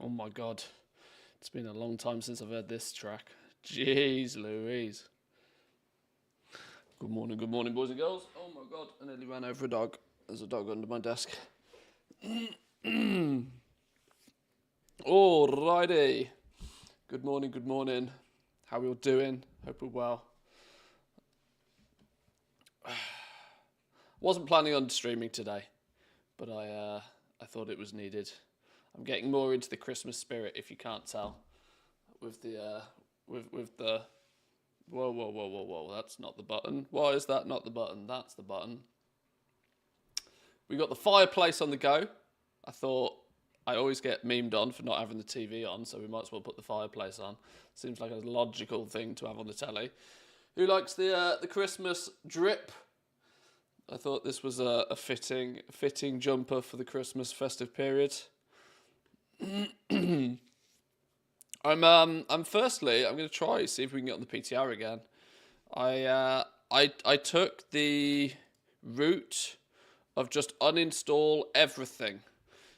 Oh my god. It's been a long time since I've heard this track. Jeez Louise. Good morning, boys and girls. Oh my god, I nearly ran over a dog. There's a dog under my desk. Alrighty. Good morning. How we all doing? Hope we're well. Wasn't planning on streaming today, but I thought it was needed. I'm getting more into the Christmas spirit, if you can't tell, with the whoa, that's not the button. Why is that not the button? That's the button. We got the fireplace on the go. I thought I always get memed on for not having the TV on, so we might as well put the fireplace on. Seems like a logical thing to have on the telly. Who likes the Christmas drip? I thought this was a fitting jumper for the Christmas festive period. I'm going to try see if we can get on the PTR again. I took the route of just uninstall everything.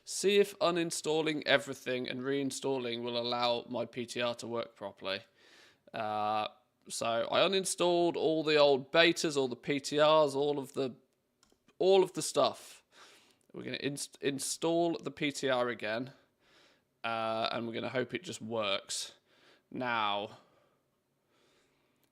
See if uninstalling everything and reinstalling will allow my PTR to work properly. So I uninstalled all the old betas, all the PTRs, all of the stuff. We're going to install the PTR again. And we're going to hope it just works. Now,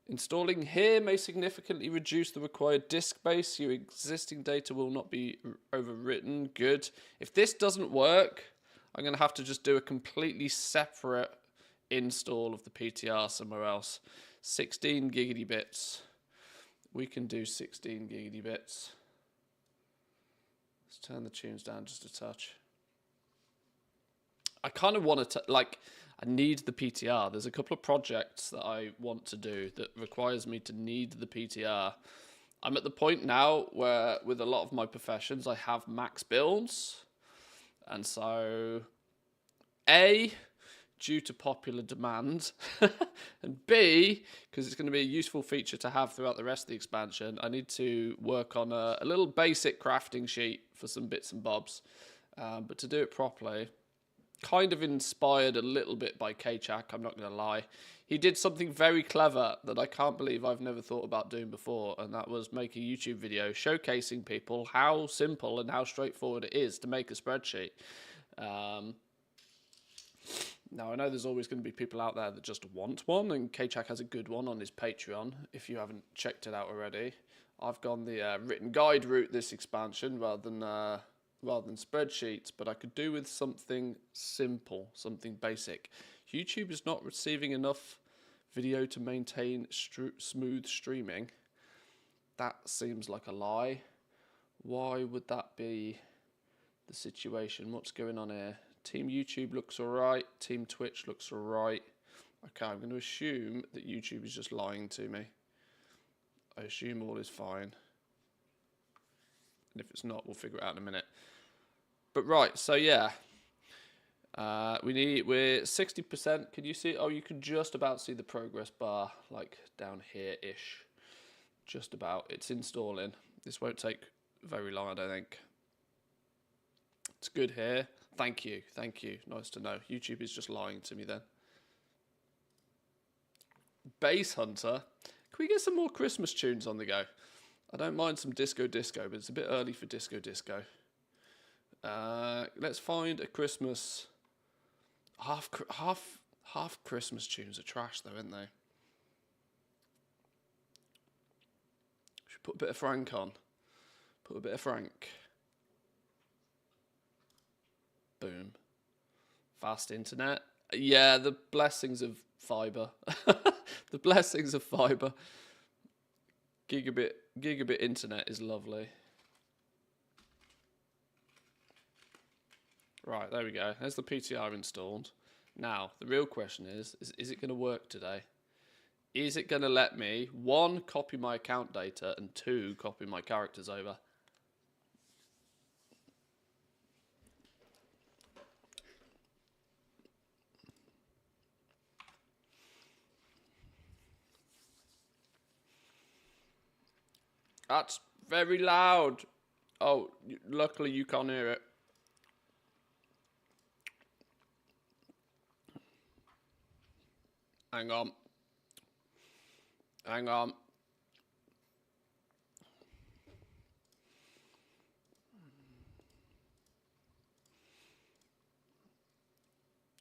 installing here may significantly reduce the required disk space. Your existing data will not be overwritten. Good. If this doesn't work, I'm going to have to just do a completely separate install of the PTR somewhere else. 16 giggity bits. We can do 16 giggity bits. Let's turn the tunes down just a touch. I kind of want to, I need the PTR. There's a couple of projects that I want to do that requires me to need the PTR. I'm at the point now where, with a lot of my professions, I have max builds. And so, A, due to popular demand, and B, because it's going to be a useful feature to have throughout the rest of the expansion, I need to work on a little basic crafting sheet for some bits and bobs. But to do it properly, kind of inspired a little bit by K-Chak, I'm not going to lie. He did something very clever that I can't believe I've never thought about doing before, and that was make a YouTube video showcasing people how simple and how straightforward it is to make a spreadsheet. Now, I know there's always going to be people out there that just want one, and K-Chak has a good one on his Patreon, if you haven't checked it out already. I've gone the written guide route this expansion rather than spreadsheets, but I could do with something simple, something basic. YouTube is not receiving enough video to maintain smooth streaming. That seems like a lie. Why would that be the situation? What's going on here? Team YouTube looks alright. Team Twitch looks alright. Okay, I'm going to assume that YouTube is just lying to me. I assume all is fine. And if it's not, we'll figure it out in a minute. But right, so yeah. We're 60%. Can you see? Oh, you can just about see the progress bar, like down here-ish. Just about. It's installing. This won't take very long, I don't think. It's good here. Thank you. Nice to know. YouTube is just lying to me then. Base Hunter. Can we get some more Christmas tunes on the go? I don't mind some disco, but it's a bit early for disco. Let's find a Christmas. Half Christmas tunes are trash though, aren't they? Should put a bit of Frank on. Boom. Fast internet. Yeah, the blessings of fiber. Gigabit internet is lovely. Right, there we go. There's the PTR installed. Now, the real question is it going to work today? Is it going to let me, 1, copy my account data, and 2, copy my characters over? That's very loud. Oh, luckily you can't hear it. Hang on. Hang on.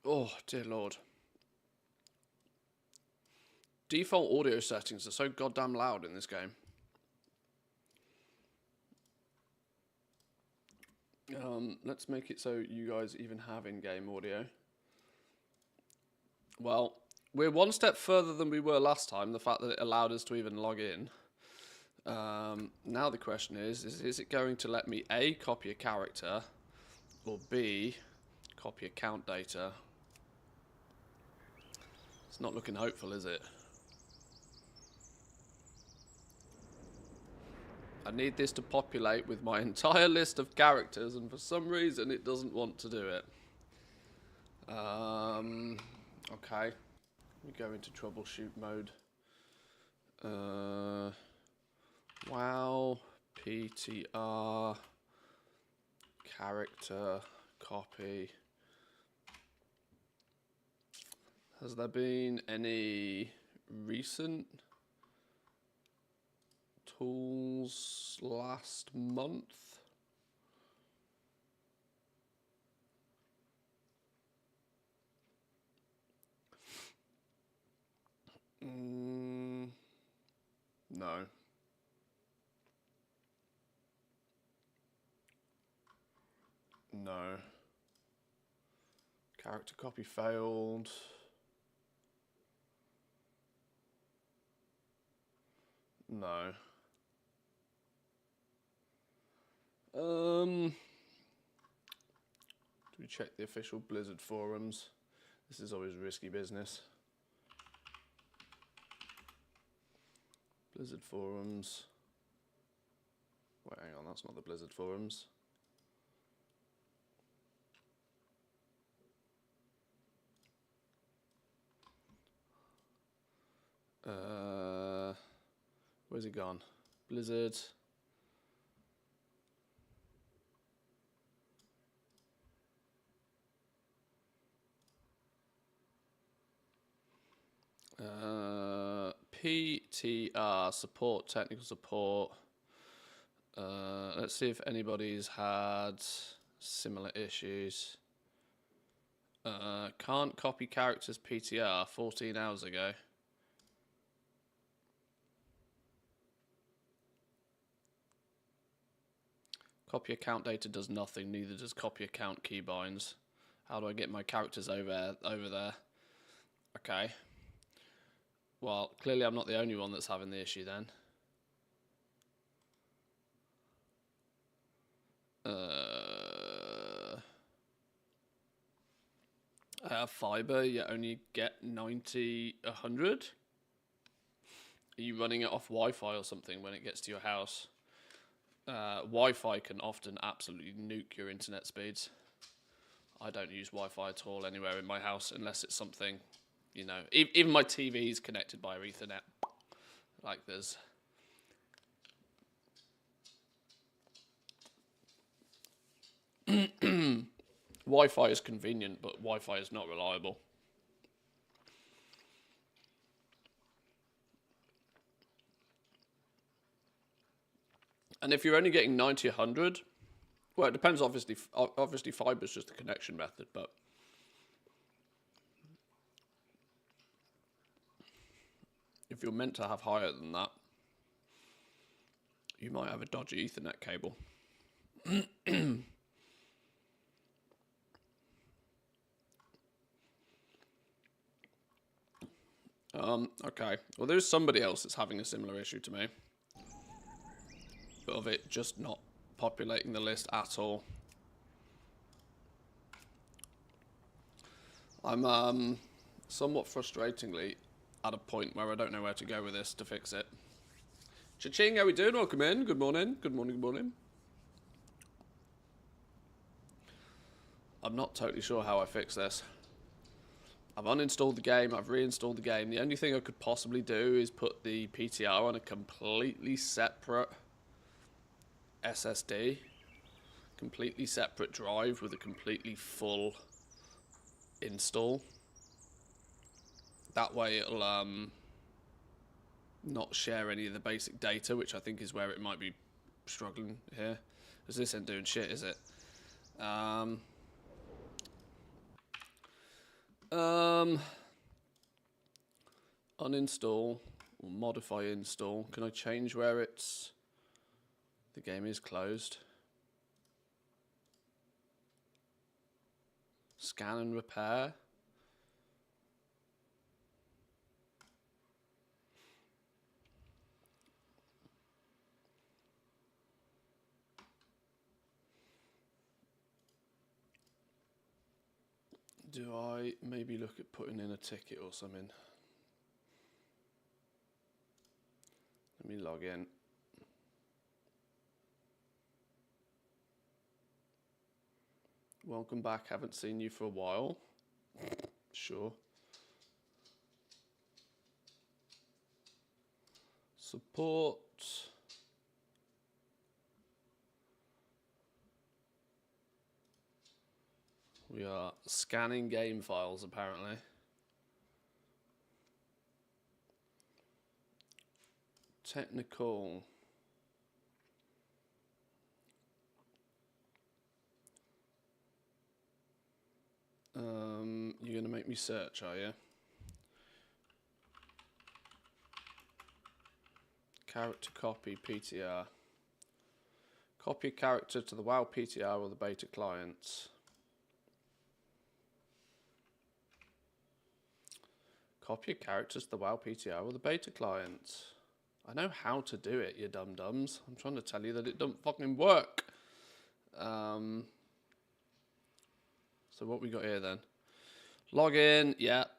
Oh, dear Lord. Default audio settings are so goddamn loud in this game. Let's make it so you guys even have in-game audio. Well, we're one step further than we were last time, the fact that it allowed us to even log in. Now the question is it going to let me A, copy a character, or B, copy account data? It's not looking hopeful, is it? I need this to populate with my entire list of characters, and for some reason it doesn't want to do it. Okay. We go into troubleshoot mode. Wow, PTR, character, copy. Has there been any recent tools last month? No. No. Character copy failed. No. Do we check the official Blizzard forums? This is always risky business. Blizzard forums. Wait, hang on, that's not the Blizzard forums. Where's he gone? Blizzard. PTR support, technical support. Let's see if anybody's had similar issues. Can't copy characters PTR 14 hours ago. Copy account data does nothing, neither does copy account keybinds. How do I get my characters over there? Okay. Well, clearly I'm not the only one that's having the issue then. I have fiber, you only get 90, 100. Are you running it off Wi-Fi or something when it gets to your house? Wi-Fi can often absolutely nuke your internet speeds. I don't use Wi-Fi at all anywhere in my house unless it's something, you know, even my TV is connected by Ethernet. Like there's... Wi-Fi is convenient, but Wi-Fi is not reliable. And if you're only getting 90, 100, well, it depends, obviously. Obviously, fiber is just a connection method, but if you're meant to have higher than that, you might have a dodgy Ethernet cable. Okay. Well, there's somebody else that's having a similar issue to me. But of it just not populating the list at all. I'm somewhat frustratingly at a point where I don't know where to go with this to fix it. Cha-ching, how we doing? Welcome in. Good morning. Good morning, good morning. I'm not totally sure how I fix this. I've uninstalled the game, I've reinstalled the game. The only thing I could possibly do is put the PTR on a completely separate SSD, completely separate drive with a completely full install. That way it'll not share any of the basic data, which I think is where it might be struggling here. Because this ain't doing shit, is it? Uninstall or modify install. Can I change where it's... The game is closed. Scan and repair. Do I maybe look at putting in a ticket or something? Let me log in. Welcome back, haven't seen you for a while. Sure. Support. We are scanning game files, apparently. Technical. You're going to make me search, are you? Character copy, PTR. Copy a character to the WoW PTR or the beta clients. Copy a character to the WoW PTR or the beta clients. I know how to do it, you dum-dums. I'm trying to tell you that it don't fucking work. So what we got here then? Login, yep.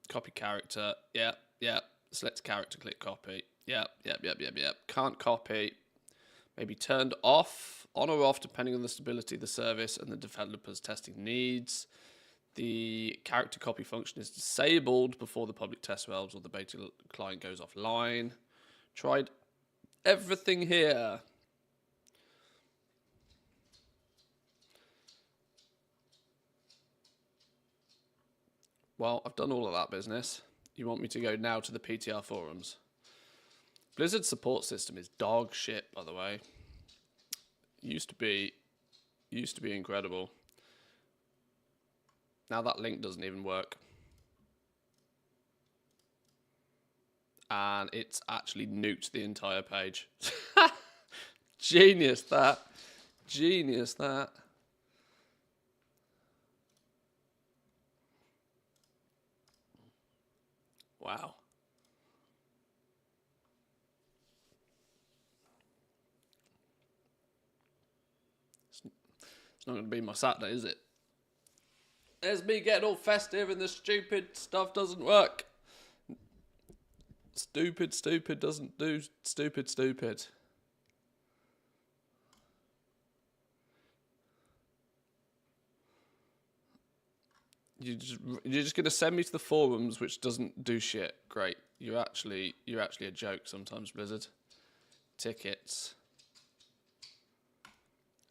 Copy character, yep. Select character, click copy. Yep. Can't copy. Maybe turned off, on or off, depending on the stability of the service and the developer's testing needs. The character copy function is disabled before the public test valves or the beta client goes offline. Tried everything here. Well, I've done all of that business. You want me to go now to the PTR forums? Blizzard's support system is dog shit, by the way. Used to be incredible. Now that link doesn't even work. And it's actually nuked the entire page. Genius that. Genius that. Wow. It's not going to be my Saturday, is it? There's me getting all festive and the stupid stuff doesn't work. Stupid doesn't do stupid. You're just going to send me to the forums, which doesn't do shit. Great. You're actually a joke sometimes, Blizzard. Tickets.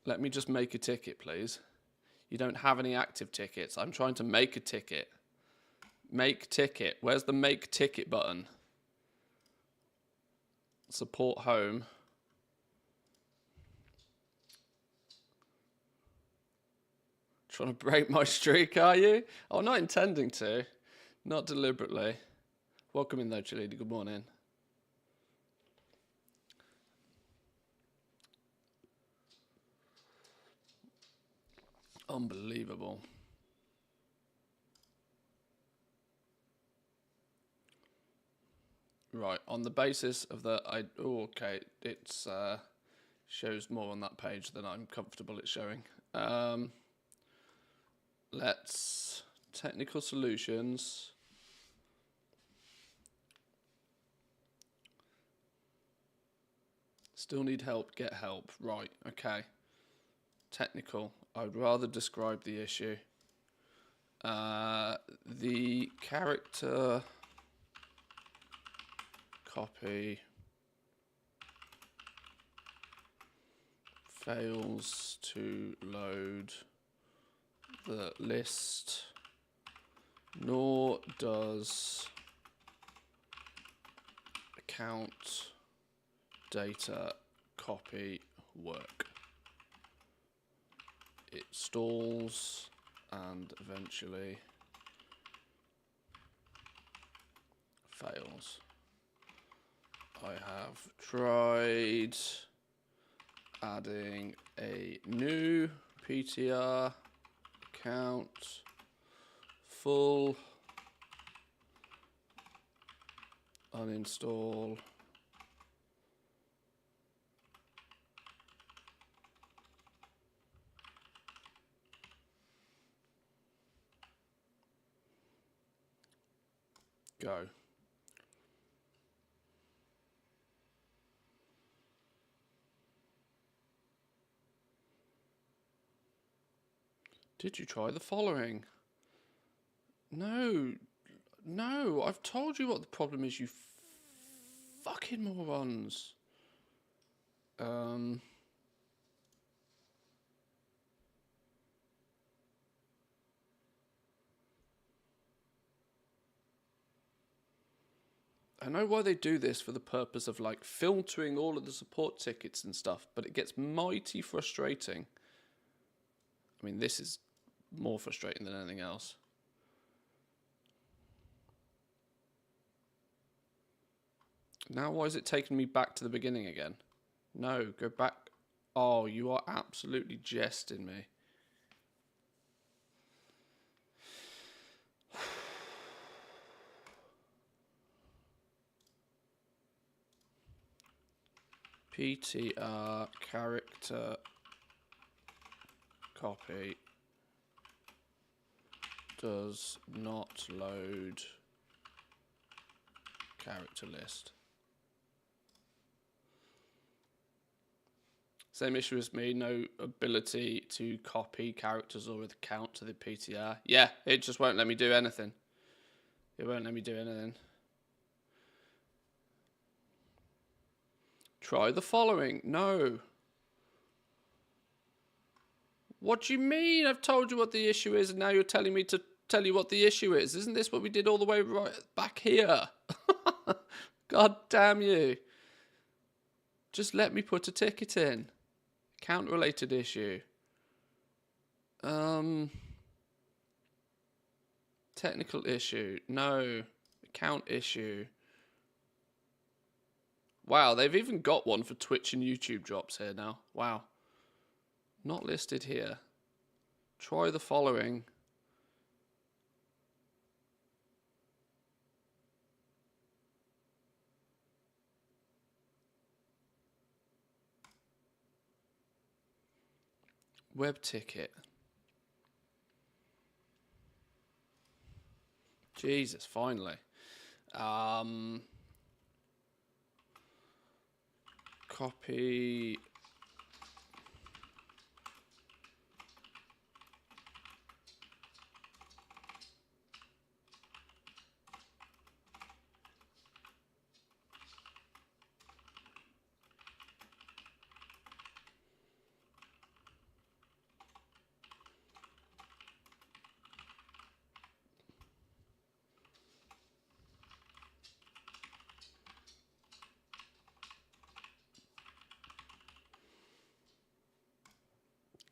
Let me just make a ticket, please. You don't have any active tickets. I'm trying to make a ticket. Make ticket. Where's the make ticket button? Support home. Trying to break my streak, are you? Oh, not intending to. Not deliberately. Welcome in though, Chalida. Good morning. Unbelievable. Right, on the basis of that, okay, it's shows more on that page than I'm comfortable at showing. Let's technical solutions. Still need help, get help. Right, okay. Technical. I'd rather describe the issue. The character copy fails to load the list Nor does account data copy work. It stalls and eventually fails. I have tried adding a new PTR account, full uninstall, go. Did you try the following? No, no, I've told you what the problem is, you fucking morons. I know why they do this, for the purpose of like filtering all of the support tickets and stuff, but it gets mighty frustrating. I mean, this is more frustrating than anything else. Now why is it taking me back to the beginning again? No, go back. Oh, you are absolutely jesting me. PTR character copy does not load character list. Same issue as me, no ability to copy characters or with count to the PTR. Yeah, it just won't let me do anything. It won't let me do anything. Try the following. No. What do you mean? I've told you what the issue is and now you're telling me to tell you what the issue is. Isn't this what we did all the way right back here? God damn you. Just let me put a ticket in. Account related issue. Technical issue. No. Account issue. Wow, they've even got one for Twitch and YouTube drops here now. Wow. Not listed here. Try the following. Web ticket. Jesus, finally. Copy.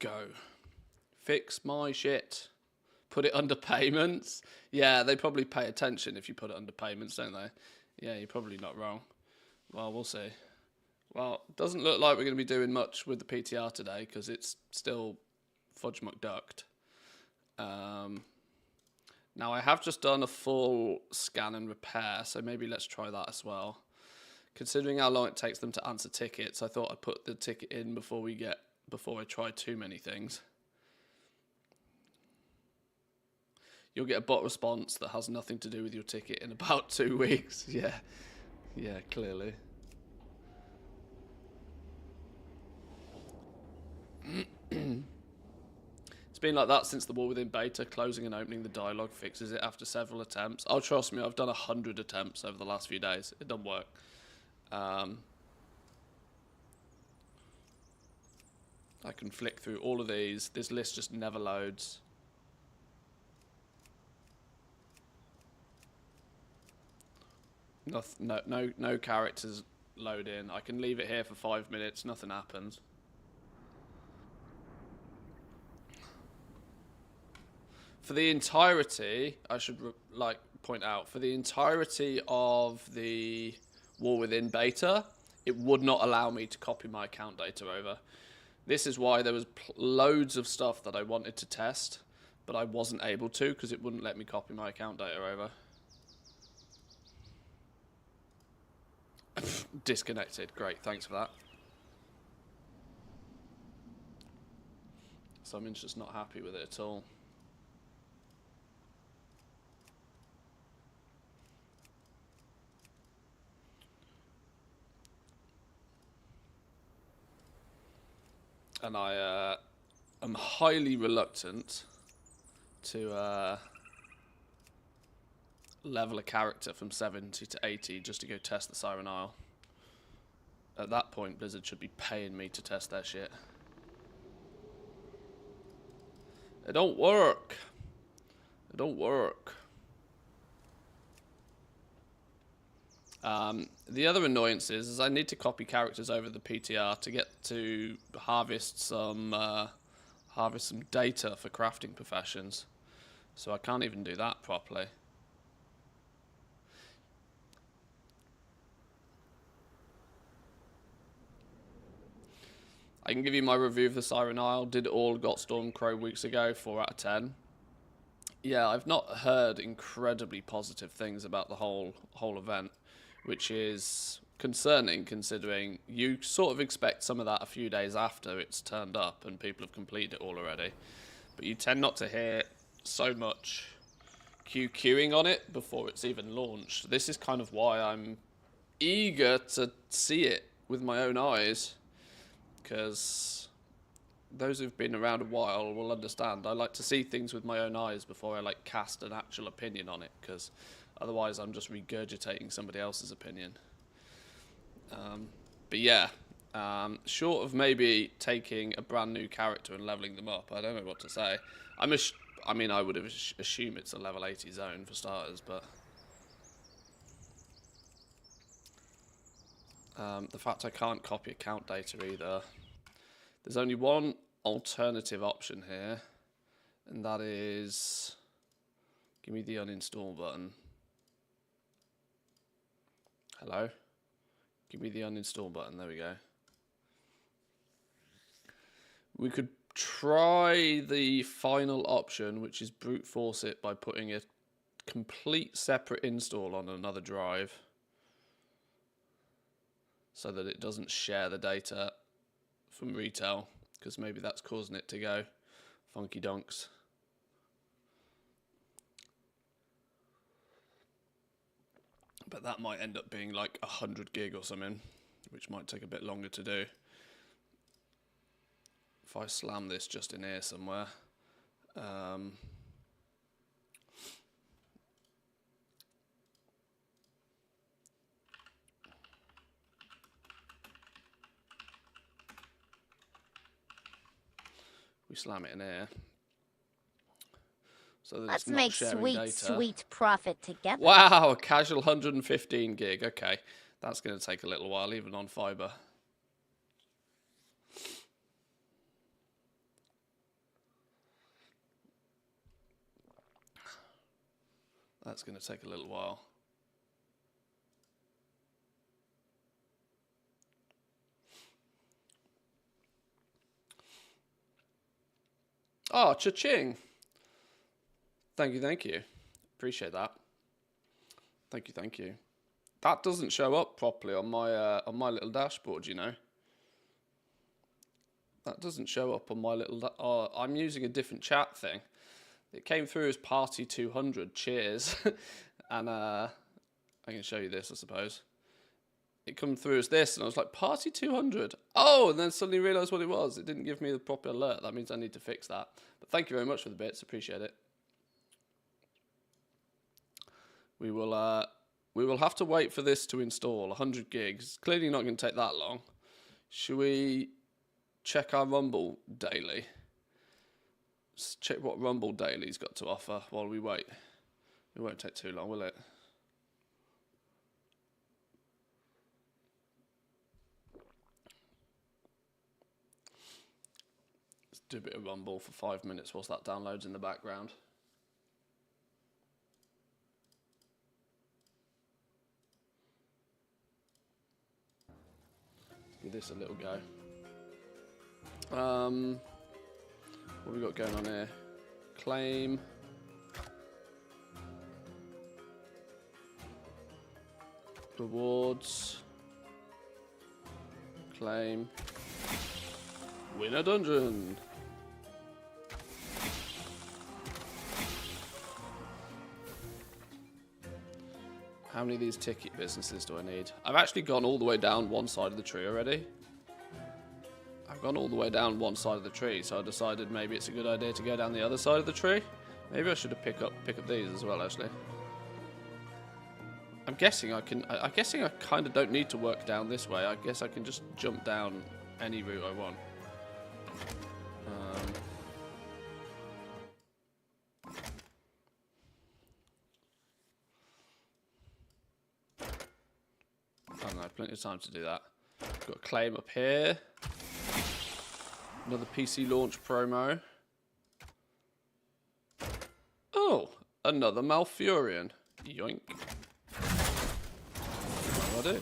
Go. Fix my shit. Put it under payments. Yeah, they probably pay attention if you put it under payments, don't they? Yeah, you're probably not wrong. Well, we'll see. Well, it doesn't look like we're going to be doing much with the PTR today because it's still fudge McDucked. Now, I have just done a full scan and repair, so maybe let's try that as well. Considering how long it takes them to answer tickets, I thought I'd put the ticket in before I try too many things. You'll get a bot response that has nothing to do with your ticket in about 2 weeks. Yeah, clearly. It's been like that since the War Within beta. Closing and opening the dialogue fixes it after several attempts. Oh, trust me, I've done 100 attempts over the last few days. It doesn't work. I can flick through all of these. This list just never loads. No characters load in. I can leave it here for 5 minutes. Nothing happens. For the entirety, I should point out, for the entirety of the War Within beta, it would not allow me to copy my account data over. This is why there was loads of stuff that I wanted to test, but I wasn't able to because it wouldn't let me copy my account data over. Disconnected. Great, thanks for that. Someone's just not happy with it at all. And I am highly reluctant to level a character from 70 to 80 just to go test the Siren Isle. At that point, Blizzard should be paying me to test their shit. It don't work. It don't work. The other annoyance is I need to copy characters over the PTR to get to harvest some data for crafting professions. So I can't even do that properly. I can give you my review of the Siren Isle. Did it all, got Stormcrow weeks ago, 4 out of 10. Yeah, I've not heard incredibly positive things about the whole event, which is concerning considering you sort of expect some of that a few days after it's turned up and people have completed it all already. But you tend not to hear so much queuing on it before it's even launched. This is kind of why I'm eager to see it with my own eyes, because those who've been around a while will understand. I like to see things with my own eyes before I cast an actual opinion on it, because otherwise I'm just regurgitating somebody else's opinion. But yeah, short of maybe taking a brand new character and leveling them up, I don't know what to say. I mean, I would have assumed it's a level 80 zone for starters, but the fact I can't copy account data either. There's only one alternative option here, and that is, give me the uninstall button. Hello? Give me the uninstall button, there we go. We could try the final option, which is brute force it by putting a complete separate install on another drive, so that it doesn't share the data from retail, because maybe that's causing it to go funky donks. But that might end up being like 100 gig or something, which might take a bit longer to do. If I slam this just in here somewhere, we slam it in here, so that Let's it's not make sharing sweet, data. sweet profit together. Wow, a casual 115 gig. Okay, that's going to take a little while, even on fiber. That's going to take a little while. Oh, cha-ching. Thank you, thank you. Appreciate that. Thank you, thank you. That doesn't show up properly on my little dashboard, you know. That doesn't show up on my little... I'm using a different chat thing. It came through as Party 200, cheers. And I can show you this, I suppose. It come through as this, and I was like, Party 200. Oh, and then suddenly realised what it was. It didn't give me the proper alert. That means I need to fix that. But thank you very much for the bits. Appreciate it. We will have to wait for this to install. 100 gigs. It's clearly not going to take that long. Should we check our Rumble daily? Let's check what Rumble daily's got to offer while we wait. It won't take too long, will it? do a bit of Rumble for 5 minutes whilst that downloads in the background. Give this a little go. What have we got going on here? Claim. Rewards. Claim. Win a dungeon. How many of these ticket businesses do I need? I've actually gone all the way down one side of the tree already. I've gone all the way down one side of the tree, so I decided maybe it's a good idea to go down the other side of the tree. Maybe I should have pick up these as well, actually. I'm guessing I can. I'm guessing I kind of don't need to work down this way. I guess I can just jump down any route I want. I don't know, plenty of time to do that. Got a claim up here. Another PC launch promo. Oh, another Malfurion. Yoink. What do I do?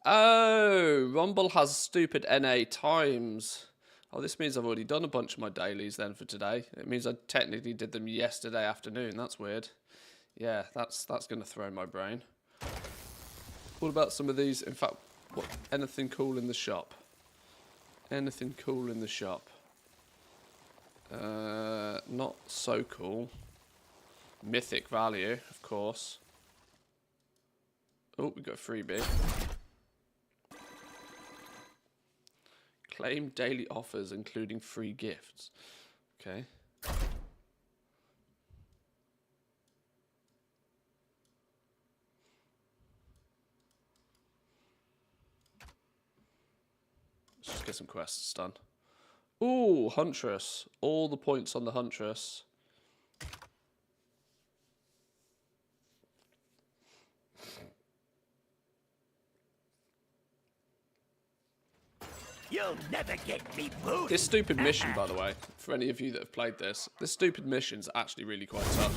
Oh, Rumble has stupid NA times. Oh, this means I've already done a bunch of my dailies then for today. It means I technically did them yesterday afternoon. That's weird. Yeah, that's going to throw my brain. What about some of these? In fact, anything cool in the shop? Anything cool in the shop? Not so cool. Mythic value, of course. Oh, we got a freebie. Claim daily offers, including free gifts. Okay. Let's just get some quests done. Ooh, Huntress. All the points on the Huntress. You'll never get me booted. This stupid mission, by the way, for any of you that have played this stupid mission's actually really quite tough.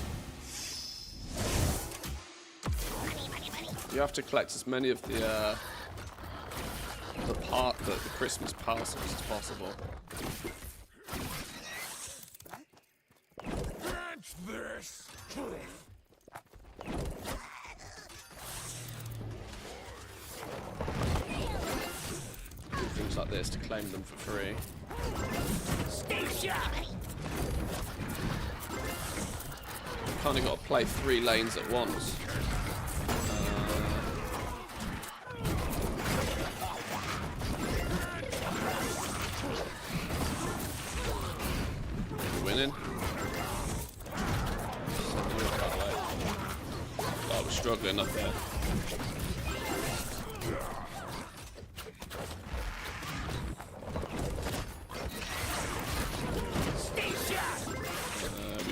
You have to collect as many of the Christmas parcels as possible. Catch this. Things like this to claim them for free. Station. Kind of got to play 3 lanes at once. We're winning. Send you that way. Oh, we're struggling up there.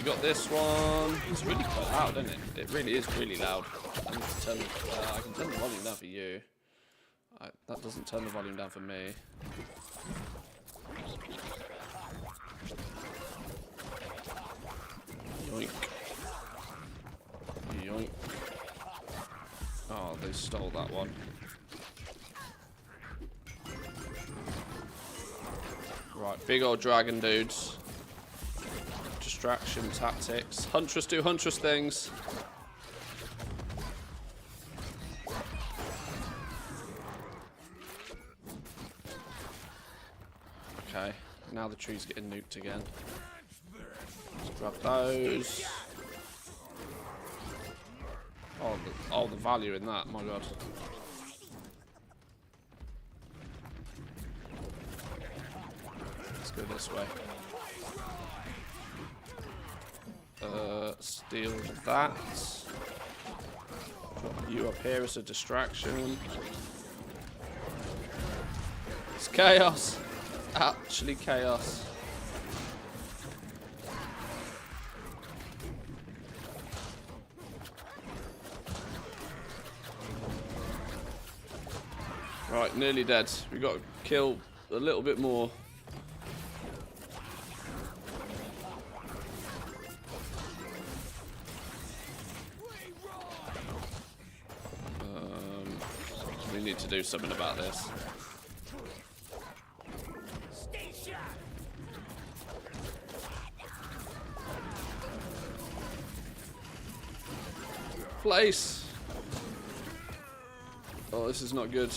Got this one. It's really quite loud, isn't it? It really is really loud. I can turn the volume down for you. That doesn't turn the volume down for me. Yoink. Yoink. Oh, they stole that one. Right, big old dragon dudes. Distraction tactics. Huntress do Huntress things. Okay, now the tree's getting nuked again. Let's grab those. Oh, the value in that, my god. Let's go this way. Steal that. Drop you up here as a distraction. It's chaos. Actually chaos. Right, nearly dead. We got to kill a little bit more. We need to do something about this. Place. Oh, this is not good.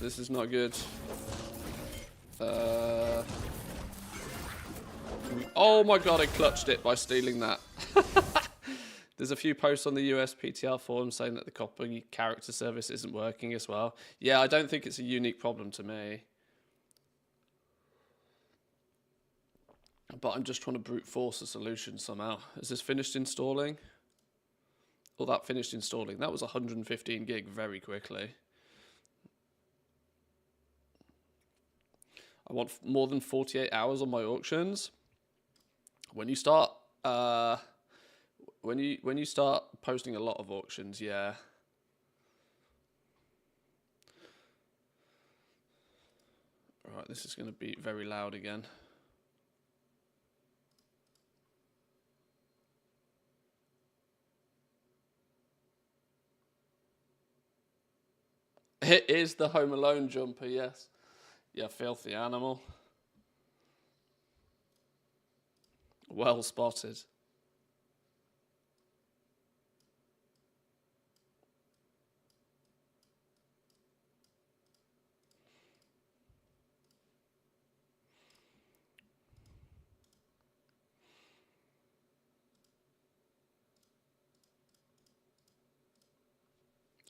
This is not good. Oh my god, I clutched it by stealing that. There's a few posts on the US PTR forum saying that the copy character service isn't working as well. Yeah, I don't think it's a unique problem to me. But I'm just trying to brute force a solution somehow. Is this finished installing? Oh, that finished installing. That was 115 gig very quickly. I want more than 48 hours on my auctions. When you start, when you start posting a lot of auctions, yeah. Right, this is going to be very loud again. It is the Home Alone jumper, yes. Yeah, filthy animal. Well spotted.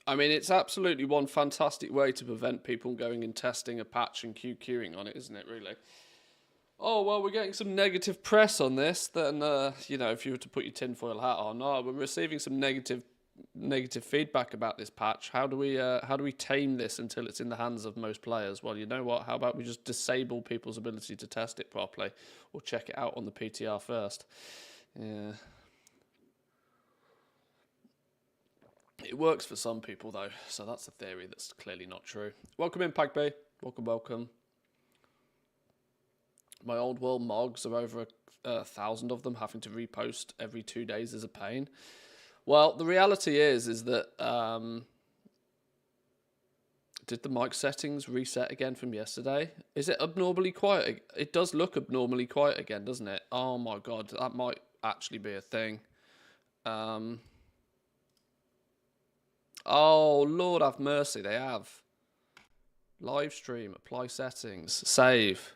I mean, it's absolutely one fantastic way to prevent people going and testing a patch and QQing on it, isn't it, really? Oh, well, we're getting some negative press on this. Then, you know, if you were to put your tinfoil hat on, oh, we're receiving some negative feedback about this patch. How do we tame this until it's in the hands of most players? Well, you know what? How about we just disable people's ability to test it properly or check it out on the PTR first? Yeah. It works for some people, though, so that's a theory that's clearly not true. Welcome in, Pag Bay. Welcome, welcome. My old world mogs are over 1,000 of them. Having to repost every 2 days is a pain. Well, the reality is that did the mic settings reset again from yesterday? Is it abnormally quiet? It does look abnormally quiet again, doesn't it? Oh my god, that might actually be a thing. Oh, Lord have mercy, they have. Live stream, apply settings, save.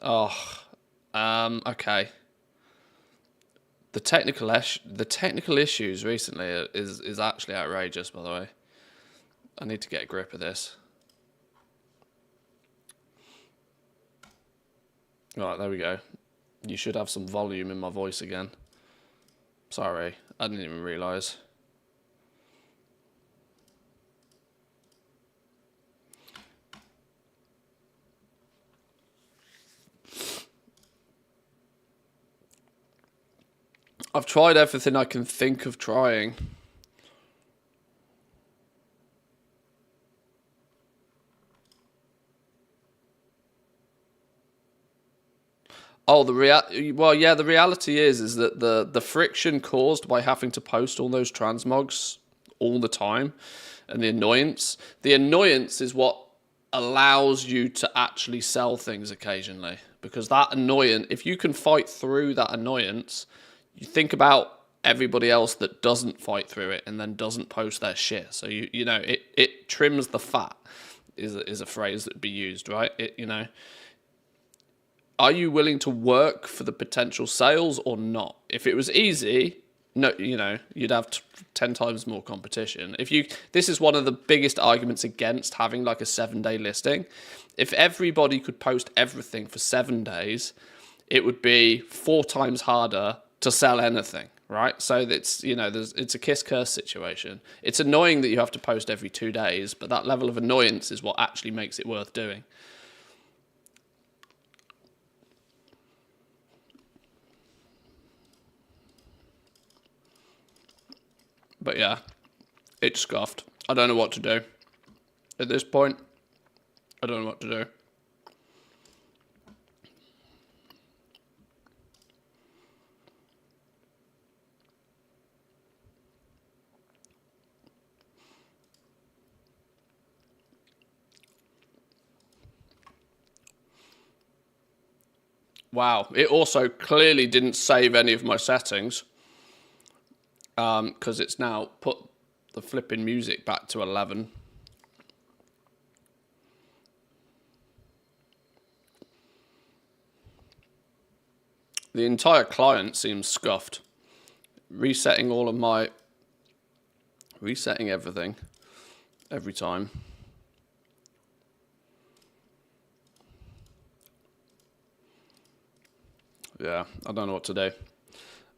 Oh, okay. The technical issues recently is actually outrageous, by the way. I need to get a grip of this. Right, there we go. You should have some volume in my voice again. Sorry, I didn't even realise. I've tried everything I can think of trying. Oh, the reality is that the friction caused by having to post all those transmogs all the time, and the annoyance is what allows you to actually sell things occasionally. Because that annoyance, if you can fight through that annoyance, you think about everybody else that doesn't fight through it and then doesn't post their shit. So you know it trims the fat is a phrase that'd be used, right? Are you willing to work for the potential sales or not? If it was easy, no, you know, you'd have 10 times more competition. This is one of the biggest arguments against having like a 7-day listing. If everybody could post everything for 7 days, it would be 4 times harder to sell anything, right? So it's, you know, it's a kiss-curse situation. It's annoying that you have to post every 2 days, but that level of annoyance is what actually makes it worth doing. But yeah, it's scuffed. I don't know what to do. At this point, I don't know what to do. Wow, it also clearly didn't save any of my settings because it's now put the flipping music back to 11. The entire client seems scuffed. Resetting everything every time. Yeah, I don't know what to do.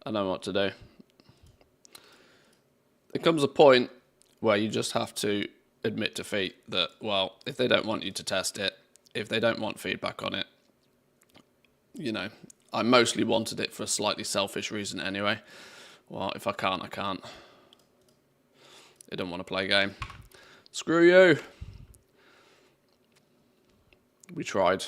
I don't know what to do. There comes a point where you just have to admit defeat that, well, if they don't want you to test it, if they don't want feedback on it, you know, I mostly wanted it for a slightly selfish reason anyway. Well, if I can't, I can't. They don't want to play a game. Screw you. We tried.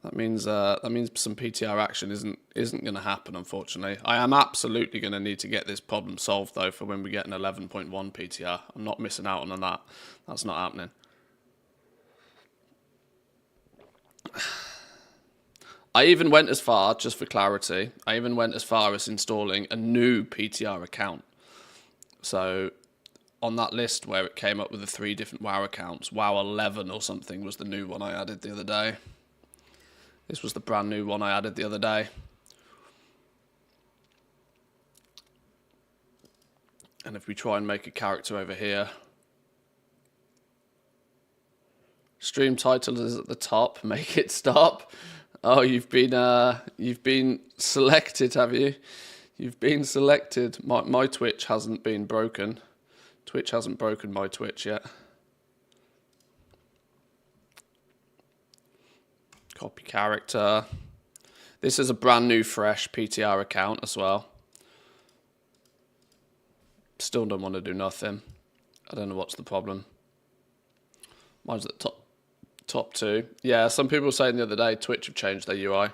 That means some PTR action isn't going to happen, unfortunately. I am absolutely going to need to get this problem solved though for when we get an 11.1 PTR. I'm not missing out on that. That's not happening. I even went as far, just for clarity, as installing a new PTR account. So on that list where it came up with the 3 different WoW accounts, WoW 11 or something was the new one I added the other day. This was the brand new one I added the other day. And if we try and make a character over here, stream title is at the top, make it stop. Oh, you've been selected, have you? You've been selected. My Twitch hasn't been broken. Twitch hasn't broken my Twitch yet. Copy character. This is a brand new fresh PTR account as well. Still don't want to do nothing. I don't know what's the problem. Mine's at the top 2. Yeah, some people were saying the other day Twitch have changed their UI.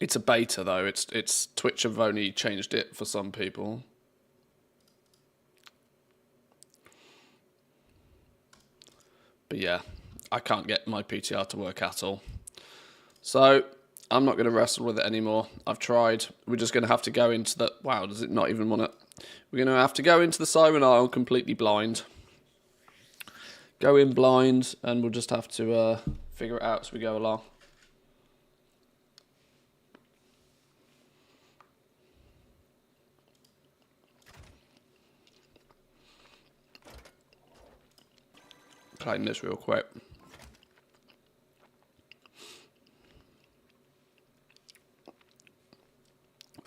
It's a beta though. It's Twitch have only changed it for some people. But yeah, I can't get my PTR to work at all. So I'm not going to wrestle with it anymore. I've tried. We're just going to have to go into the... Wow, does it not even want it? We're going to have to go into the Siren Isle completely blind. Go in blind, and we'll just have to figure it out as we go along. Playing this real quick.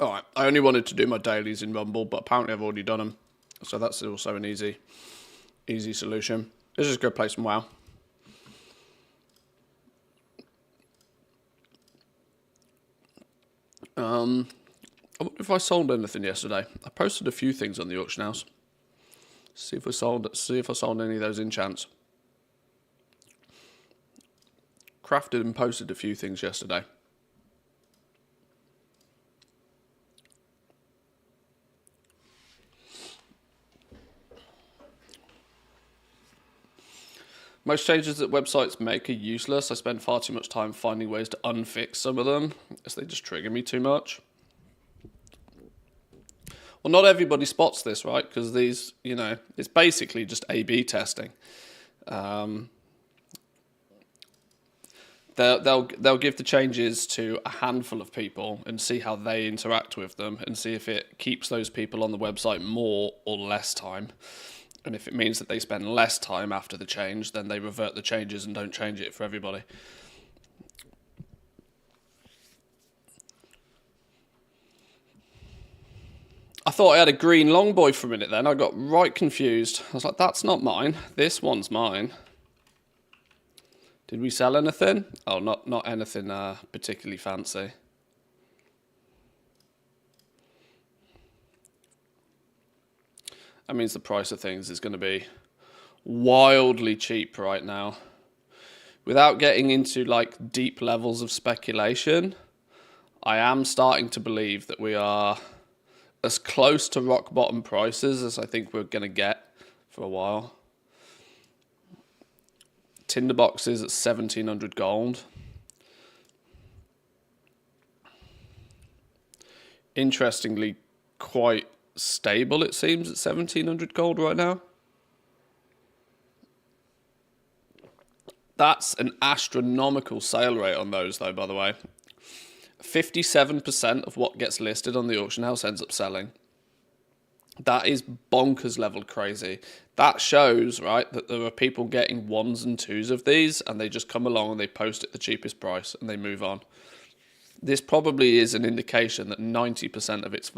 Alright, I only wanted to do my dailies in Rumble, but apparently I've already done them. So that's also an easy solution. Let's just go play some WoW. I wonder if I sold anything yesterday. I posted a few things on the auction house. See if I sold any of those enchants. Crafted and posted a few things yesterday. Most changes that websites make are useless. I spend far too much time finding ways to unfix some of them, as they just trigger me too much. Well, not everybody spots this, right? Because these, you know, it's basically just A/B testing. They'll give the changes to a handful of people and see how they interact with them and see if it keeps those people on the website more or less time. And if it means that they spend less time after the change, then they revert the changes and don't change it for everybody. I thought I had a green longboy for a minute then. I got right confused. I was like, that's not mine. This one's mine. Did we sell anything? Oh, not anything particularly fancy. That means the price of things is going to be wildly cheap right now. Without getting into like deep levels of speculation, I am starting to believe that we are as close to rock bottom prices as I think we're going to get for a while. Tinderbox is at 1,700 gold. Interestingly, quite stable, it seems, at 1,700 gold right now. That's an astronomical sale rate on those, though, by the way. 57% of what gets listed on the auction house ends up selling. That is bonkers level crazy. That shows, right, that there are people getting 1s and 2s of these, and they just come along and they post at the cheapest price and they move on. This probably is an indication that 90% of its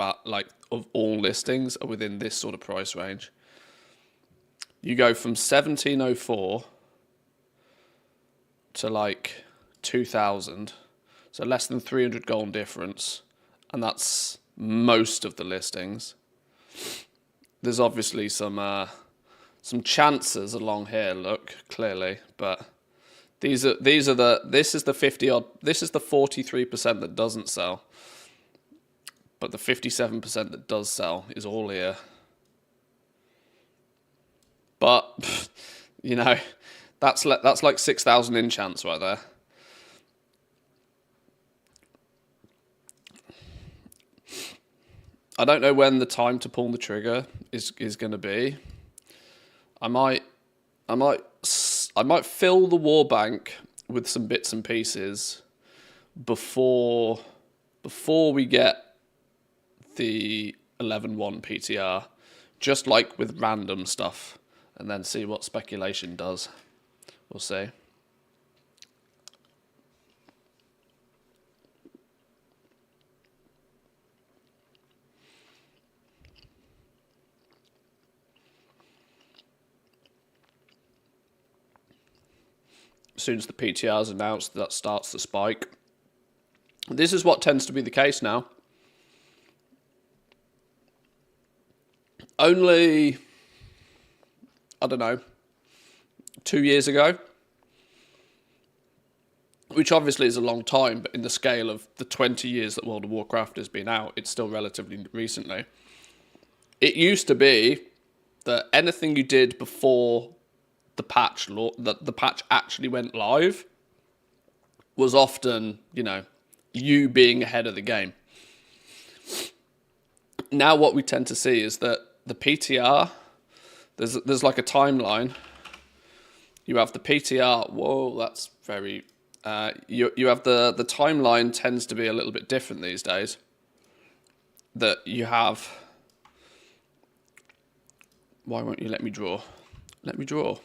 of all listings are within this sort of price range. You go from 1704 to like 2,000, so less than 300 gold difference, and that's most of the listings. There's obviously some chances along here, look, clearly, but this is the 50 odd, this is the 43% that doesn't sell, but the 57% that does sell is all here. But you know, that's like 6,000 enchants right there. I don't know when the time to pull the trigger is going to be. I might fill the war bank with some bits and pieces before we get the 11-1 PTR, just like with random stuff, and then see what speculation does. We'll see. As soon as the PTR is announced, that starts the spike. This is what tends to be the case now. Only, I don't know, 2 years ago, which obviously is a long time, but in the scale of the 20 years that World of Warcraft has been out, it's still relatively recently. It used to be that anything you did before the patch actually went live was often, you know, you being ahead of the game. Now what we tend to see is that the PTR, there's like a timeline. You have the PTR. Whoa, that's very. You have the timeline tends to be a little bit different these days. That you have. Why won't you let me draw? Let me draw.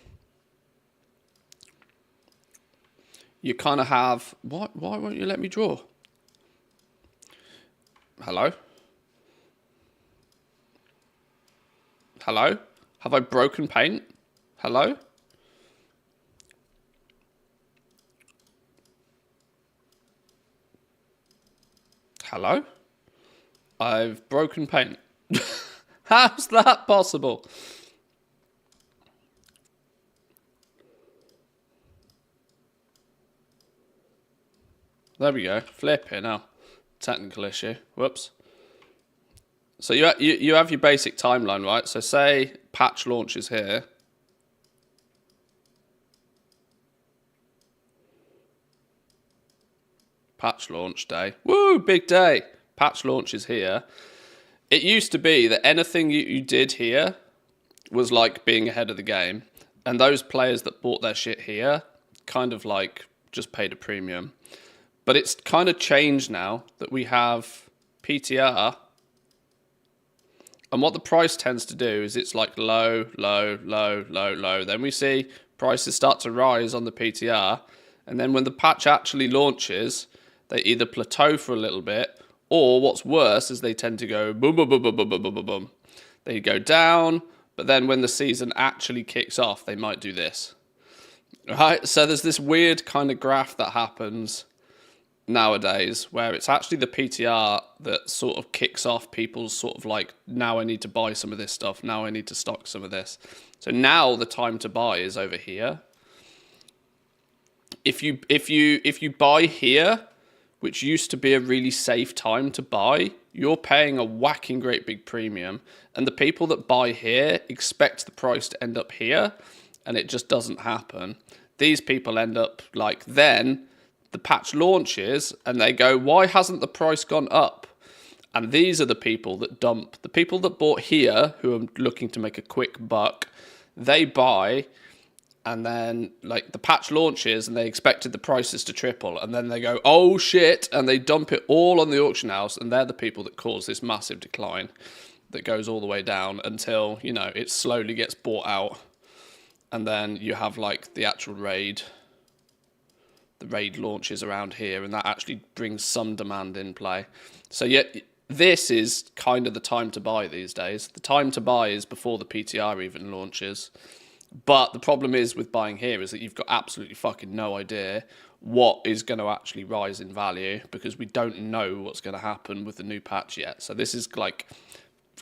You kind of have. Why won't you let me draw? Hello? Hello? Have I broken paint? Hello? Hello? I've broken paint. How's that possible? There we go. Flip here now. Technical issue. Whoops. So you have your basic timeline, right? So say patch launches here. Patch launch day. Woo, big day. Patch launch is here. It used to be that anything you did here was like being ahead of the game. And those players that bought their shit here kind of like just paid a premium. But it's kind of changed now that we have PTR. And what the price tends to do is it's like low, low, low, low, low. Then we see prices start to rise on the PTR. And then when the patch actually launches, they either plateau for a little bit, or what's worse is they tend to go boom, boom, boom, boom, boom, boom, boom, boom, boom. They go down, but then when the season actually kicks off, they might do this. Right? So there's this weird kind of graph that happens nowadays where it's actually the PTR that sort of kicks off people's sort of like, now I need to buy some of this stuff, now I need to stock some of this. So now the time to buy is over here. If you buy here, which used to be a really safe time to buy, you're paying a whacking great big premium. And the people that buy here expect the price to end up here, and it just doesn't happen. These people end up like, then the patch launches and they go, why hasn't the price gone up? And these are the people that dump. The people that bought here, who are looking to make a quick buck, they buy, and then like the patch launches and they expected the prices to triple, and then they go, oh shit, and they dump it all on the auction house, and they're the people that cause this massive decline that goes all the way down until, you know, it slowly gets bought out, and then you have like the actual raid. The raid launches around here, and that actually brings some demand in play. So yeah, this is kind of the time to buy these days. The time to buy is before the PTR even launches. But the problem is with buying here is that you've got absolutely fucking no idea what is going to actually rise in value, because we don't know what's going to happen with the new patch yet. So this is like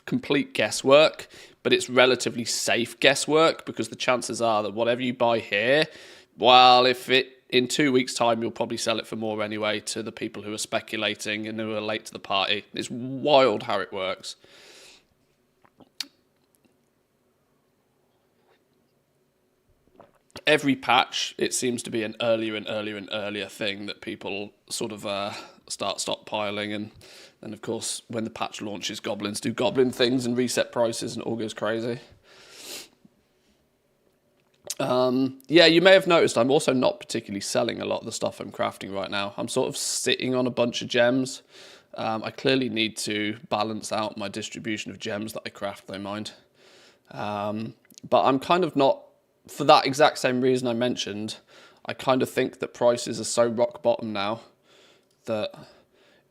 complete guesswork, but it's relatively safe guesswork, because the chances are that whatever you buy here, well, if it in 2 weeks' time, you'll probably sell it for more anyway to the people who are speculating and who are late to the party. It's wild how it works. Every patch, it seems to be an earlier and earlier and earlier thing that people sort of start stockpiling. And then, of course, when the patch launches, goblins do goblin things and reset prices and it all goes crazy. Yeah, you may have noticed I'm also not particularly selling a lot of the stuff I'm crafting right now. I'm sort of sitting on a bunch of gems. I clearly need to balance out my distribution of gems that I craft, though, mind. But I'm kind of not, for that exact same reason I mentioned, I kind of think that prices are so rock bottom now that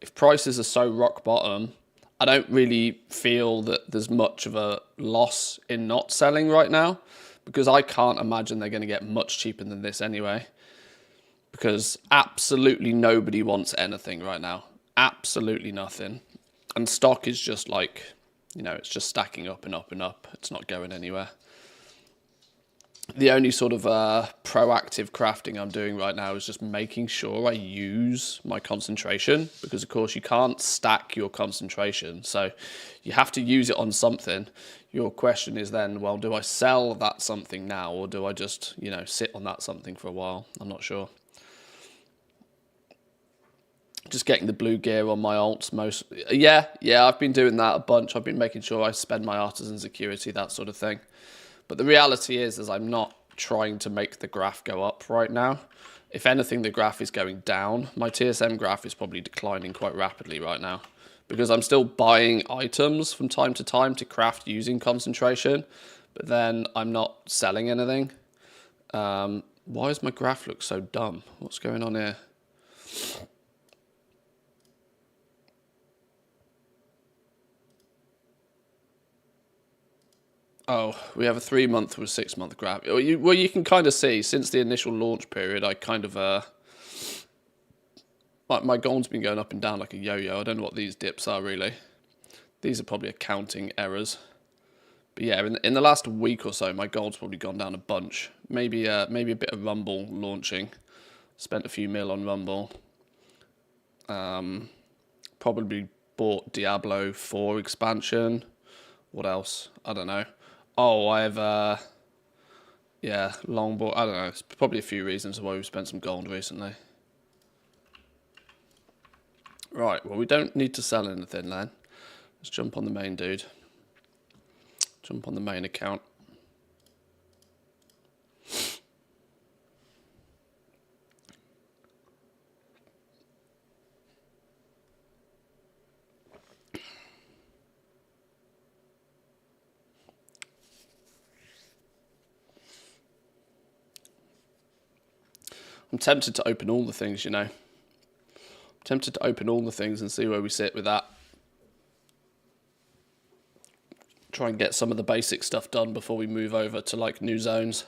if prices are so rock bottom, I don't really feel that there's much of a loss in not selling right now, because I can't imagine they're going to get much cheaper than this anyway, because absolutely nobody wants anything right now. Absolutely nothing. And stock is just like, you know, it's just stacking up and up and up. It's not going anywhere. The only sort of proactive crafting I'm doing right now is just making sure I use my concentration, because of course you can't stack your concentration, so you have to use it on something. Your question is then, well, do I sell that something now, or do I just, you know, sit on that something for a while? I'm not sure. Just getting the blue gear on my alts most. Yeah, I've been doing that a bunch. I've been making sure I spend my artisan security, that sort of thing. But the reality is I'm not trying to make the graph go up right now. If anything, the graph is going down. My TSM graph is probably declining quite rapidly right now, because I'm still buying items from time to time to craft using concentration, but then I'm not selling anything. Why does my graph look so dumb? What's going on here? Oh, we have a 3 month or a 6 month graph. Well, you can kind of see since the initial launch period, I kind of my gold's been going up and down like a yo-yo. I don't know what these dips are really. These are probably accounting errors. But yeah, in the last week or so, my gold's probably gone down a bunch. Maybe a bit of Rumble launching. Spent a few mil on Rumble. Probably bought Diablo 4 expansion. What else? I don't know. Oh, I have, yeah, longboard. I don't know. It's probably a few reasons why we've spent some gold recently. Right, well, we don't need to sell anything then. Let's jump on the main dude. Jump on the main account. I'm tempted to open all the things, you know. I'm tempted to open all the things and see where we sit with that. Try and get some of the basic stuff done before we move over to like new zones.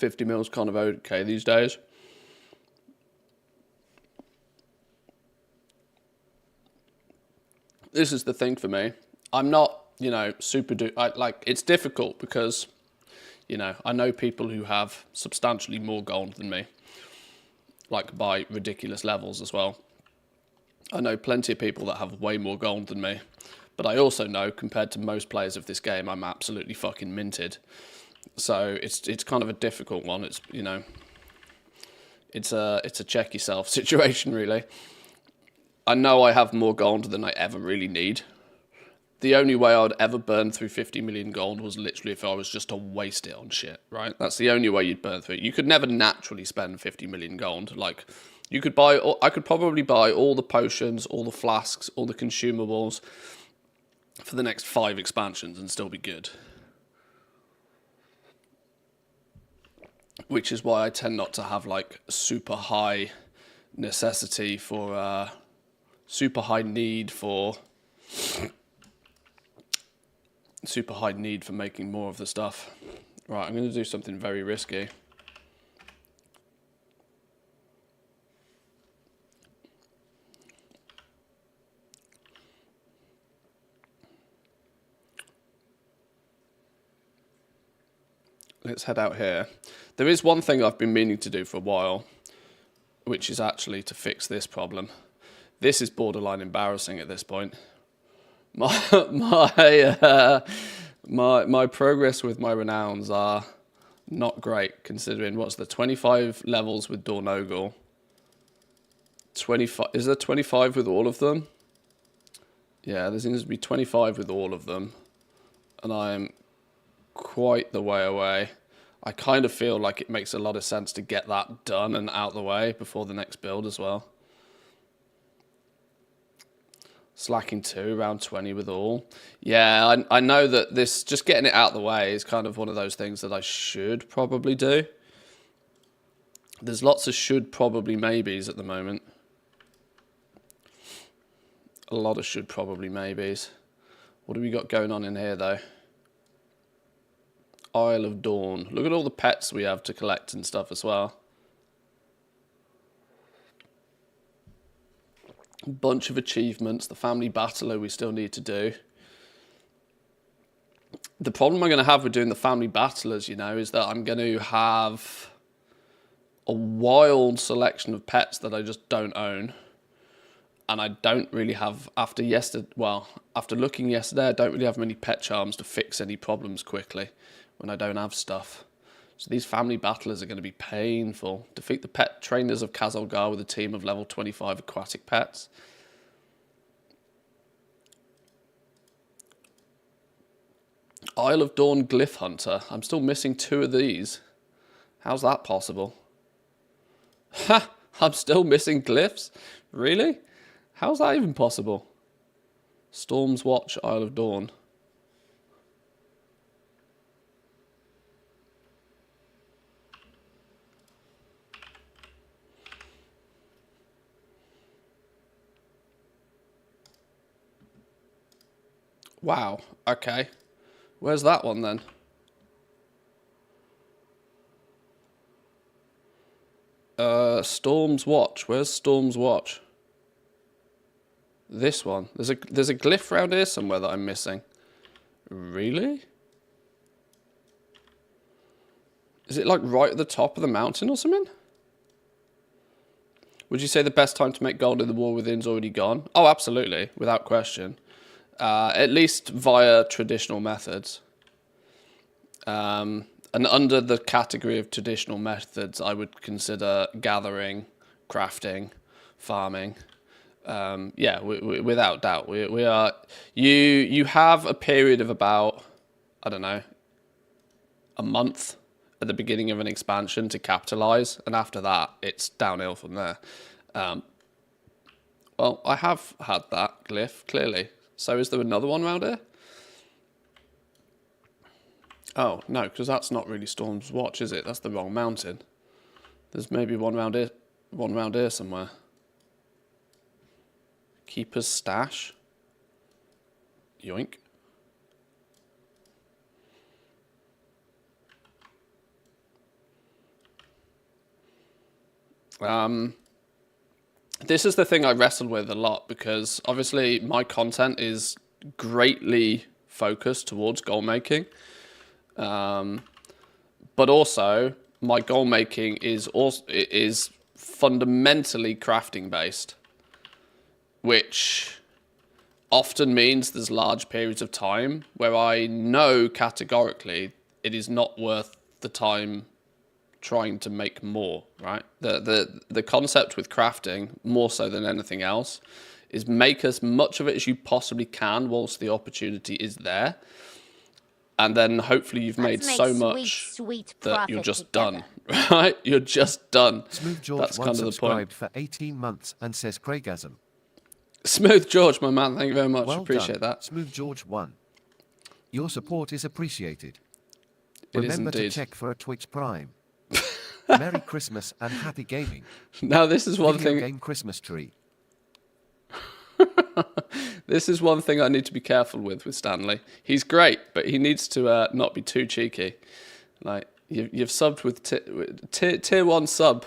50 mils kind of okay these days. This is the thing for me. I'm not, you know, it's difficult because, you know, I know people who have substantially more gold than me, like by ridiculous levels as well. I know plenty of people that have way more gold than me, but I also know compared to most players of this game, I'm absolutely fucking minted. So it's kind of a difficult one. It's, you know, it's a check yourself situation really. I know I have more gold than I ever really need. The only way I'd ever burn through 50 million gold was literally if I was just to waste it on shit, right? That's the only way you'd burn through it. You could never naturally spend 50 million gold. Like, you could buy, I could probably buy all the potions, all the flasks, all the consumables for the next 5 expansions and still be good. Which is why I tend not to have like super high necessity for, super high need for making more of the stuff. Right, I'm going to do something very risky. Let's head out here. There is one thing I've been meaning to do for a while, which is actually to fix this problem. This is borderline embarrassing at this point. My progress with my renowns are not great, considering what's the 25 levels with Dornogal. 25, is there 25 with all of them? Yeah, there seems to be 25 with all of them, and I'm quite the way away. I kind of feel like it makes a lot of sense to get that done and out the way before the next build as well. Slacking 2, around 20 with all. Yeah, I know that this, just getting it out the way is kind of one of those things that I should probably do. There's lots of should probably maybes at the moment. A lot of should probably maybes. What do we got going on in here though? Isle of Dawn. Look at all the pets we have to collect and stuff as well. Bunch of achievements. The family battler we still need to do. The problem I'm going to have with doing the family battlers, you know, is that I'm going to have a wild selection of pets that I just don't own. And I don't really have, after looking yesterday, I don't really have many pet charms to fix any problems quickly when I don't have stuff. So these family battlers are going to be painful. Defeat the pet trainers of Kazolgar with a team of level 25 aquatic pets. Isle of Dawn Glyph Hunter. I'm still missing 2 of these. How's that possible? Ha! I'm still missing glyphs? Really? How's that even possible? Storm's Watch, Isle of Dawn. Wow, okay. Where's that one then? Storm's Watch. Where's Storm's Watch? This one. There's a glyph around here somewhere that I'm missing. Really? Is it like right at the top of the mountain or something? Would you say the best time to make gold in the war within's already gone? Oh, absolutely, without question. At least via traditional methods. And under the category of traditional methods, I would consider gathering, crafting, farming. Yeah, without doubt, we are. You have a period of about, I don't know, a month at the beginning of an expansion to capitalize, and after that, it's downhill from there. Well, I have had that glyph clearly. So is there another one around here? Oh no, because that's not really Storm's Watch, is it? That's the wrong mountain. There's maybe one round here somewhere. Keeper's Stash. Yoink. This is the thing I wrestle with a lot because obviously my content is greatly focused towards goal making. But also my goal making is fundamentally crafting based, which often means there's large periods of time where I know categorically it is not worth the time trying to make more, right? The concept with crafting, more so than anything else, is make as much of it as you possibly can whilst the opportunity is there. And then hopefully you've made so much that you're just done, right? You're just done. Smooth George That's kind of the point. subscribed for 18 months and says Craigasm. Smooth George, my man, thank you very much. Well Appreciate done. that. Smooth George 1. Your support is appreciated. It is Remember to indeed. check for a Twitch Prime. Merry Christmas and happy gaming. Now this is one Video thing. game Christmas tree. This is one thing I need to be careful with Stanley. He's great, but he needs to not be too cheeky. Like you've subbed with tier 1 sub.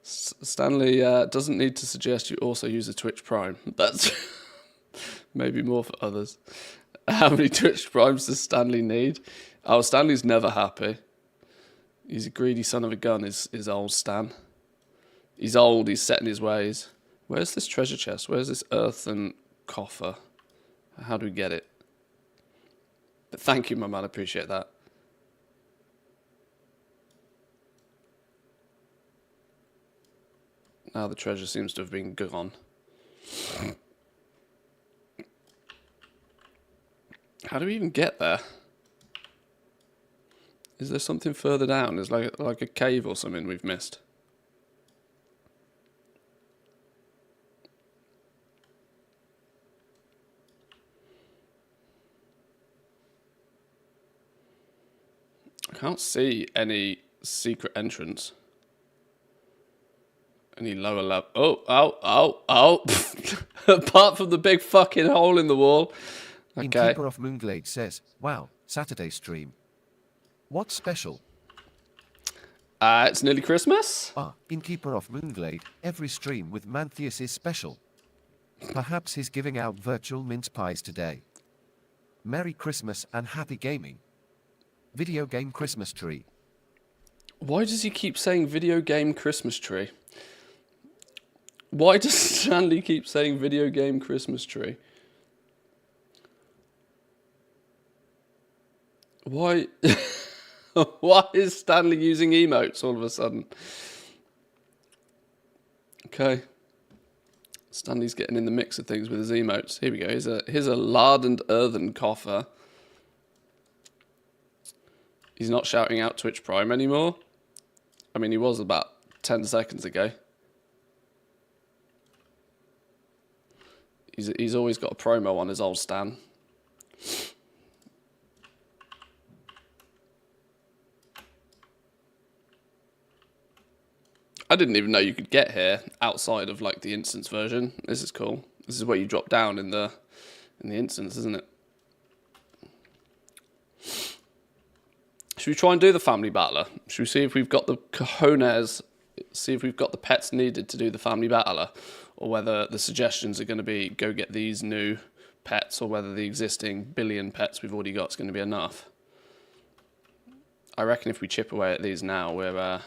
Stanley doesn't need to suggest you also use a Twitch Prime. That's maybe more for others. How many Twitch Primes does Stanley need? Oh, Stanley's never happy. He's a greedy son of a gun, is old Stan. He's old, he's set in his ways. Where's this treasure chest? Where's this earthen coffer? How do we get it? But thank you, my man, I appreciate that. Now the treasure seems to have been gone. How do we even get there? Is there something further down? Is like a cave or something we've missed? I can't see any secret entrance. Any lower level? Oh! Apart from the big fucking hole in the wall. Okay. Innkeeper of Moonglade says, wow, Saturday stream. What's special? It's nearly Christmas. Innkeeper of Moonglade, every stream with Manthias is special. Perhaps he's giving out virtual mince pies today. Merry Christmas and happy gaming. Video game Christmas tree. Why does he keep saying video game Christmas tree? Why does Stanley keep saying video game Christmas tree? Why? Why is Stanley using emotes all of a sudden? Okay. Stanley's getting in the mix of things with his emotes. Here we go. Here's a lard and earthen coffer. He's not shouting out Twitch Prime anymore. I mean, he was about 10 seconds ago. He's always got a promo on his old Stan. I didn't even know you could get here outside of like the instance version. This is cool. This is where you drop down in the instance, isn't it? Should we try and do the family battler? Should we see if we've got the cojones, see if we've got the pets needed to do the family battler? Or whether the suggestions are going to be go get these new pets, or whether the existing billion pets we've already got is going to be enough. I reckon if we chip away at these now, we're...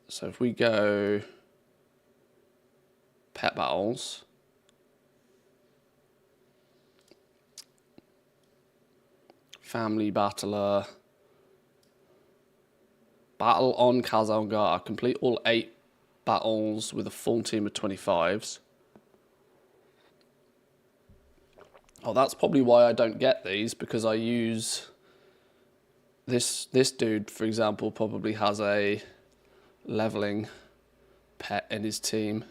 So if we go pet battles, family battler, battle on Kazalgar, complete all 8 battles with a full team of 25s. Oh, that's probably why I don't get these, because I use this dude, for example, probably has a leveling pet in his team.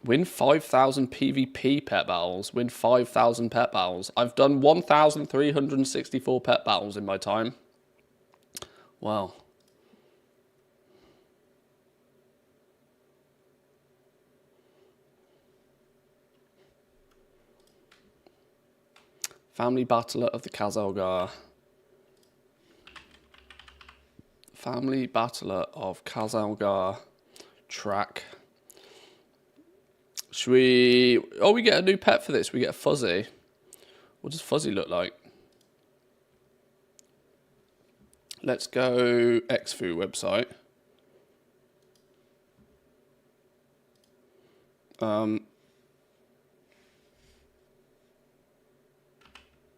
Win 5,000 PvP pet battles. Win 5,000 pet battles. I've done 1,364 pet battles in my time. Wow. Family Battler of the Kazalgar. Family Battler of Kazalgar track. Should we... Oh, we get a new pet for this. We get a Fuzzy. What does Fuzzy look like? Let's go Xfu website.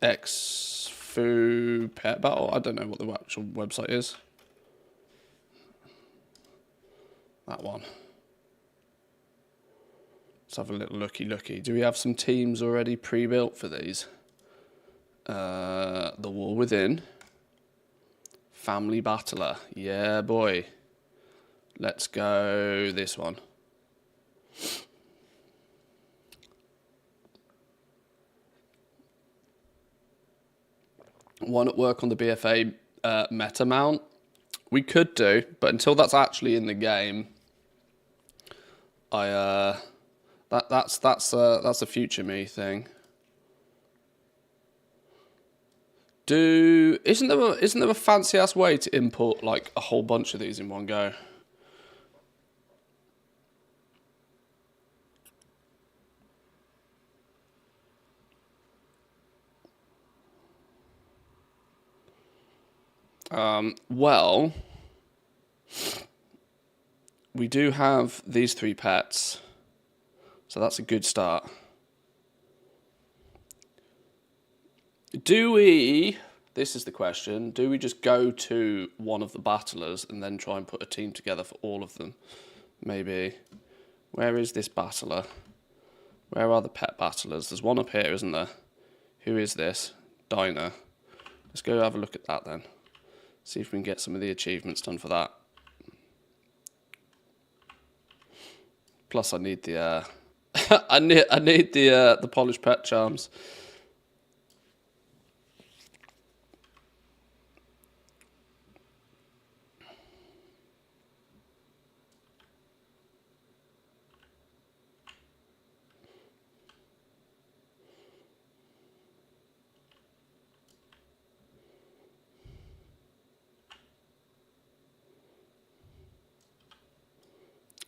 Xfu Pet Battle. I don't know what the actual website is. That one. Let's have a little looky. Do we have some teams already pre-built for these? The War Within. Family Battler. Yeah, boy. Let's go this one. One at work on the BFA meta mount. We could do, but until that's actually in the game, that's a future me thing. Isn't there a fancy ass way to import like a whole bunch of these in one go? Well, we do have these 3 pets, so that's a good start. Do we, this is the question, do we just go to one of the battlers and then try and put a team together for all of them? Maybe. Where is this battler? Where are the pet battlers? There's one up here, isn't there? Who is this? Diner. Let's go have a look at that then. See if we can get some of the achievements done for that. Plus, I need the I need the polished pet charms.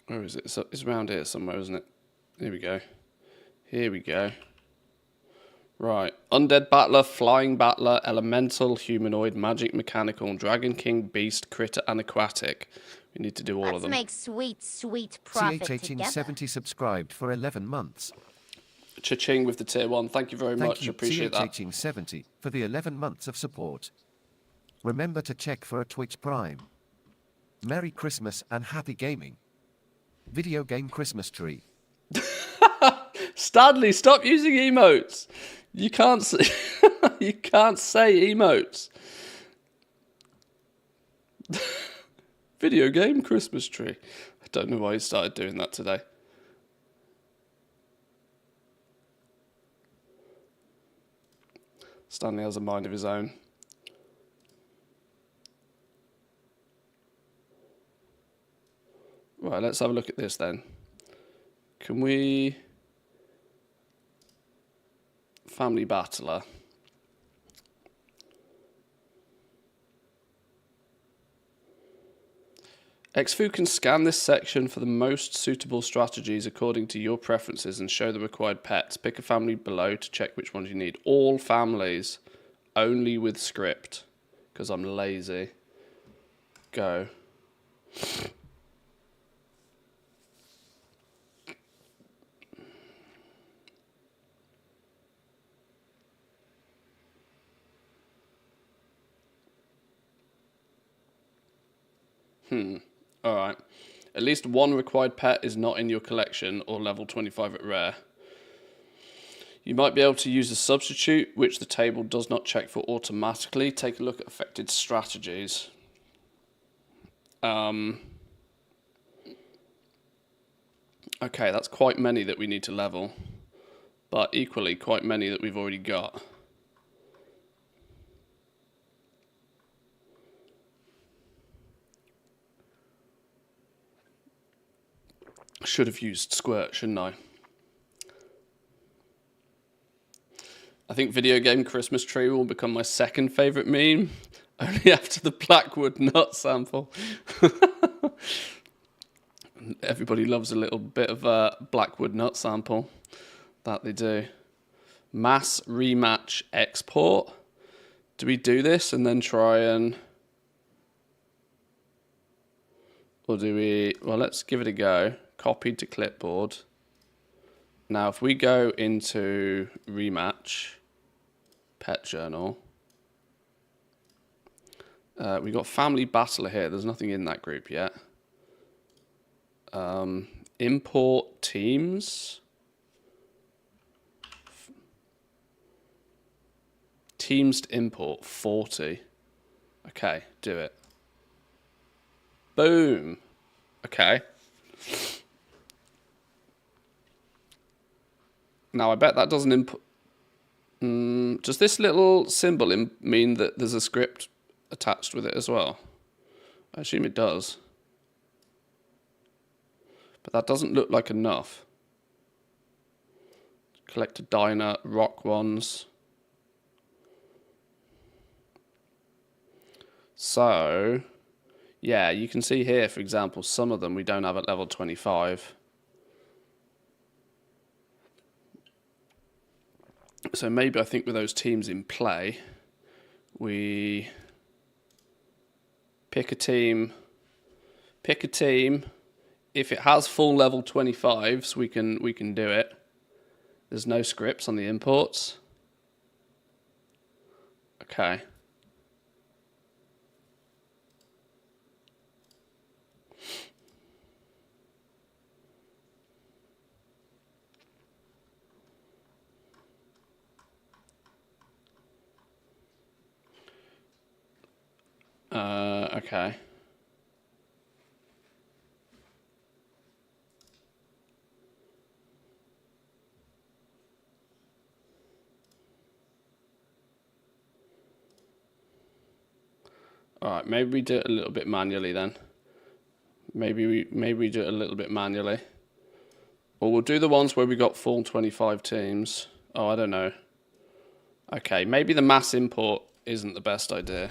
Where is it? So it's around here somewhere, isn't it? Here we go. Here we go. Right. Undead Battler, Flying Battler, Elemental, Humanoid, Magic, Mechanical, Dragon King, Beast, Critter, and Aquatic. We need to do all of them. Let's make sweet, sweet profit together. 70 subscribed for 11 months. Cha-ching with the tier 1. Thank you very much. Appreciate that. 70 for the 11 months of support. Remember to check for a Twitch Prime. Merry Christmas and happy gaming. Video game Christmas tree. Stanley, stop using emotes. You can't say, you can't say emotes. Video game Christmas tree. I don't know why he started doing that today. Stanley has a mind of his own. Right, let's have a look at this then. Can we... Family Battler. Xfu can scan this section for the most suitable strategies according to your preferences and show the required pets. Pick a family below to check which ones you need. All families, only with script, because I'm lazy. Go. Alright. At least one required pet is not in your collection or level 25 at rare. You might be able to use a substitute, which the table does not check for automatically. Take a look at affected strategies. Okay, that's quite many that we need to level. But equally, quite many that we've already got. Should have used Squirt, shouldn't I? I think video game Christmas tree will become my second favourite meme. Only after the Blackwood nut sample. Everybody loves a little bit of a Blackwood nut sample. That they do. Mass rematch export. Do we do this and then try and... Or do we... Well, let's give it a go. Copied to clipboard. Now, if we go into rematch, pet journal, we got family battler here. There's nothing in that group yet. Import teams. Teams to import 40. Okay, do it. Boom. Okay. Now I bet that doesn't input. Does this little symbol mean that there's a script attached with it as well? I assume it does. But that doesn't look like enough. Collect a diner, rock ones. So, yeah, you can see here, for example, some of them we don't have at level 25. So maybe I think with those teams in play, we pick a team. If it has full level 25s, we can do it. There's no scripts on the imports. Okay. Okay. All right, maybe we do it a little bit manually then. Maybe we do it a little bit manually. Or we'll do the ones where we got full 25 teams. Oh, I don't know. Okay, maybe the mass import isn't the best idea.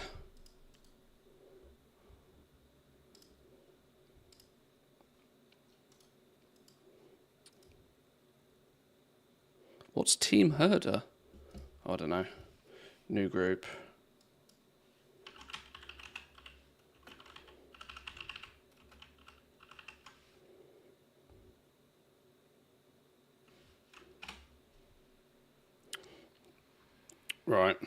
What's Team Herder? I don't know. New group. Right.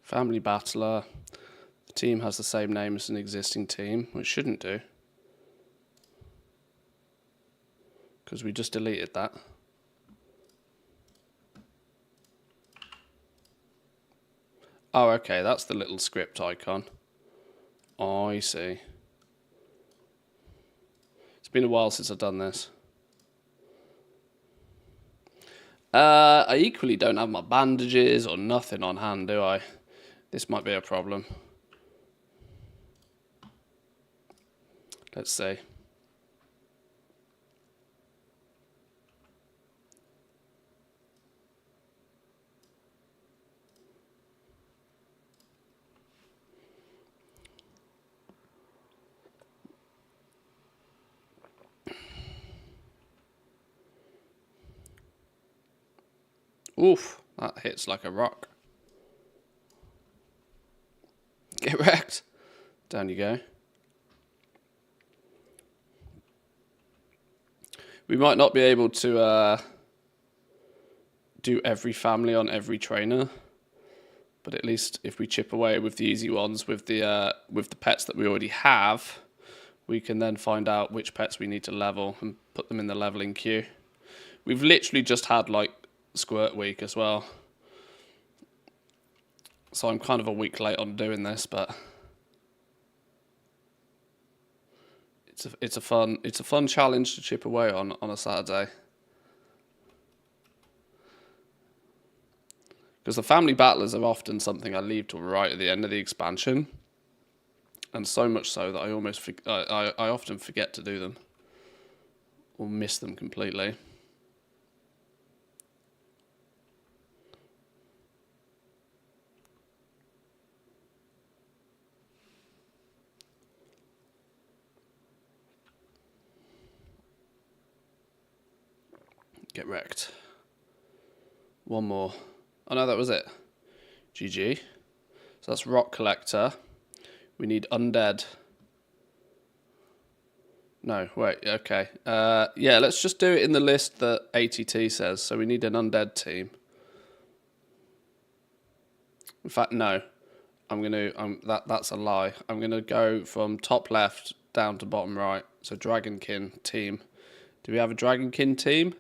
Family Battler. The team has the same name as an existing team, which shouldn't do. Because we just deleted that. Oh, okay, that's the little script icon. Oh, I see. It's been a while since I've done this. I equally don't have my bandages or nothing on hand, do I? This might be a problem. Let's see. Oof, that hits like a rock. Get wrecked. Down you go. We might not be able to do every family on every trainer, but at least if we chip away with the easy ones with the pets that we already have, we can then find out which pets we need to level and put them in the leveling queue. We've literally just had like Squirt Week as well, so I'm kind of a week late on doing this, but it's a fun challenge to chip away on a Saturday. Because the family battlers are often something I leave till right at the end of the expansion, and so much so that I often forget to do them. or miss them completely. Get wrecked. One more. Oh no, that was it. GG. So that's Rock Collector. We need Undead. No, wait, okay. Yeah, let's just do it in the list that ATT says. So we need an Undead team. In fact, no. That's a lie. I'm gonna go from top left down to bottom right. So Dragonkin team. Do we have a Dragonkin team?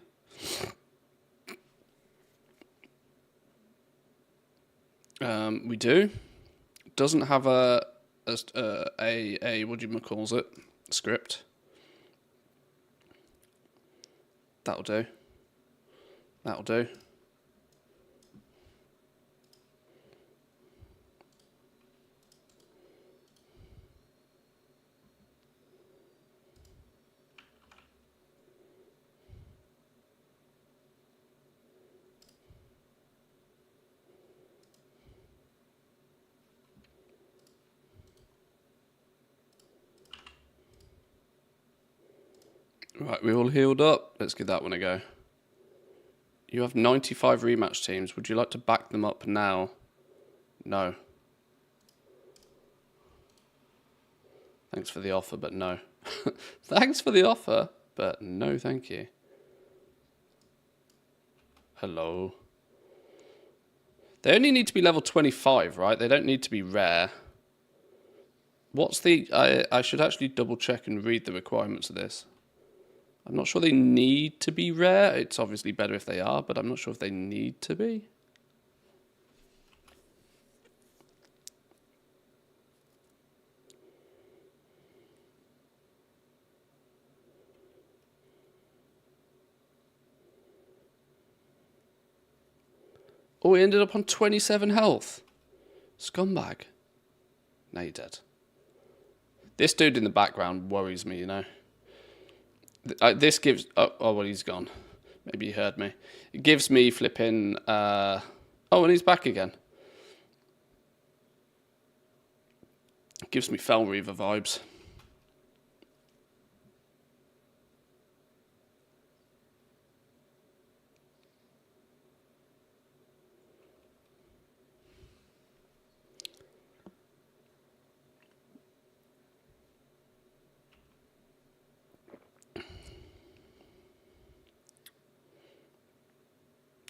We do. Doesn't have a what do you calls it? Script. That'll do. That'll do. Right, we all healed up. Let's give that one a go. You have 95 rematch teams. Would you like to back them up now? No. Thanks for the offer, but no. Thanks for the offer, but no thank you. Hello. They only need to be level 25, right? They don't need to be rare. What's the... I should actually double check and read the requirements of this. I'm not sure they need to be rare. It's obviously better if they are, but I'm not sure if they need to be. Oh, he ended up on 27 health. Scumbag. Now you're dead. This dude in the background worries me, you know. This gives... Oh, well, he's gone. Maybe he heard me. It gives me flipping... Oh, and he's back again. It gives me Fel Reaver vibes.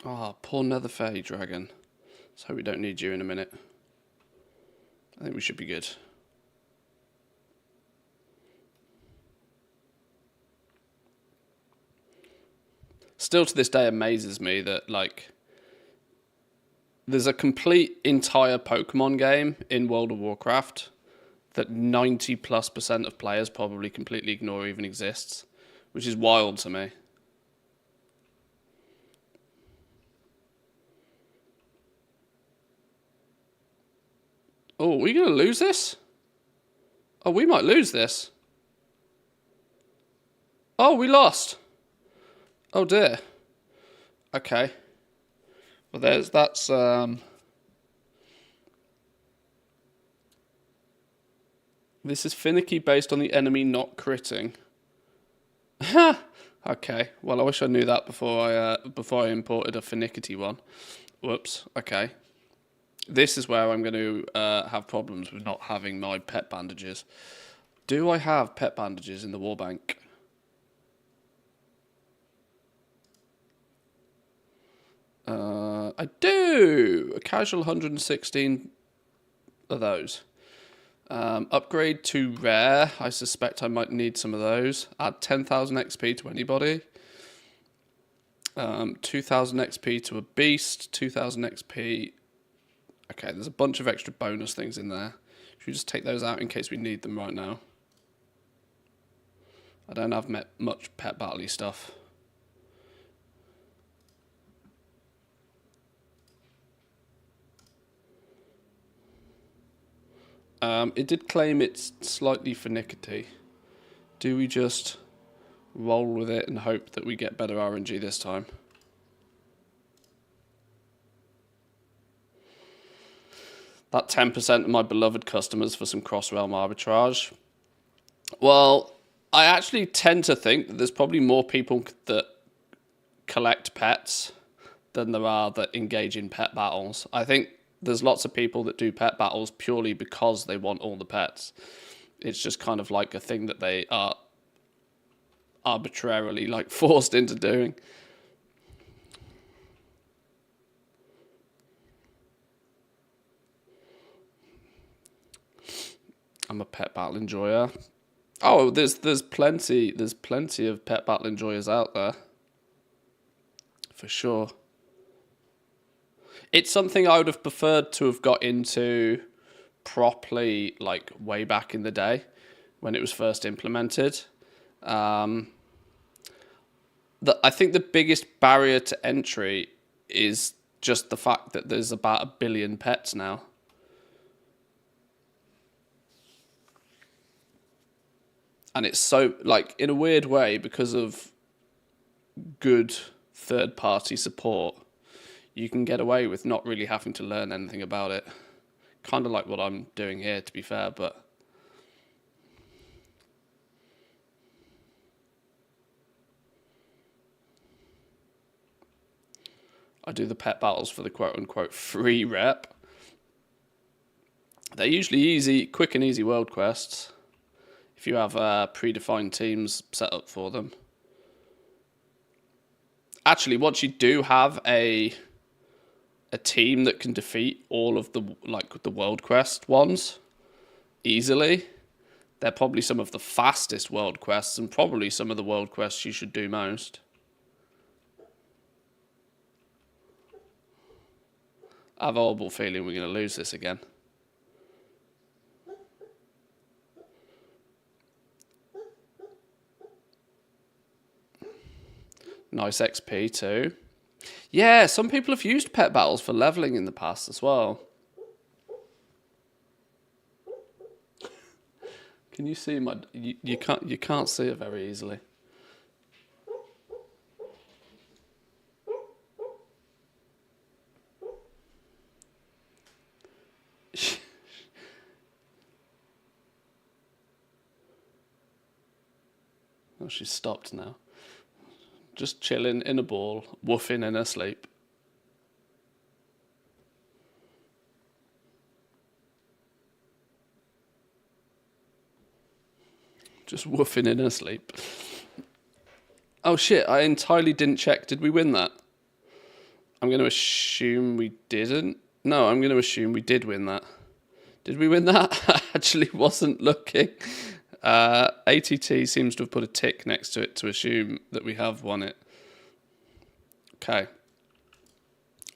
Ah, oh, poor Nether Fairy Dragon. Let's hope we don't need you in a minute. I think we should be good. Still to this day amazes me that, like, there's a complete entire Pokemon game in World of Warcraft that 90+% of players probably completely ignore even exists, which is wild to me. Oh, are we going to lose this? Oh, we might lose this. Oh, we lost. Oh, dear. Okay. Well, that's... This is finicky based on the enemy not critting. Okay. Well, I wish I knew that before I imported a finickety one. Whoops. Okay. This is where I'm going to have problems with not having my pet bandages. Do I have pet bandages in the war bank? I do! A casual 116 of those. Upgrade to rare. I suspect I might need some of those. Add 10,000 XP to anybody. 2,000 XP to a beast. 2,000 XP... Okay, there's a bunch of extra bonus things in there. Should we just take those out in case we need them right now? I don't have much pet battle-y stuff. It did claim it's slightly finickety. Do we just roll with it and hope that we get better RNG this time. That 10% of my beloved customers for some cross-realm arbitrage. Well, I actually tend to think that there's probably more people that collect pets than there are that engage in pet battles. I think there's lots of people that do pet battles purely because they want all the pets. It's just kind of like a thing that they are arbitrarily like forced into doing. I'm a pet battle enjoyer. Oh, there's plenty of pet battle enjoyers out there. For sure. It's something I would have preferred to have got into properly, like way back in the day when it was first implemented. I think the biggest barrier to entry is just the fact that there's about 1 billion pets now. And it's so, like, in a weird way, because of good third-party support, you can get away with not really having to learn anything about it. Kind of like what I'm doing here, to be fair, but... I do the pet battles for the quote-unquote free rep. They're usually easy, quick and easy world quests, if you have predefined teams set up for them. Actually, once you do have a team that can defeat all of the world quest ones easily, they're probably some of the fastest world quests and probably some of the world quests you should do most. I have a horrible feeling we're going to lose this again. Nice XP too. Yeah, some people have used pet battles for leveling in the past as well. Can you see my... You can't see it very easily. Oh, she's stopped now. Just chilling in a ball, woofing in her sleep. Just woofing in her sleep. Oh shit, I entirely didn't check. Did we win that? I'm going to assume we didn't. No, I'm going to assume we did win that. Did we win that? I actually wasn't looking. ATT seems to have put a tick next to it to assume that we have won it. Okay.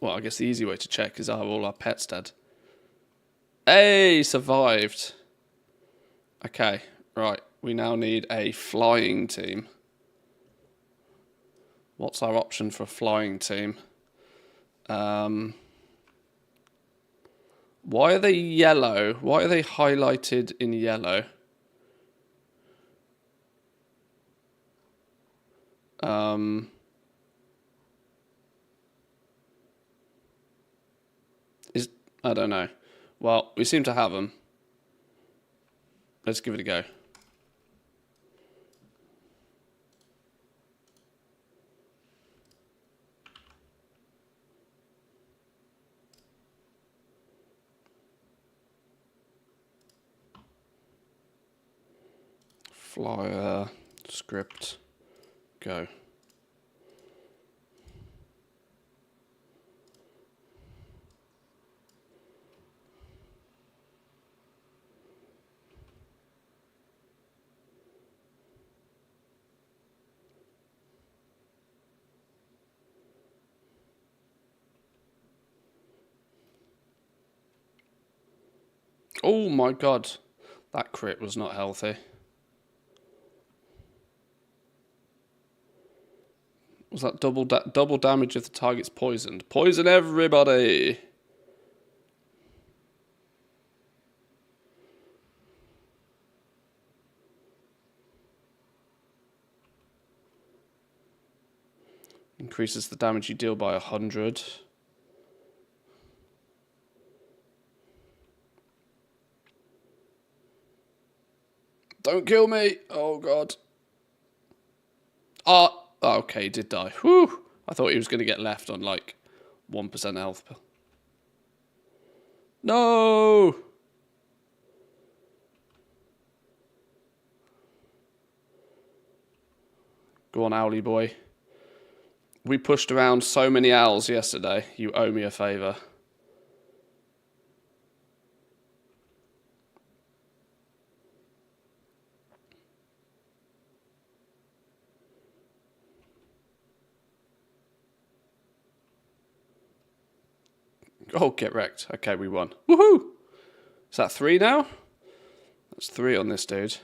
Well, I guess the easy way to check is are all our pets dead? Hey, survived. Okay, right. We now need a flying team. What's our option for a flying team? Why are they yellow? Why are they highlighted in yellow? I don't know. Well, we seem to have them. Let's give it a go. Flyer, script, go. Oh my god, that crit was not healthy. Was that double damage if the target's poisoned? Poison everybody! Increases the damage you deal by 100. Don't kill me! Oh god. Ah, oh, okay, he did die. Whew! I thought he was going to get left on like 1% health. No! Go on, Owly boy. We pushed around so many owls yesterday. You owe me a favour. Oh, get wrecked. Okay, we won. Woohoo! Is that 3 now? That's 3 on this dude.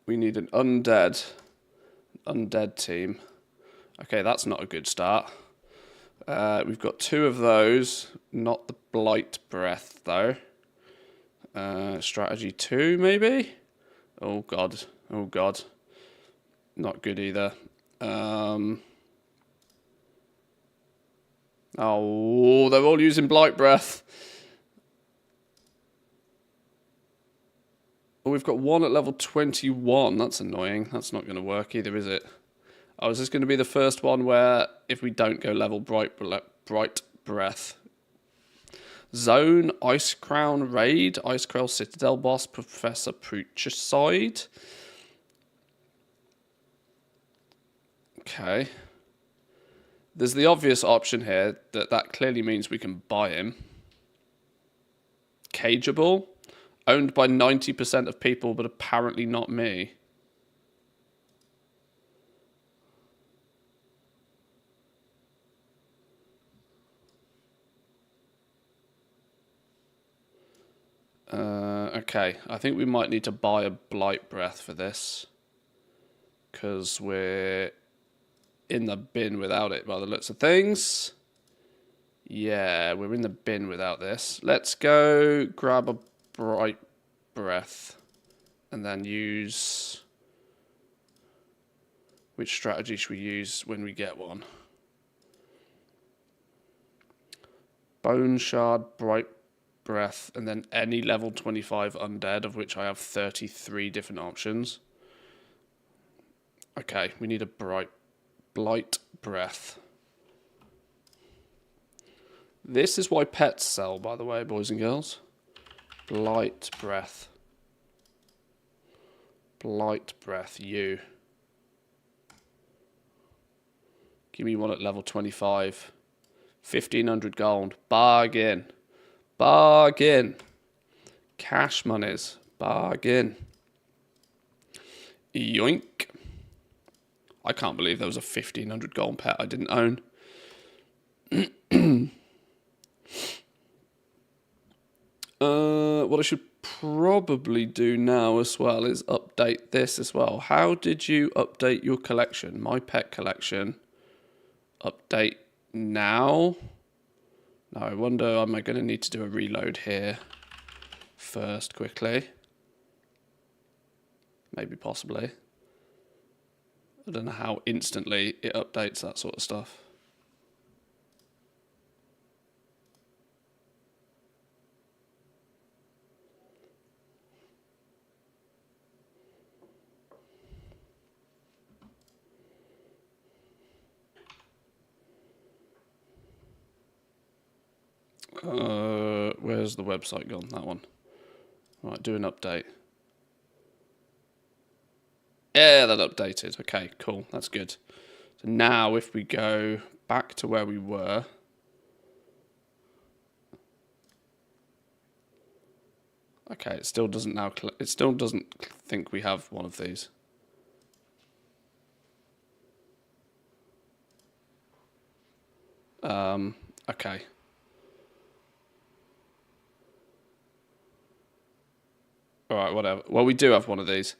We need an undead team. Okay, that's not a good start. We've got 2 of those. Not the Blight Breath, though. Strategy 2, maybe? Oh, God. Oh, God. Not good either. Oh, they're all using Blight Breath. Oh, we've got 1 at level 21. That's annoying. That's not going to work either, is it? Oh, is this going to be the first one where if we don't go level Bright Breath? Zone, Ice Crown Raid, Ice Crown Citadel Boss, Professor Preacher Side. Okay. There's the obvious option here that clearly means we can buy him. Cageable. Owned by 90% of people, but apparently not me. Okay, I think we might need to buy a Blight Breath for this. Because we're in the bin without it by the looks of things. Yeah, we're in the bin without this. Let's go grab a Bright Breath and then use... Which strategy should we use when we get one? Bone Shard, Bright Breath, and then any level 25 undead, of which I have 33 different options. Okay, we need a Blight Breath. This is why pets sell, by the way, boys and girls. Blight Breath. Blight Breath, you. Give me one at level 25. 1,500 gold. Bargain. Bargain. Cash monies. Bargain. Yoink. I can't believe there was a 1,500 gold pet I didn't own. What I should probably do now as well is update this as well. How did you update your collection? My pet collection. Update now. Now I wonder, am I going to need to do a reload here first quickly? Maybe possibly. I don't know how instantly it updates that sort of stuff. Where's the website gone? That one. Right, do an update. Yeah, that updated. Okay, cool. That's good. So now if we go back to where we were. Okay, it still doesn't now. It still doesn't think we have one of these. Okay. All right, whatever. Well, we do have one of these.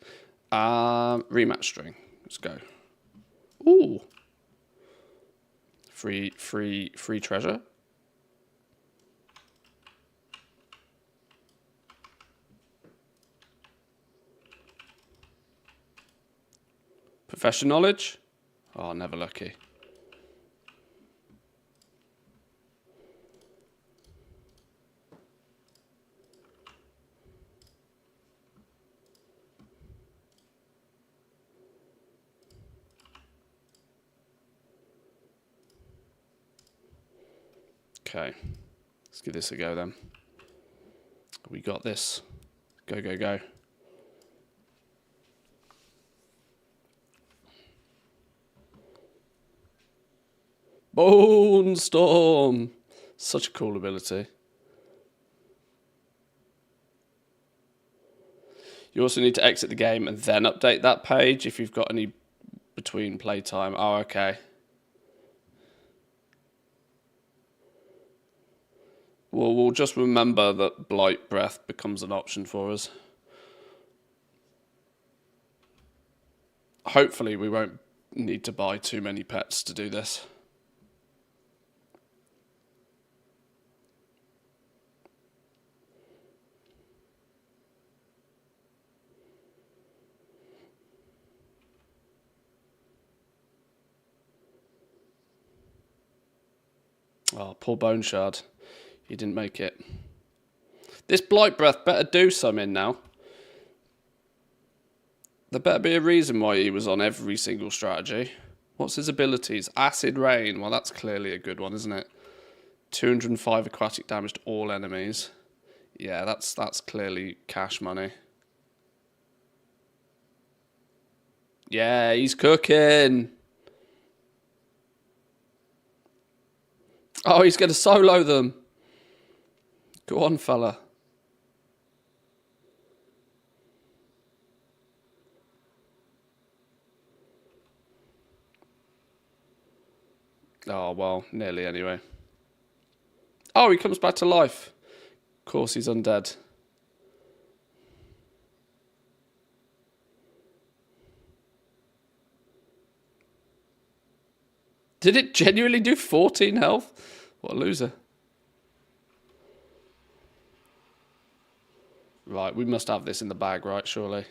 Rematch string. Let's go. Ooh. Free treasure. Profession knowledge? Oh, never lucky. Okay, let's give this a go then. We got this. Go, go, go. Bone Storm! Such a cool ability. You also need to exit the game and then update that page if you've got any between playtime. Oh, okay. Well, we'll just remember that Blight Breath becomes an option for us. Hopefully we won't need to buy too many pets to do this. Oh, poor Bone Shard. He didn't make it. This Blight Breath better do some in now. There better be a reason why he was on every single strategy. What's his abilities? Acid Rain. Well, that's clearly a good one, isn't it? 205 aquatic damage to all enemies. Yeah, that's clearly cash money. Yeah, he's cooking. Oh, he's going to solo them. Go on, fella. Oh, well, nearly anyway. Oh, he comes back to life. Of course, he's undead. Did it genuinely do 14 health? What a loser. Right, we must have this in the bag, right, surely.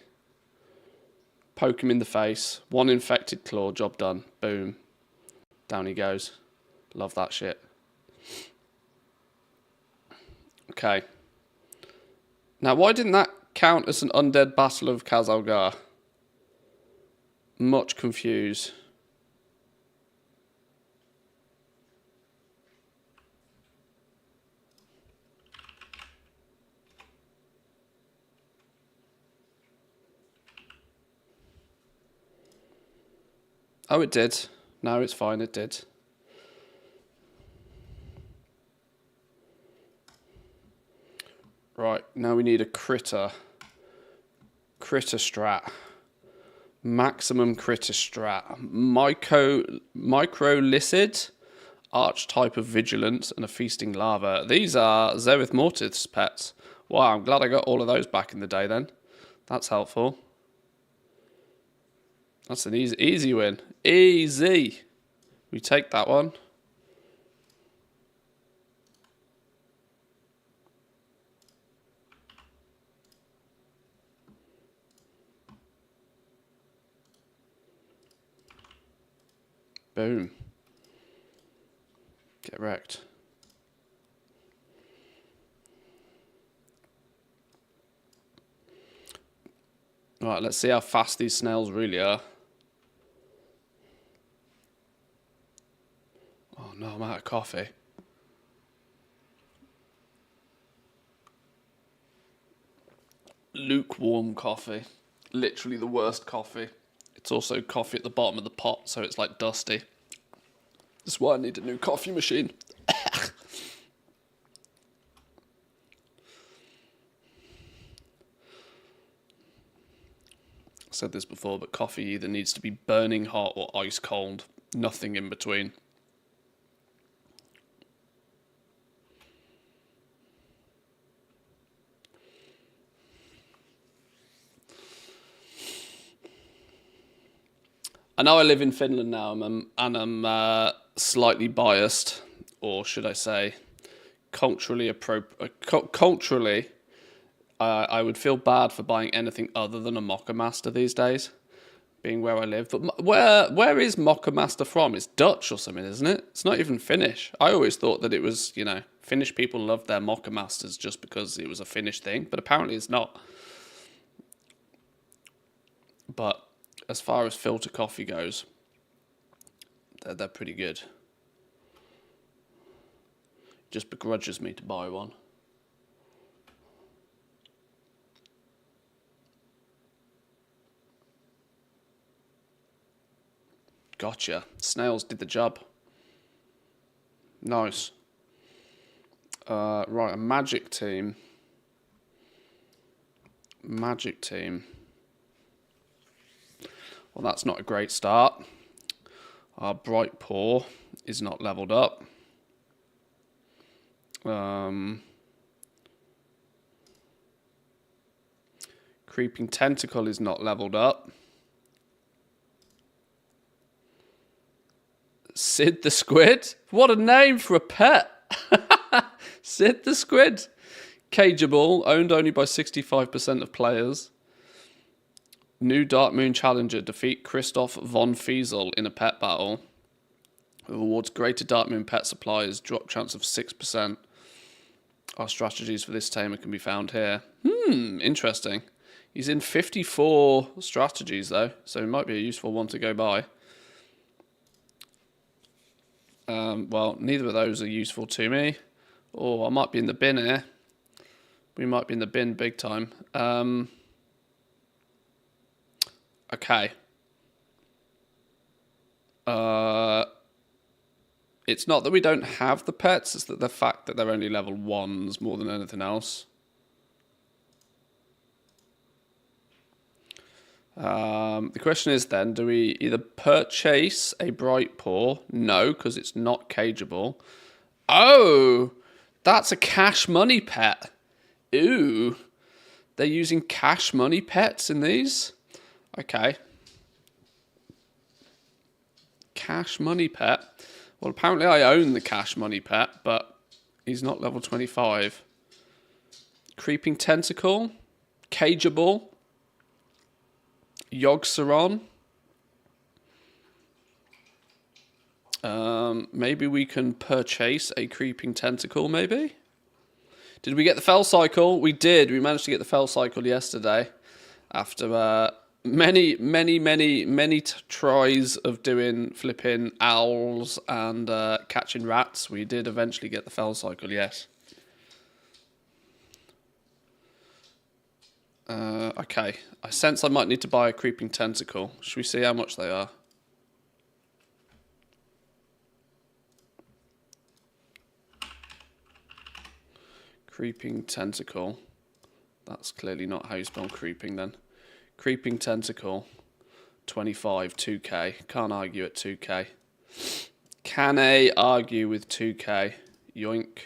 Poke him in the face. One infected claw, job done. Boom. Down he goes. Love that shit. Okay. Now, why didn't that count as an undead Battle of Khazalgar? Much confused. Oh, it did. No, it's fine, it did. Right, now we need a critter. Critter strat. Maximum critter strat. Microlycid, archetype of vigilance, and a feasting larva. These are Zereth Mortith's pets. Wow, I'm glad I got all of those back in the day then. That's helpful. That's an easy win. Easy. We take that one. Boom. Get wrecked. Right, let's see how fast these snails really are. Oh no, I'm out of coffee. Lukewarm coffee. Literally the worst coffee. It's also coffee at the bottom of the pot, so it's like dusty. That's why I need a new coffee machine. I said this before, but coffee either needs to be burning hot or ice cold. Nothing in between. I know I live in Finland now, and I'm slightly biased, or should I say, culturally appropriate. Culturally, I would feel bad for buying anything other than a Mocha Master these days. being where I live. But where is Mocha Master from? It's Dutch or something, isn't it? It's not even Finnish. I always thought that it was, you know, Finnish people love their Mocha Masters just because it was a Finnish thing, but apparently it's not. But as far as filter coffee goes, they're pretty good. Just begrudges me to buy one. Gotcha. Snails did the job. Nice. Right, a magic team. Magic team. Well, that's not a great start. Our Bright Paw is not leveled up. Creeping Tentacle is not leveled up. Sid the Squid? What a name for a pet! Sid the Squid. Cageable, owned only by 65% of players. New Dark Moon Challenger, defeat Christoph von Fiesel in a pet battle. Rewards greater Dark Moon pet supplies, drop chance of 6%. Our strategies for this tamer can be found here. Interesting. He's in 54 strategies though, so it might be a useful one to go by. Well, neither of those are useful to me. Oh, I might be in the bin here. We might be in the bin big time. Okay. It's not that we don't have the pets, it's that the fact that they're only level 1s more than anything else. The question is then, do we either purchase a Bright Paw? No, because it's not cageable. Oh, that's a cash money pet. Ooh, they're using cash money pets in these? Okay. Cash money pet. Well, apparently I own the cash money pet, but he's not level 25. Creeping Tentacle. Cageable. Yogg-Saron. Maybe we can purchase a Creeping Tentacle, maybe? Did we get the Fell Cycle? We did. We managed to get the Fell Cycle yesterday. After many tries of doing flipping owls and catching rats, we did eventually get the Fell Cycle, yes. Okay, I sense I might need to buy a Creeping Tentacle. Should we see how much they are? Creeping Tentacle. That's clearly not how you spell creeping then. Creeping Tentacle. 25, 2k. Can't argue at 2k. Can I argue with 2k? Yoink.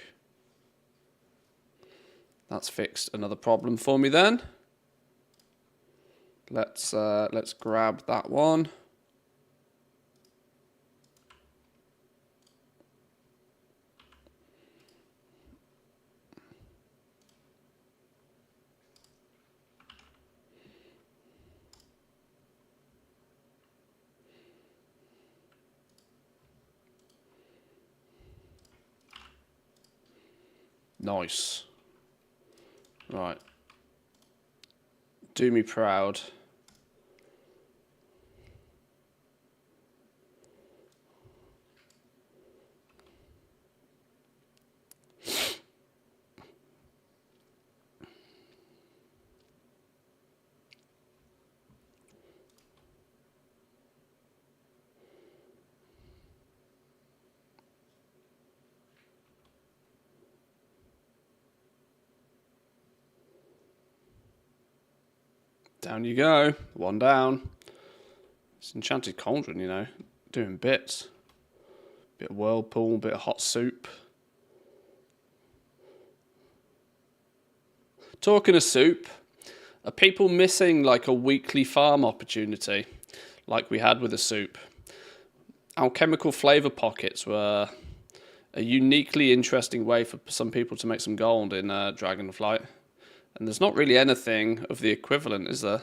That's fixed another problem for me then. Let's grab that one. Nice. Right. Do me proud. Down you go. One down. It's Enchanted Cauldron, you know. Doing bits. Bit of Whirlpool, bit of hot soup. Talking of soup, are people missing like a weekly farm opportunity like we had with the soup? Alchemical flavour pockets were a uniquely interesting way for some people to make some gold in Dragonflight. And there's not really anything of the equivalent, is there?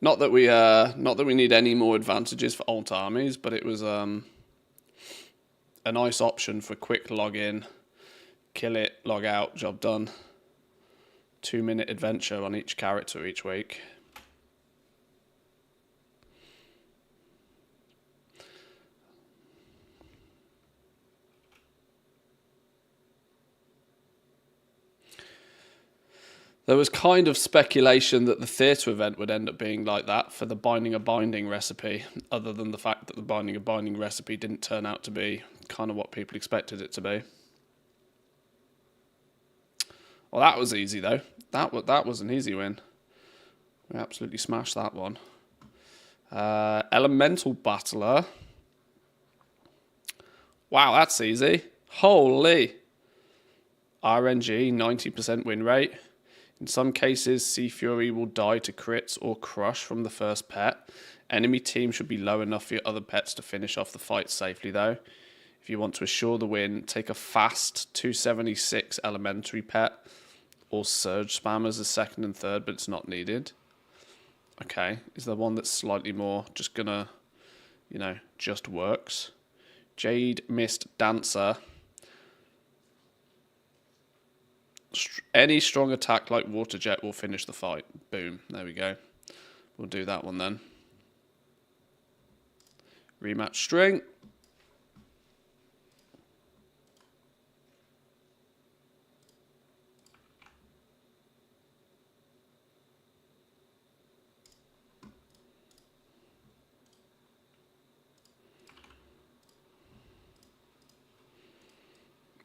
Not that we need any more advantages for alt armies, but it was a nice option for quick login, kill it, log out, job done. 2-minute adventure on each character each week. There was kind of speculation that the theatre event would end up being like that for the Binding a Binding recipe, other than the fact that the Binding a Binding recipe didn't turn out to be kind of what people expected it to be. Well, that was easy, though. That was an easy win. We absolutely smashed that one. Elemental Battler. Wow, that's easy. Holy. RNG, 90% win rate. In some cases, Sea Fury will die to crits or crush from the first pet. Enemy team should be low enough for your other pets to finish off the fight safely, though. If you want to assure the win, take a fast 276 elementary pet or surge spammers as second and third, but it's not needed. Okay, is there one that's slightly more just gonna, you know, just works? Jade Mist Dancer. Any strong attack like Water Jet will finish the fight. Boom. There we go. We'll do that one then. Rematch string.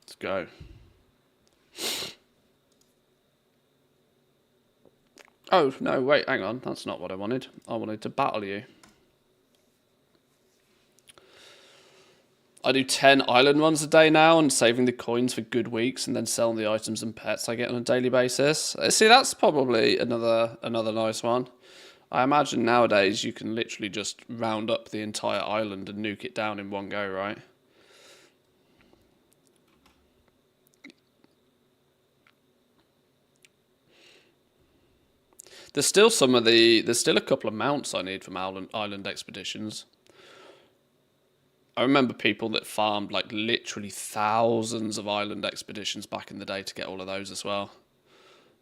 Let's go. Oh, no, wait, hang on. That's not what I wanted. I wanted to battle you. I do 10 island runs a day now and saving the coins for good weeks and then selling the items and pets I get on a daily basis. See, that's probably another nice one. I imagine nowadays you can literally just round up the entire island and nuke it down in one go, right? There's still a couple of mounts I need from island expeditions. I remember people that farmed like literally thousands of island expeditions back in the day to get all of those as well.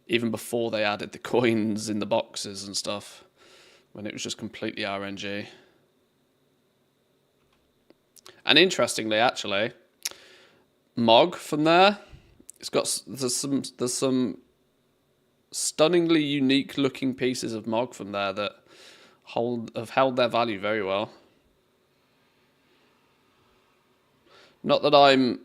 Even before they added the coins in the boxes and stuff, when it was just completely RNG. And interestingly, actually, Mog from there, there's some stunningly unique looking pieces of Mog from there that have held their value very well. Not that I'm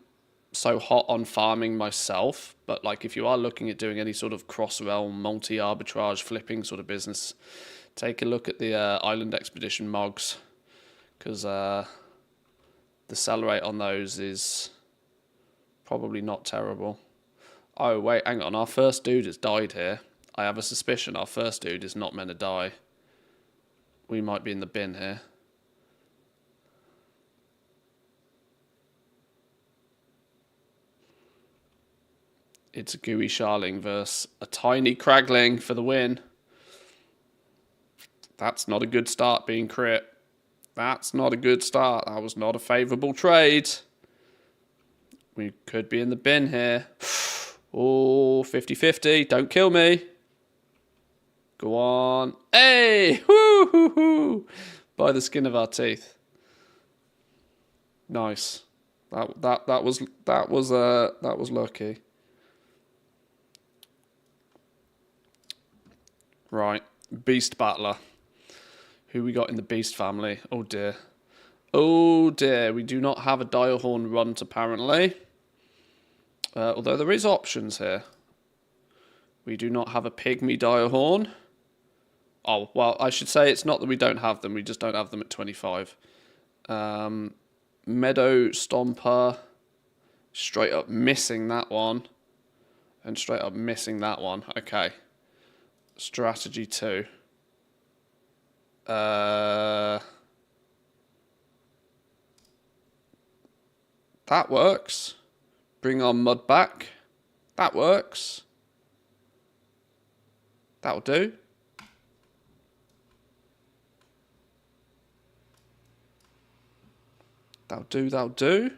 so hot on farming myself, but like if you are looking at doing any sort of cross-realm, multi-arbitrage, flipping sort of business, take a look at the Island Expedition Mogs, because the sell rate on those is probably not terrible. Oh, wait, hang on. Our first dude has died here. I have a suspicion our first dude is not meant to die. We might be in the bin here. It's a gooey Sharling versus a tiny Cragling for the win. That's not a good start being crit. That's not a good start. That was not a favourable trade. We could be in the bin here. Oh, 50-50. Don't kill me. Go on. Hey! Woo-hoo-hoo! By the skin of our teeth. Nice. That was lucky. Right. Beast Battler. Who we got in the Beast family? Oh dear. Oh dear. We do not have a Direhorn runt apparently. Although there is options here. We do not have a Pygmy Direhorn. Oh, well, I should say it's not that we don't have them. We just don't have them at 25. Meadow Stomper. Straight up missing that one. And straight up missing that one. Okay. Strategy 2. That works. Bring our mud back. That works. That'll do. That'll do, that'll do.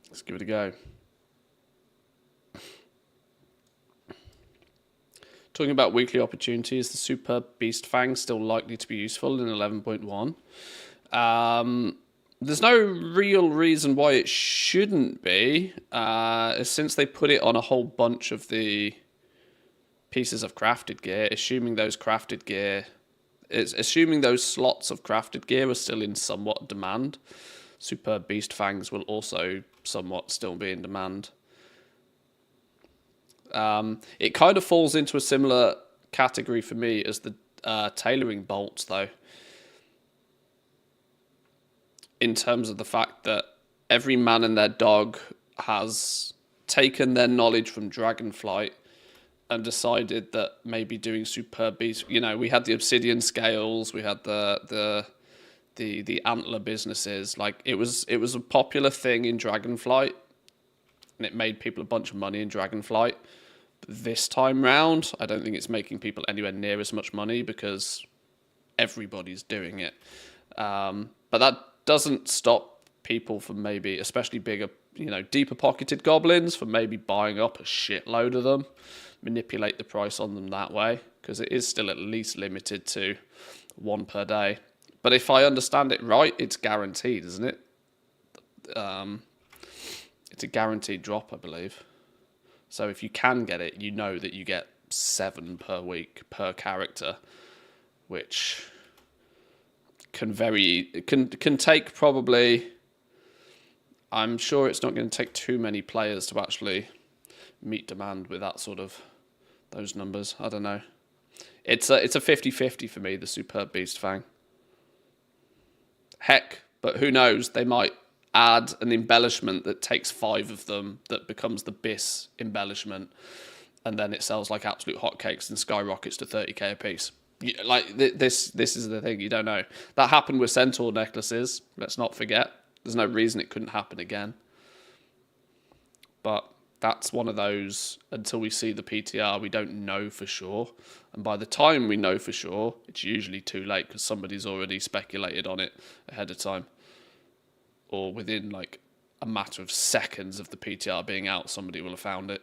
Let's give it a go. Talking about weekly opportunities, the Superb Beast Fang still likely to be useful in 11.1. There's no real reason why it shouldn't be, since they put it on a whole bunch of the pieces of crafted gear, assuming those slots of crafted gear are still in somewhat demand. Superb Beast Fangs will also somewhat still be in demand. It kind of falls into a similar category for me as the tailoring bolts, though, in terms of the fact that every man and their dog has taken their knowledge from Dragonflight and decided that maybe doing Superb Beast, you know, we had the obsidian scales, we had the antler businesses. Like, it was a popular thing in Dragonflight, and it made people a bunch of money in Dragonflight. But this time round, I don't think it's making people anywhere near as much money because everybody's doing it. But that doesn't stop people from maybe, especially bigger, you know, deeper pocketed goblins, from maybe buying up a shitload of them, manipulate the price on them that way, because it is still at least limited to 1 per day. But if I understand it right, it's guaranteed, isn't it? It's a guaranteed drop, I believe. So if you can get it, you know that you get 7 per week per character, which can take probably. I'm sure it's not going to take too many players to actually meet demand with that sort of those numbers. I don't know. It's a 50-50 for me, the Superb Beast Fang. Heck, but who knows? They might add an embellishment that takes 5 of them that becomes the Biss embellishment, and then it sells like absolute hotcakes and skyrockets to 30k a piece. Like, this is the thing, you don't know. That happened with Centaur necklaces, let's not forget. There's no reason it couldn't happen again. But that's one of those, until we see the PTR, we don't know for sure. And by the time we know for sure, it's usually too late because somebody's already speculated on it ahead of time. Or within like a matter of seconds of the PTR being out, somebody will have found it.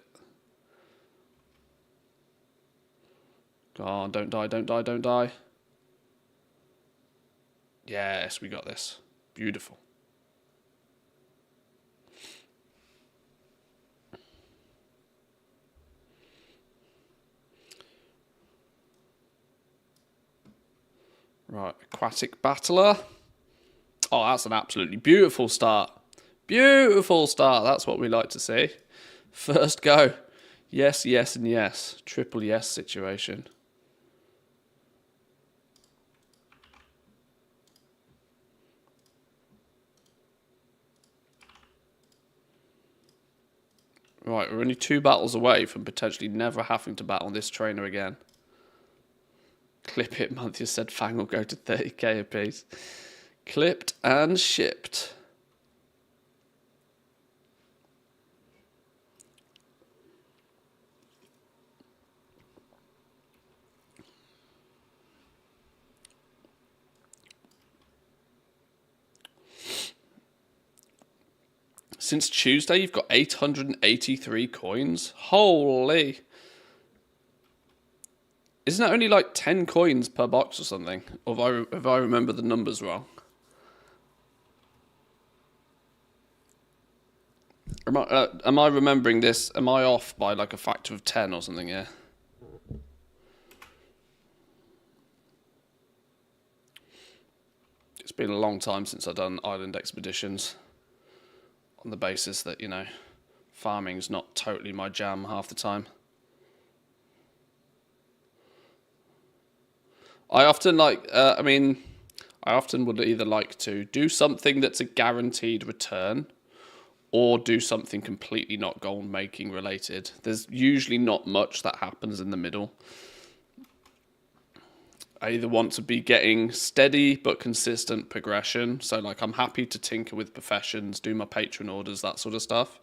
Go on, don't die, don't die, don't die. Yes, we got this. Beautiful. Right, Aquatic Battler. Oh, that's an absolutely beautiful start. Beautiful start. That's what we like to see. First go. Yes, yes, and yes. Triple yes situation. Right, we're only 2 battles away from potentially never having to battle this trainer again. Clip it, Monthia said Fang will go to 30k a piece. Clipped and shipped. Since Tuesday, you've got 883 coins. Holy. Isn't that only like 10 coins per box or something? Or if I remember the numbers wrong. Am I remembering this? Am I off by like a factor of 10 or something? Yeah. It's been a long time since I've done island expeditions. On the basis that, you know, farming's not totally my jam half the time. I often I often would either like to do something that's a guaranteed return or do something completely not gold making related. There's usually not much that happens in the middle. I either want to be getting steady but consistent progression. So like I'm happy to tinker with professions, do my patron orders, that sort of stuff.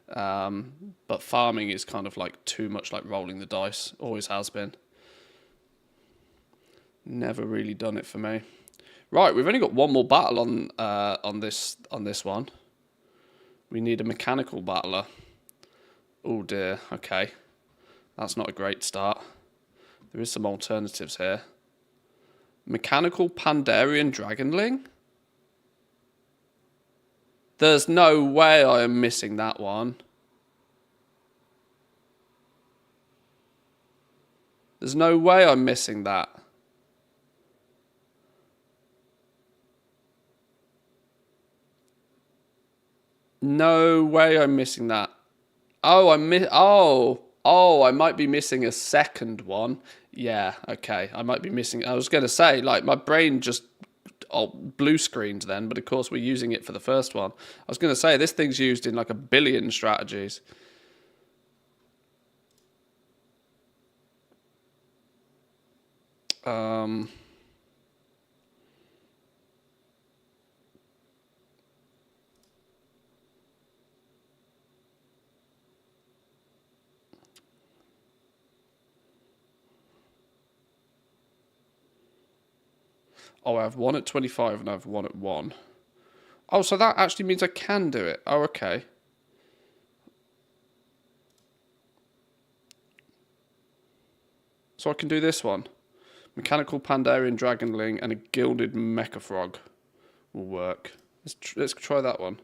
But farming is kind of like too much like rolling the dice. Always has been. Never really done it for me. Right, we've only got one more battle on this one. We need a mechanical battler. Oh dear, okay. That's not a great start. There is some alternatives here. Mechanical Pandarian Dragonling? There's no way I am missing that one. There's no way I'm missing that. No way I'm missing that. Oh, I might be missing a second one. Yeah, okay. I might be missing. I was going to say, like, my brain just blue screened then, but of course we're using it for the first one. I was going to say, this thing's used in like 1 billion strategies. Oh, I have one at 25 and I have one at 1. Oh, so that actually means I can do it. Oh, okay. So I can do this one. Mechanical Pandarian Dragonling and a Gilded Mecha Frog will work. Let's try that one.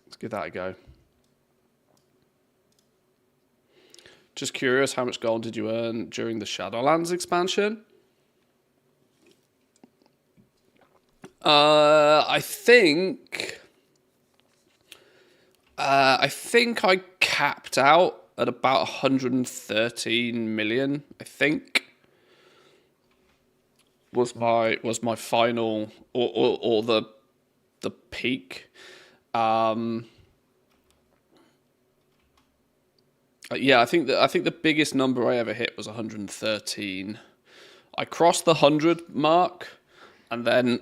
Let's give that a go. Just curious, how much gold did you earn during the Shadowlands expansion? I think I capped out at about 113 million. I think was my final or the peak. Yeah, I think the biggest number I ever hit was 113. I crossed the 100 mark, and then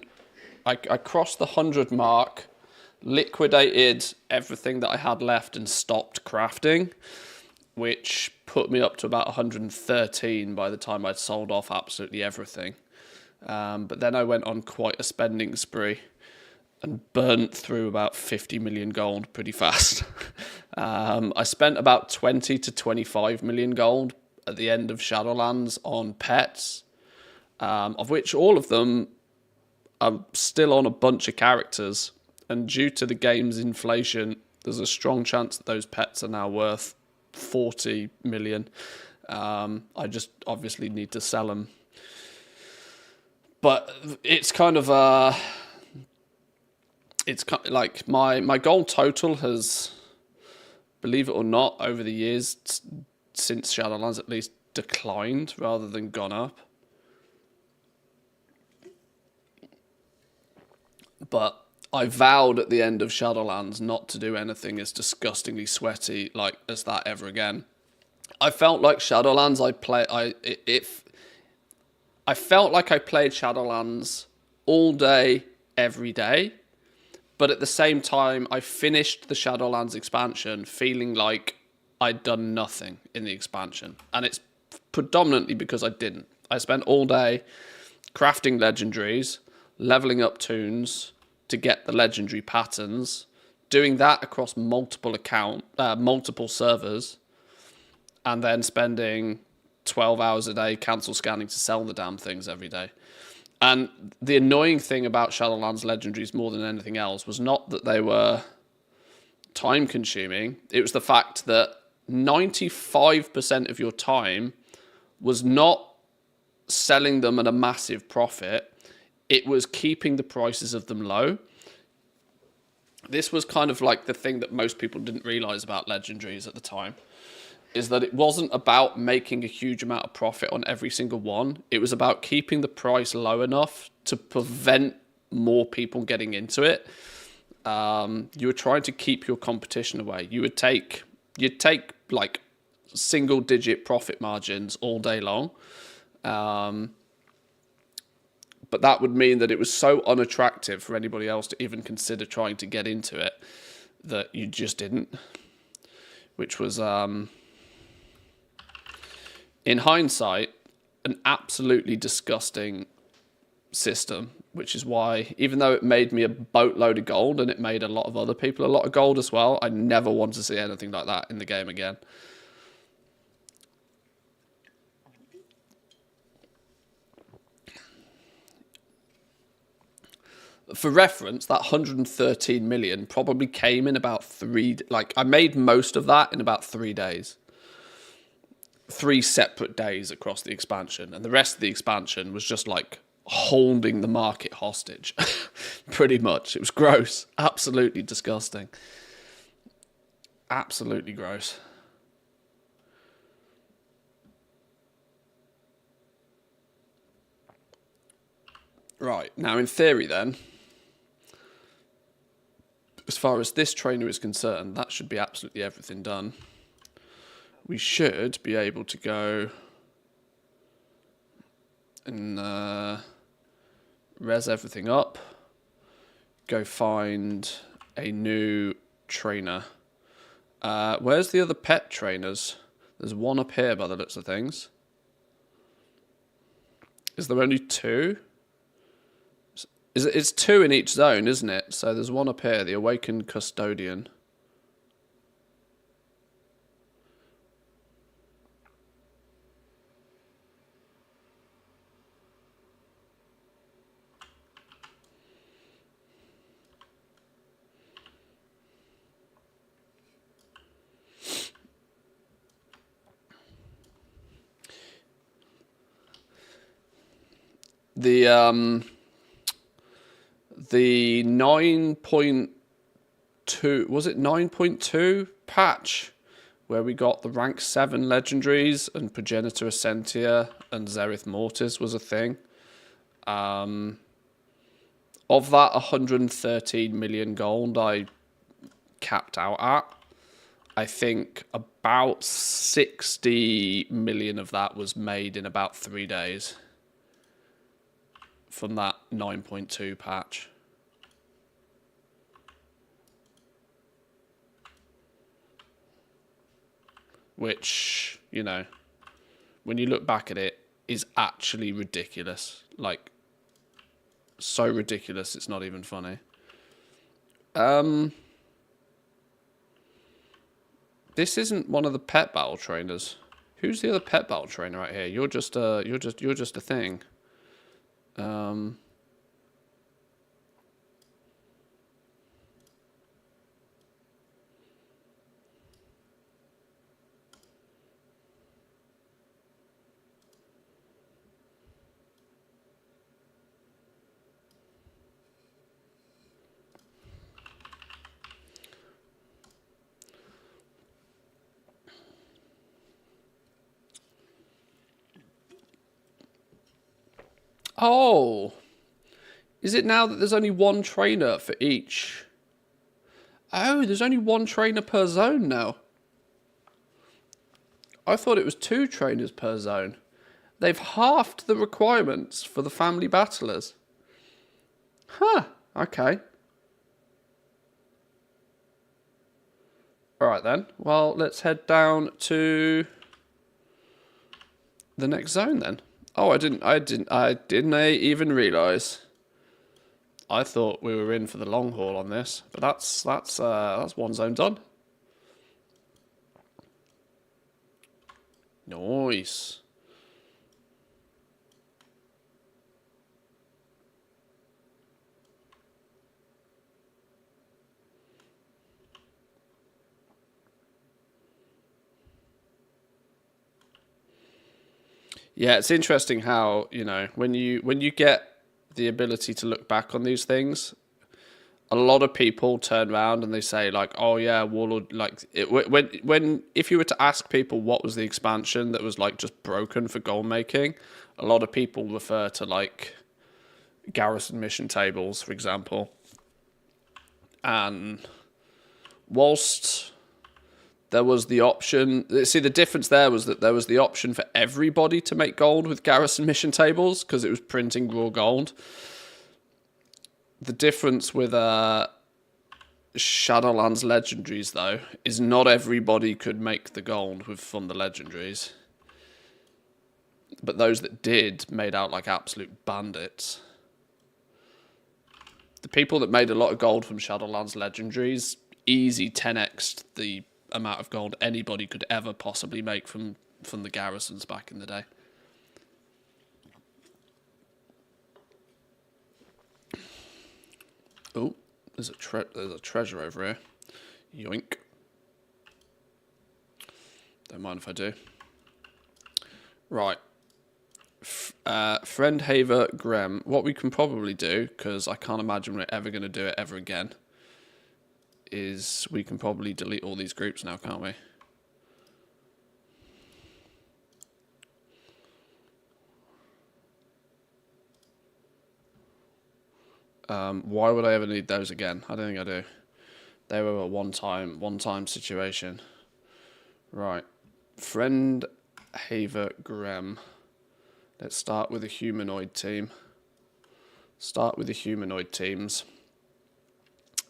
I crossed the 100 mark, liquidated everything that I had left and stopped crafting, which put me up to about 113 by the time I'd sold off absolutely everything. But then I went on quite a spending spree and burnt through about 50 million gold pretty fast. I spent about 20 to 25 million gold at the end of Shadowlands on pets, of which all of them I'm still on a bunch of characters, and due to the game's inflation, there's a strong chance that those pets are now worth 40 million. I just obviously need to sell them. But it's kind of like my gold total has, believe it or not, over the years since Shadowlands at least, declined rather than gone up. But I vowed at the end of Shadowlands not to do anything as disgustingly sweaty like as that ever again. I felt like Shadowlands I felt like I played Shadowlands all day, every day. But at the same time, I finished the Shadowlands expansion feeling like I'd done nothing in the expansion. And it's predominantly because I didn't. I spent all day crafting legendaries, leveling up toons to get the legendary patterns, doing that across multiple servers, and then spending 12 hours a day cancel scanning to sell the damn things every day. And the annoying thing about Shadowlands legendaries more than anything else was not that they were time consuming. It was the fact that 95% of your time was not selling them at a massive profit. It was keeping the prices of them low. This was kind of like the thing that most people didn't realize about legendaries at the time. is that it wasn't about making a huge amount of profit on every single one. It was about keeping the price low enough to prevent more people getting into it. You were trying to keep your competition away. You'd take like single digit profit margins all day long. But that would mean that it was so unattractive for anybody else to even consider trying to get into it that you just didn't, which was, in hindsight, an absolutely disgusting system, which is why, even though it made me a boatload of gold and it made a lot of other people a lot of gold as well, I never want to see anything like that in the game again. For reference, that 113 million probably came in about I made most of that in about 3 days. 3 separate days across the expansion. And the rest of the expansion was just like holding the market hostage. Pretty much. It was gross. Absolutely disgusting. Absolutely gross. Right. Now, in theory then, as far as this trainer is concerned, that should be absolutely everything done. We should be able to go and res everything up. Go find a new trainer. Where's the other pet trainers? There's one up here by the looks of things. Is there only 2? It's 2 in each zone, isn't it? So there's one up here, the Awakened Custodian. The 9.2, was it 9.2 patch where we got the rank 7 legendaries and Progenitor Essentia and Zerith Mortis was a thing. Of that 113 million gold I capped out at, I think about 60 million of that was made in about 3 days from that 9.2 patch. Which, you know, when you look back at it, is actually ridiculous. Like, so ridiculous, it's not even funny. This isn't one of the pet battle trainers. Who's the other pet battle trainer right here? You're just a thing. Oh, is it now that there's only one trainer for each? Oh, there's only one trainer per zone now. I thought it was 2 trainers per zone. They've halved the requirements for the family battlers. Huh, okay. Alright then, well, let's head down to the next zone then. Oh, I didn't even realise. I thought we were in for the long haul on this, but that's one zone done. Nice. Yeah, it's interesting how, you know, when you get the ability to look back on these things, a lot of people turn around and they say like, oh yeah, Warlord, like if you were to ask people what was the expansion that was like just broken for gold making, a lot of people refer to like garrison mission tables, for example. And whilst there was the option, see, the difference there was that there was the option for everybody to make gold with garrison mission tables because it was printing raw gold. The difference with Shadowlands legendaries, though, is not everybody could make the gold from the legendaries. But those that did made out like absolute bandits. The people that made a lot of gold from Shadowlands legendaries easy 10x'd the amount of gold anybody could ever possibly make from the garrisons back in the day. Oh, there's a treasure over here. Yoink. Don't mind if I do. Right. Friend Haver Grem. What we can probably do, because I can't imagine we're ever going to do it ever again, is we can probably delete all these groups now, can't we? Why would I ever need those again? I don't think I do. They were a one-time situation. Right. Friend Haver Grem. Let's start with a humanoid team. Start with the humanoid teams.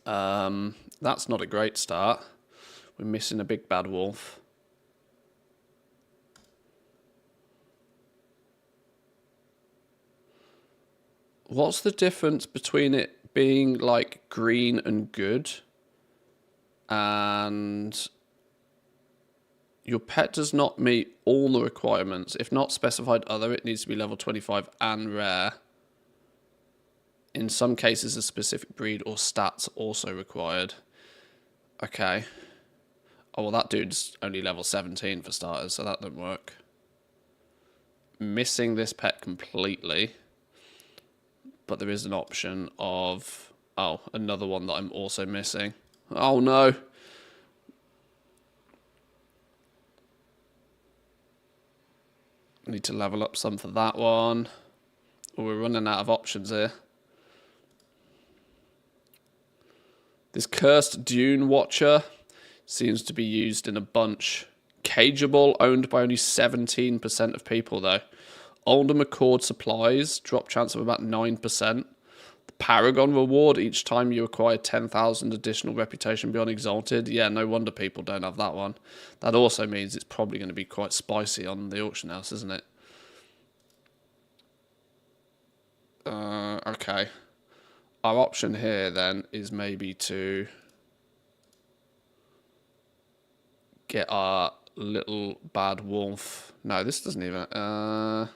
That's not a great start. We're missing a big bad wolf. What's the difference between it being like green and good and your pet does not meet all the requirements? If not specified other, it needs to be level 25 and rare. In some cases, a specific breed or stats also required. Okay. Oh, well, that dude's only level 17 for starters, so that doesn't work. Missing this pet completely. But there is an option of... Oh, another one that I'm also missing. Oh, no. I need to level up some for that one. Oh, we're running out of options here. This Cursed Dune Watcher seems to be used in a bunch. Cageable, owned by only 17% of people, though. Older McCord supplies, drop chance of about 9%. The Paragon reward, each time you acquire 10,000 additional reputation beyond Exalted. Yeah, no wonder people don't have that one. That also means it's probably going to be quite spicy on the auction house, isn't it? Okay. Our option here, then, is maybe to get our little bad wolf. No, this doesn't even...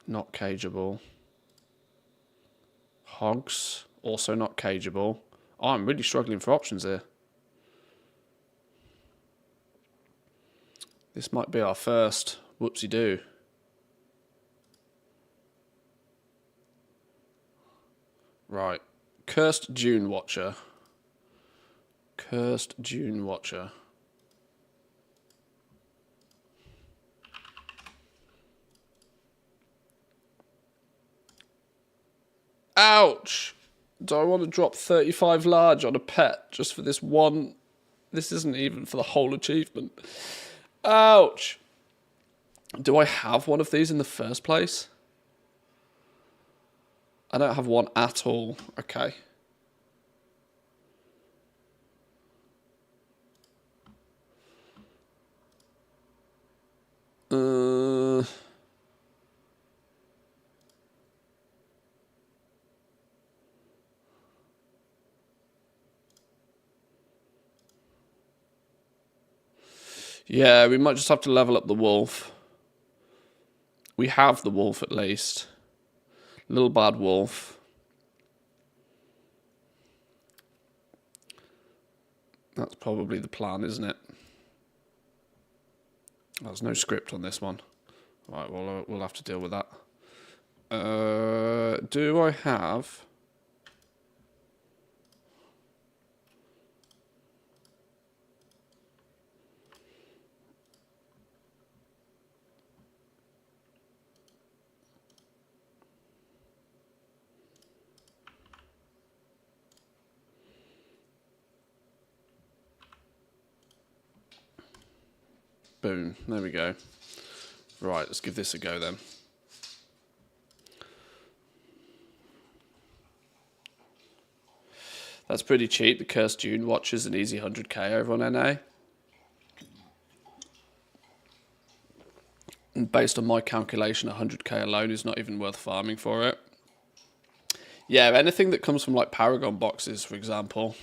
Not cageable. Hogs, also not cageable. Oh, I'm really struggling for options here. This might be our first whoopsie-doo. Right. Cursed Dune Watcher. Cursed Dune Watcher. Ouch! Do I want to drop 35 large on a pet just for this one? This isn't even for the whole achievement. Ouch! Do I have one of these in the first place? I don't have one at all. Okay. Yeah, we might just have to level up the wolf. We have the wolf at least. Little bad wolf. That's probably the plan, isn't it? There's no script on this one. Right, well, we'll have to deal with that. Do I have... Boom, there we go. Right, let's give this a go then. That's pretty cheap. The Cursed Dune Watch is an easy 100k over on NA. And based on my calculation, 100k alone is not even worth farming for it. Yeah, anything that comes from like Paragon boxes, for example,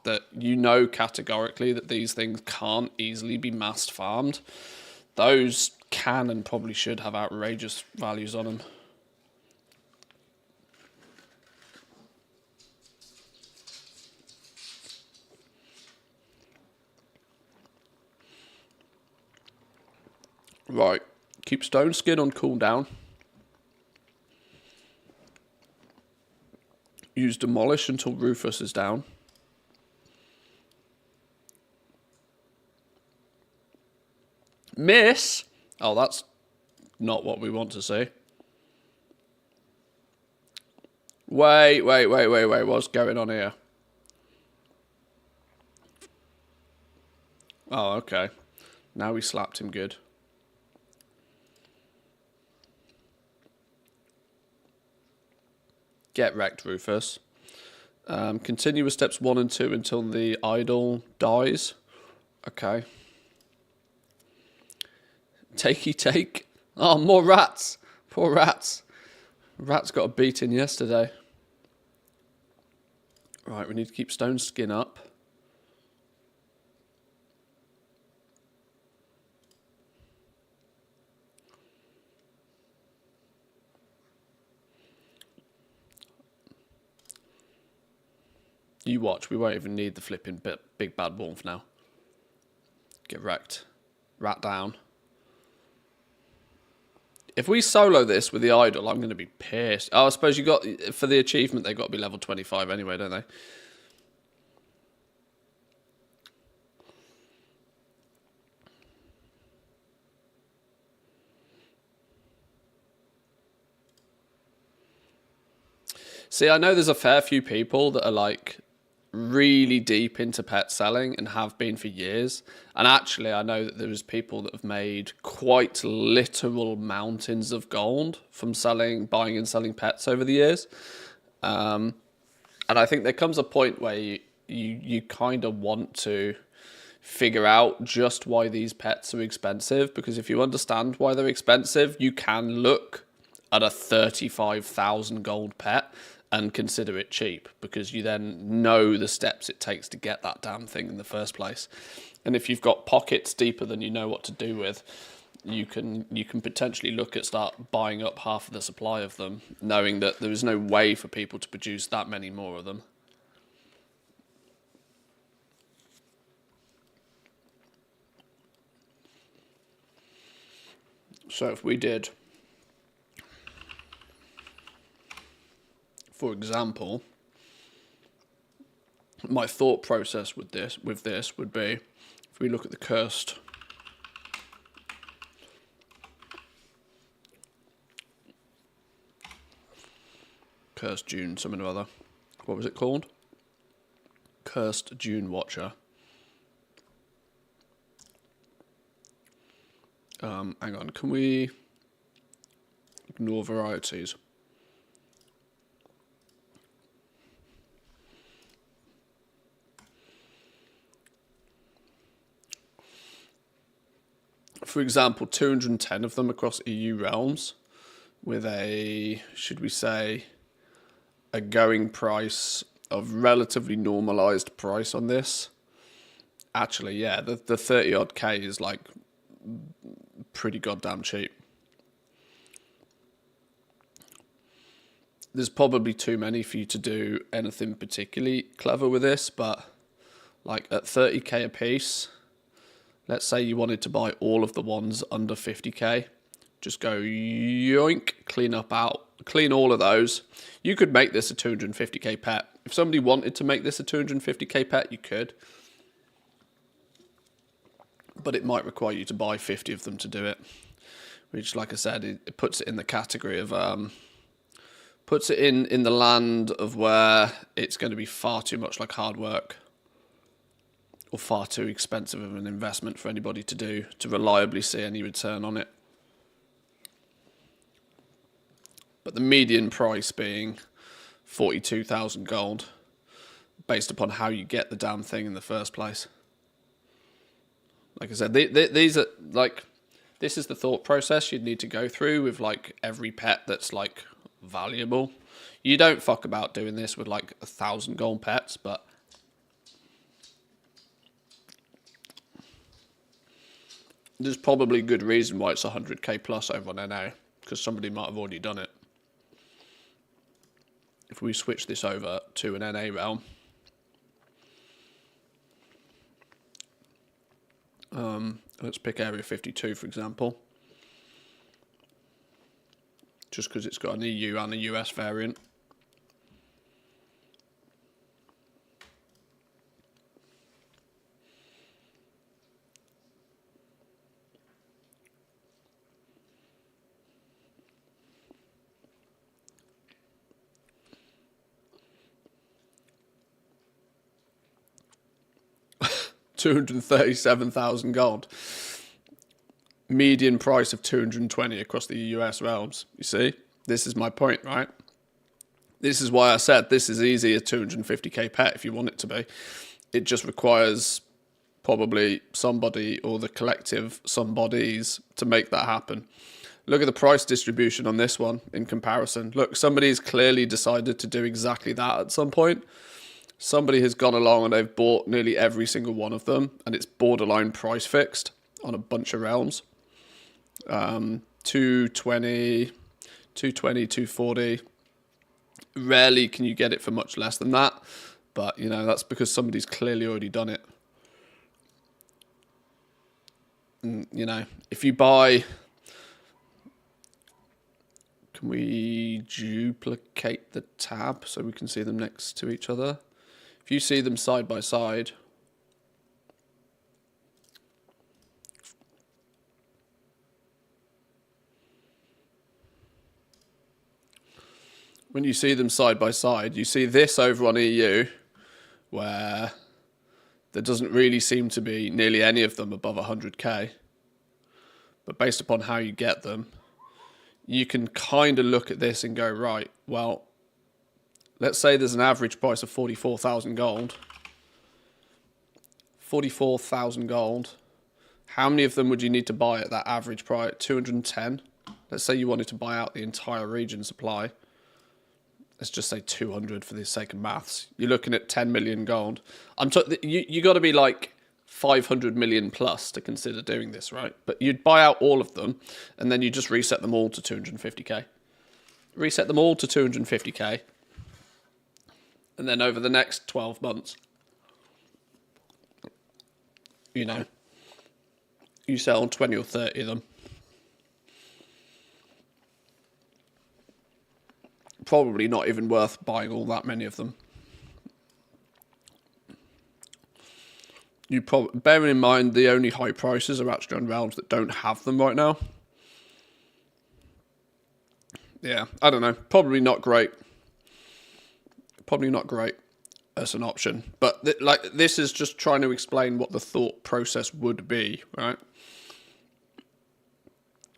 that you know categorically that these things can't easily be massed farmed, those can and probably should have outrageous values on them. Right, keep Stone Skin on cooldown. Use Demolish until Rufus is down. Miss? Oh, that's not what we want to see. Wait. What's going on here? Oh, okay. Now we slapped him good. Get wrecked, Rufus. Continue with steps 1 and 2 until the idol dies. Okay. Take. Oh, more rats. Poor rats. Rats got a beating yesterday. Right, we need to keep Stone Skin up. You watch, we won't even need the flipping big bad wolf now. Get wrecked. Rat down. If we solo this with the idol, I'm going to be pissed. Oh, I suppose you got, for the achievement, they've got to be level 25 anyway, don't they? See, I know there's a fair few people that are like really deep into pet selling and have been for years. And actually, I know that there's people that have made quite literal mountains of gold from buying and selling pets over the years. And I think there comes a point where you kind of want to figure out just why these pets are expensive, because if you understand why they're expensive, you can look at a 35,000 gold pet and consider it cheap, because you then know the steps it takes to get that damn thing in the first place. And if you've got pockets deeper than you know what to do with, you can potentially look at start buying up half of the supply of them, knowing that there is no way for people to produce that many more of them. So if we did, for example, my thought process with this would be, if we look at the cursed Dune something or other. What was it called? Cursed Dune Watcher. Hang on, can we ignore varieties? For example, 210 of them across EU realms with a, should we say, a going price of relatively normalized price on this. Actually, yeah, the 30 odd K is like pretty goddamn cheap. There's probably too many for you to do anything particularly clever with this, but like at 30k a piece, let's say you wanted to buy all of the ones under 50k, just go yoink, clean all of those. You could make this a 250k pet. If somebody wanted to make this a 250k pet, you could. But it might require you to buy 50 of them to do it. Which, like I said, it puts it in the category of... puts it in the land of where it's going to be far too much like hard work. Or far too expensive of an investment for anybody to do to reliably see any return on it. But the median price being 42,000 gold, based upon how you get the damn thing in the first place. Like I said, these are like, this is the thought process you'd need to go through with like every pet that's like valuable. You don't fuck about doing this with like 1,000 gold pets, but there's probably a good reason why it's 100k plus over on NA, because somebody might have already done it. If we switch this over to an NA realm, let's pick Area 52 for example, just because it's got an EU and a US variant. $237,000 gold. Median price of 220 across the US realms. You see? This is my point, right? This is why I said this is easy a 250k pet if you want it to be. It just requires probably somebody or the collective somebodies to make that happen. Look at the price distribution on this one in comparison. Look, somebody's clearly decided to do exactly that at some point. Somebody has gone along and they've bought nearly every single one of them, and it's borderline price fixed on a bunch of realms. 220, 240. Rarely can you get it for much less than that, but you know, that's because somebody's clearly already done it. And, you know, if you buy... Can we duplicate the tab so we can see them next to each other? If you see them side by side, when you see them side by side, you see this over on EU, where there doesn't really seem to be nearly any of them above 100k. But based upon how you get them, you can kind of look at this and go, right, well, let's say there's an average price of 44,000 gold. 44,000 gold. How many of them would you need to buy at that average price? 210. Let's say you wanted to buy out the entire region supply. Let's just say 200 for the sake of maths. You're looking at 10 million gold. You got to be like 500 million plus to consider doing this, right? But you'd buy out all of them, and then you just reset them all to 250k. Reset them all to 250k. And then over the next 12 months, you know, you sell 20 or 30 of them. Probably not even worth buying all that many of them. Bearing in mind the only high prices are actually on realms that don't have them right now. Yeah, I don't know. Probably not great. Probably not great as an option. But this is just trying to explain what the thought process would be, right?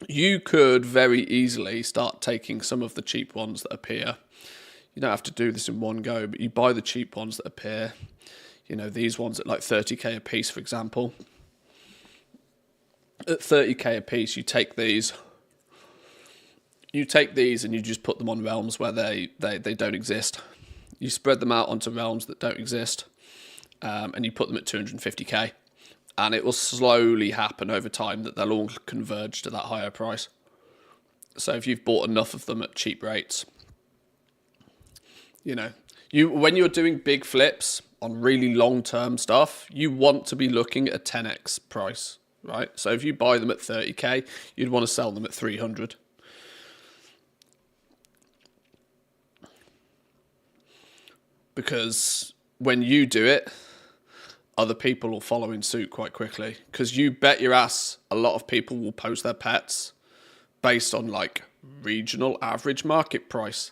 You could very easily start taking some of the cheap ones that appear. You don't have to do this in one go, but you buy the cheap ones that appear. You know, these ones at like 30k a piece, for example. At 30k a piece, you take these. You take these and you just put them on realms where they don't exist. You spread them out onto realms that don't exist. And you put them at 250k. And it will slowly happen over time that they'll all converge to that higher price. So if you've bought enough of them at cheap rates, you know, when you're doing big flips, on really long-term stuff, you want to be looking at a 10x price, right? So if you buy them at 30k, you'd want to sell them at 300. Because when you do it, other people will follow in suit quite quickly. Because you bet your ass a lot of people will post their pets based on like regional average market price.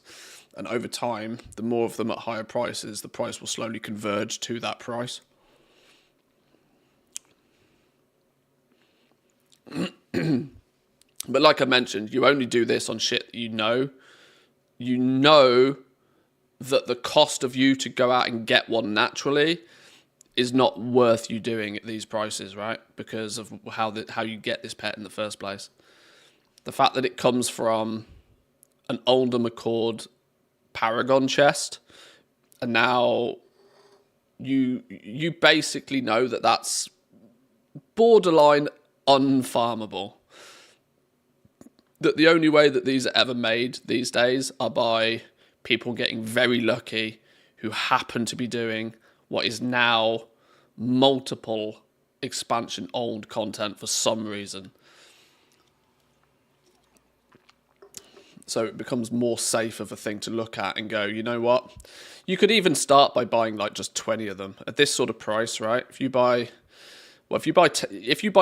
And over time, the more of them at higher prices, the price will slowly converge to that price. But like I mentioned, you only do this on shit that you know. You know that the cost of you to go out and get one naturally is not worth you doing at these prices, right? Because of how you get this pet in the first place. The fact that it comes from an older McCord Paragon chest, and now you basically know that that's borderline unfarmable. That the only way that these are ever made these days are by people getting very lucky who happen to be doing what is now multiple expansion old content for some reason. So it becomes more safe of a thing to look at and go, you know what? You could even start by buying like just 20 of them at this sort of price, right? If you buy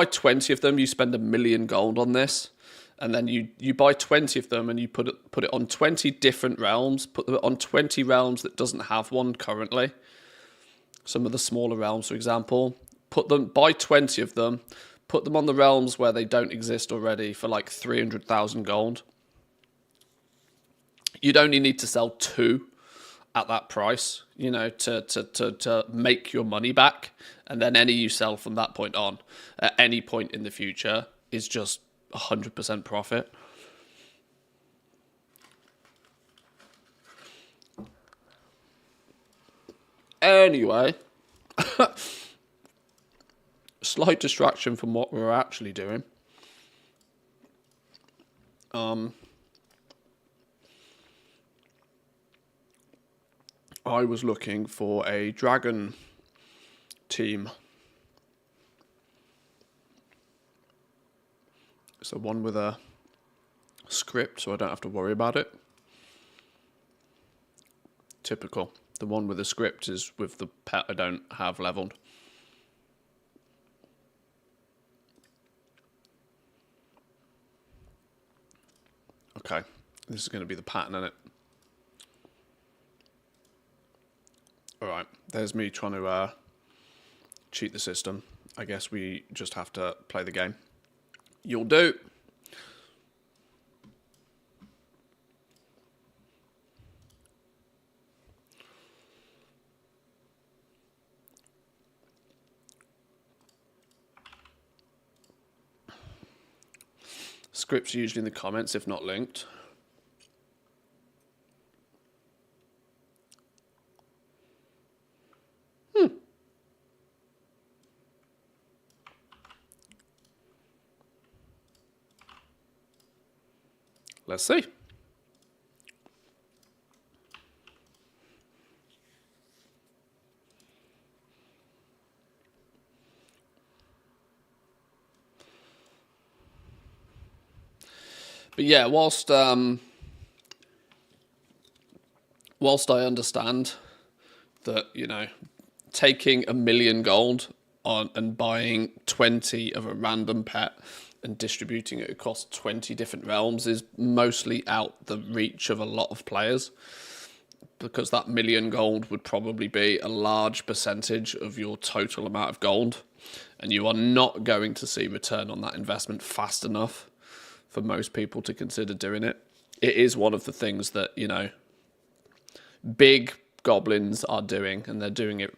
20 of them, you spend $1 million gold on this, and then you buy 20 of them and you put it on 20 different realms, put them on 20 realms that doesn't have one currently. Some of the smaller realms, for example, buy 20 of them, put them on the realms where they don't exist already for like 300,000 gold. You'd only need to sell 2 at that price, you know, to make your money back. And then any you sell from that point on, at any point in the future, is just 100% profit. Anyway, slight distraction from what we're actually doing. I was looking for a dragon team. So one with a script, so I don't have to worry about it. Typical. The one with the script is with the pet I don't have leveled. Okay, this is going to be the pattern, isn't it? Alright, there's me trying to cheat the system. I guess we just have to play the game. You'll do. Scripts are usually in the comments, if not linked. Let's see. But yeah, whilst I understand that, you know, taking $1 million gold on and buying 20 of a random pet and distributing it across 20 different realms is mostly out the reach of a lot of players, because that $1 million gold would probably be a large percentage of your total amount of gold, and you are not going to see return on that investment fast enough for most people to consider doing it. It is one of the things that, you know, big goblins are doing, and they're doing it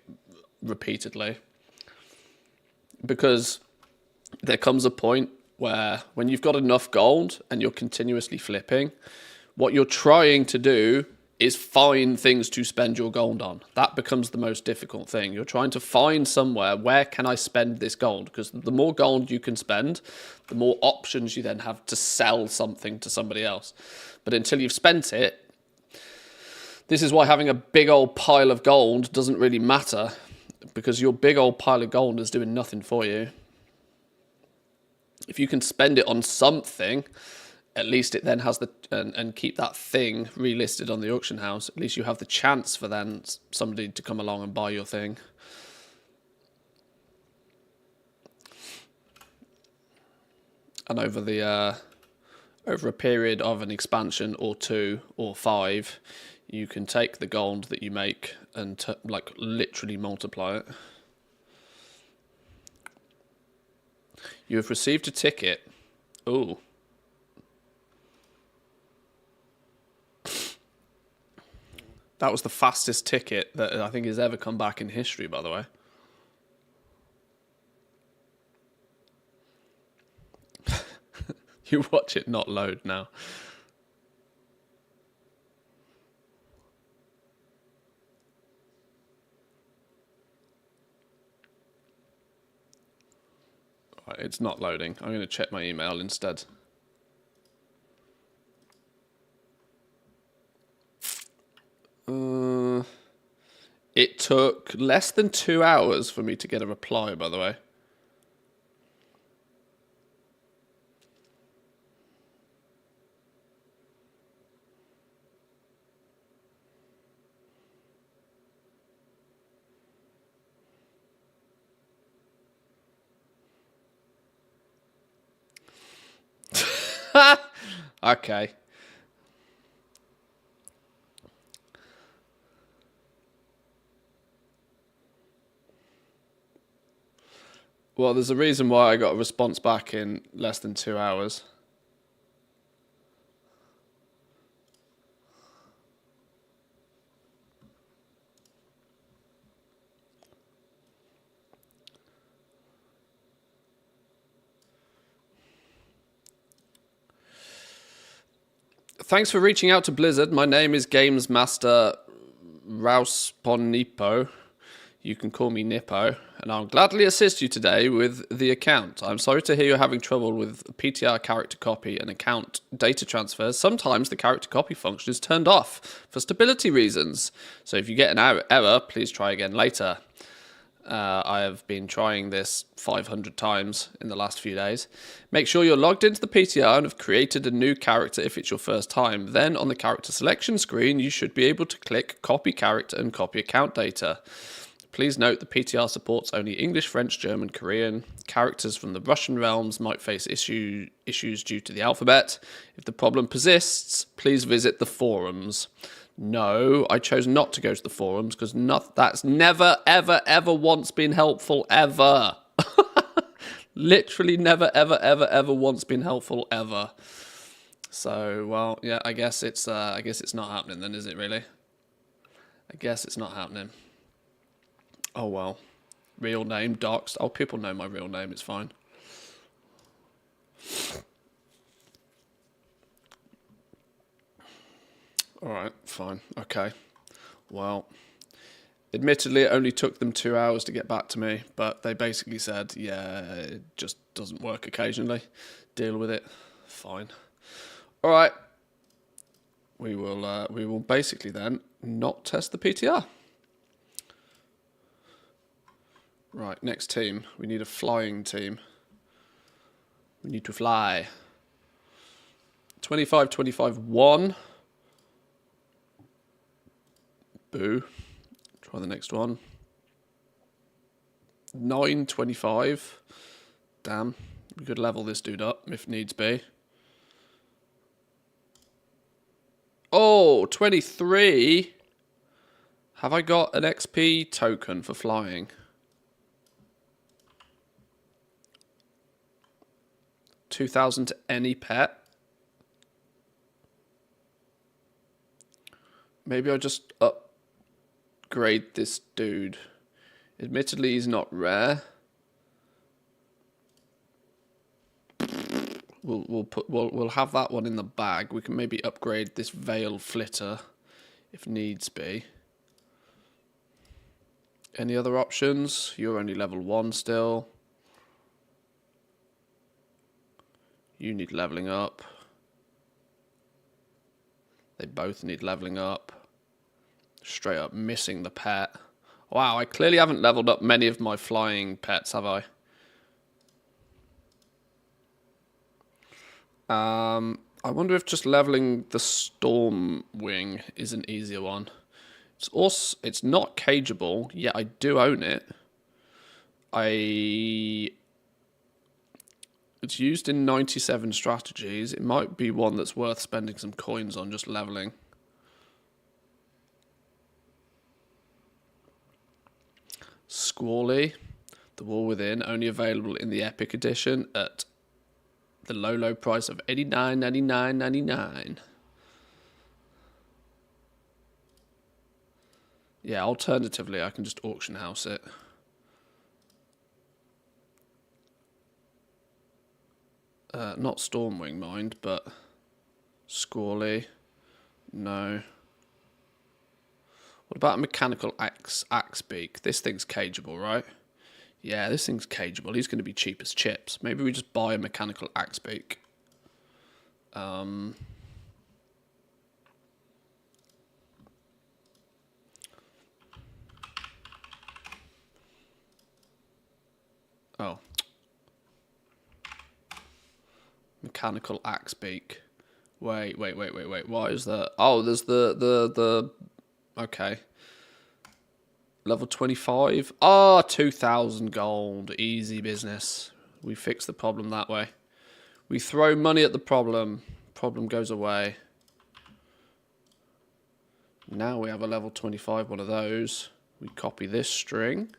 repeatedly, because there comes a point where when you've got enough gold and you're continuously flipping, what you're trying to do is find things to spend your gold on. That becomes the most difficult thing. You're trying to find somewhere, where can I spend this gold? Because the more gold you can spend, the more options you then have to sell something to somebody else. But until you've spent it, This is why having a big old pile of gold doesn't really matter, because your big old pile of gold is doing nothing for you. If you can spend it on something, at least it then has the and keep that thing relisted on the auction house. At least you have the chance for then somebody to come along and buy your thing. And over the over a period of an expansion or 2 or 5, you can take the gold that you make and like literally multiply it. You have received a ticket. Ooh. That was the fastest ticket that I think has ever come back in history, by the way. You watch it not load now. Right, it's not loading. I'm going to check my email instead. It took less than 2 hours for me to get a reply, by the way. Okay. Well, there's a reason why I got a response back in less than 2 hours. Thanks for reaching out to Blizzard. My name is Games Master Rausponipo. You can call me Nippo, and I'll gladly assist you today with the account. I'm sorry to hear you're having trouble with PTR character copy and account data transfers. Sometimes the character copy function is turned off for stability reasons. So if you get an error, please try again later. I have been trying this 500 times in the last few days. Make sure you're logged into the PTR and have created a new character if it's your first time. Then on the character selection screen, you should be able to click copy character and copy account data. Please note the PTR supports only English, French, German, Korean. Characters from the Russian realms might face issues due to the alphabet. If the problem persists, please visit the forums. No, I chose not to go to the forums because that's never, ever, ever once been helpful, ever. Literally never, ever, ever, ever once been helpful, ever. So, well, yeah, I guess it's not happening then, is it really? I guess it's not happening. Oh, well. Real name, doxed. Oh, people know my real name. It's fine. All right, fine. Okay. Well, admittedly, it only took them 2 hours to get back to me, but they basically said, yeah, it just doesn't work occasionally. Deal with it. Fine. All right. We will basically then not test the PTR. Right, next team. We need a flying team. We need to fly. 25, 25, 1. Boo. Try the next one. 9, 25. Damn. We could level this dude up if needs be. Oh, 23. Have I got an XP token for flying? 2,000 to any pet. Maybe I'll just upgrade this dude. Admittedly, he's not rare. We'll have that one in the bag. We can maybe upgrade this Veil Flitter if needs be. Any other options? You're only level 1 still. You need leveling up. They both need leveling up. Straight up missing the pet. Wow, I clearly haven't leveled up many of my flying pets, have I? I wonder if just leveling the Storm Wing is an easier one. It's not cageable, yet I do own it. It's used in 97 strategies. It might be one that's worth spending some coins on just leveling. Squally, The War Within, only available in the Epic Edition at the low price of $89.99.99. Yeah, alternatively, I can just auction house it. Not Stormwing, mind, but Squally. No. What about a mechanical axe beak? This thing's cageable, right? Yeah, this thing's cageable. He's going to be cheap as chips. Maybe we just buy a mechanical axe beak. Oh. Mechanical axe beak. Wait. What is that? Oh, there's the okay. Level 25. Ah, 2,000 gold. Easy business. We fix the problem that way. We throw money at the problem. Problem goes away. Now we have a level 25 one of those. We copy this string.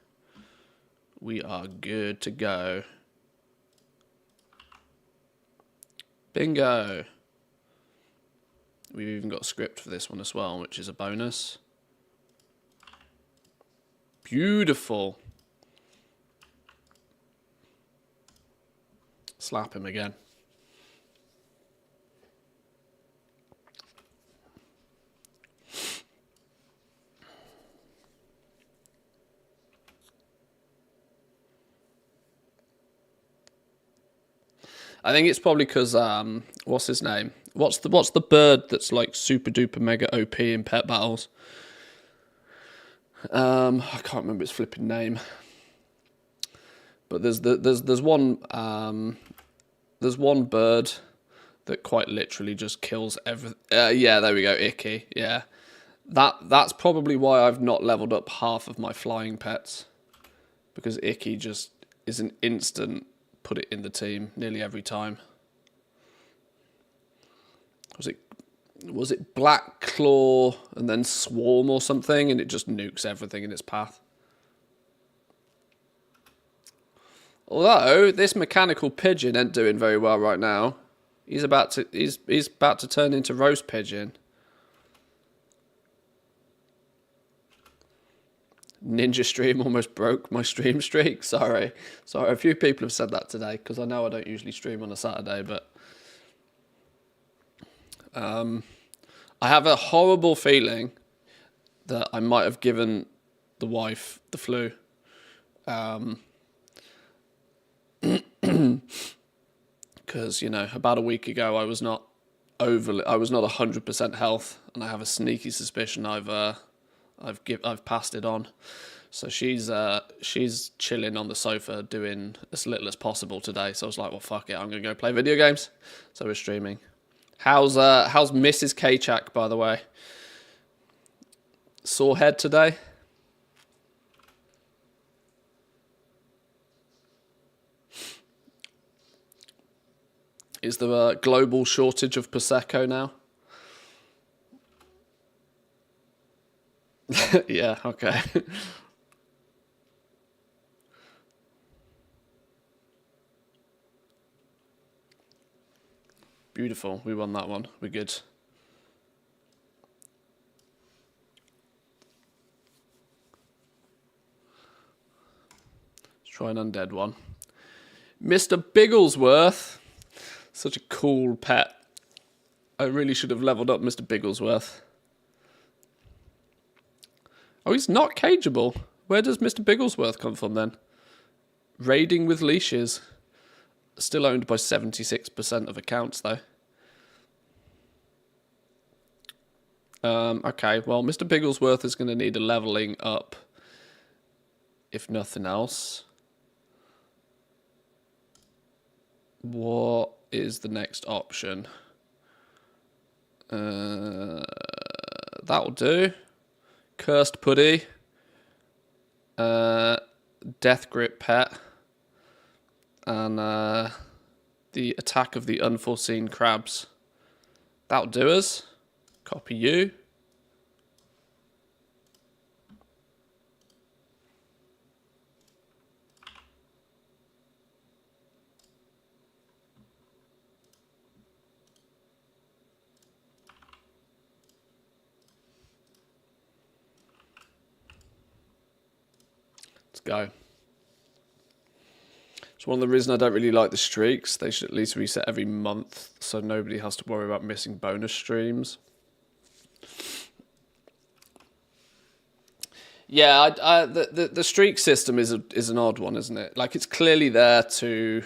We are good to go. Bingo. We've even got a script for this one as well, which is a bonus. Beautiful. Slap him again. I think it's probably because what's his name? What's the bird that's like super duper mega OP in pet battles? I can't remember its flipping name. But there's one bird that quite literally just kills everything. Yeah, there we go, Icky. Yeah, that's probably why I've not leveled up half of my flying pets, because Icky just is an instant put it in the team nearly every time. Was it Black Claw and then Swarm or something, and it just nukes everything in its path. Although this mechanical pigeon ain't doing very well right now. He's about to turn into roast pigeon. Ninja stream almost broke my stream streak. Sorry, a few people have said that today, because I know I don't usually stream on a Saturday, but I have a horrible feeling that I might have given the wife the flu. Because, you know, about a week ago I was not 100% health, and I have a sneaky suspicion I've passed it on. So she's chilling on the sofa doing as little as possible today. So I was like, well, fuck it, I'm gonna go play video games. So we're streaming. How's Mrs. Kachak, by the way? Sore head today? Is there a global shortage of Prosecco now? Yeah, okay. Beautiful. We won that one. We're good. Let's try an undead one. Mr. Bigglesworth. Such a cool pet. I really should have leveled up Mr. Bigglesworth. Oh, he's not cageable. Where does Mr. Bigglesworth come from then? Raiding with leashes. Still owned by 76% of accounts, though. Okay, well, Mr. Bigglesworth is going to need a leveling up, if nothing else. What is the next option? That'll do. Cursed Putty. Death Grip Pet. And the Attack of the Unforeseen Crabs. That'll do us. Copy you. Let's go. It's one of the reasons I don't really like the streaks. They should at least reset every month so nobody has to worry about missing bonus streams. Yeah, the streak system is an odd one, isn't it? Like, it's clearly there to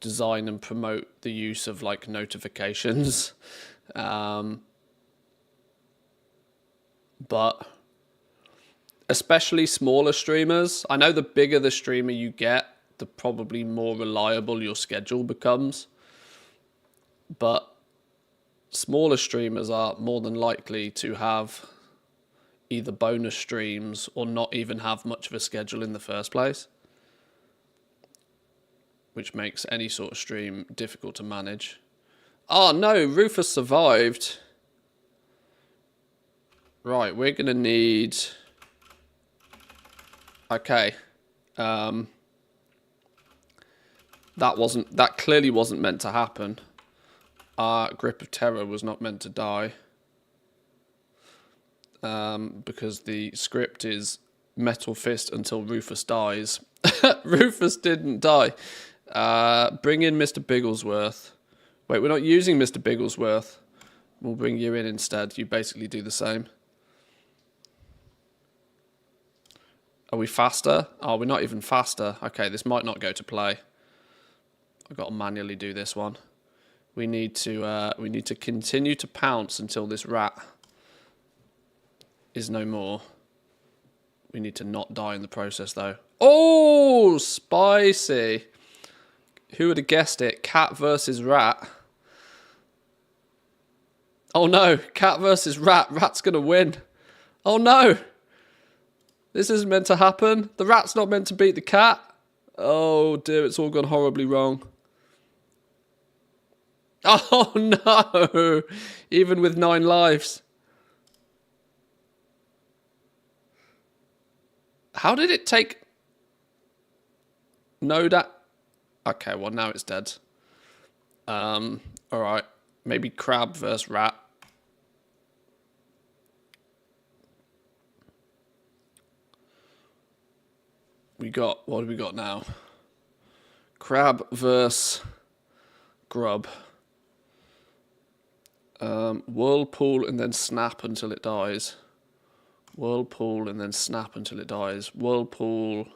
design and promote the use of, like, notifications. But especially smaller streamers, I know the bigger the streamer you get, the probably more reliable your schedule becomes. But smaller streamers are more than likely to have either bonus streams or not even have much of a schedule in the first place, which makes any sort of stream difficult to manage. Oh no, Rufus survived. Right, we're gonna need... Okay. That clearly wasn't meant to happen. Grip of Terror was not meant to die. Because the script is Metal Fist until Rufus dies. Rufus didn't die. Bring in Mr. Bigglesworth. Wait, we're not using Mr. Bigglesworth. We'll bring you in instead. You basically do the same. Are we faster? Oh, we're not even faster. Okay, this might not go to play. I've got to manually do this one. We need to continue to pounce until this rat is no more. We need to not die in the process, though. Oh, spicy. Who would have guessed it? Cat versus rat. Oh, no. Cat versus rat. Rat's going to win. Oh, no. This isn't meant to happen. The rat's not meant to beat the cat. Oh, dear. It's all gone horribly wrong. Oh, no. Even with 9 lives. How did it take... No, that... Okay, well, now it's dead. Alright. Maybe crab versus rat. What do we got now? Crab versus grub. Whirlpool and then snap until it dies. Whirlpool and then snap until it dies. Whirlpool.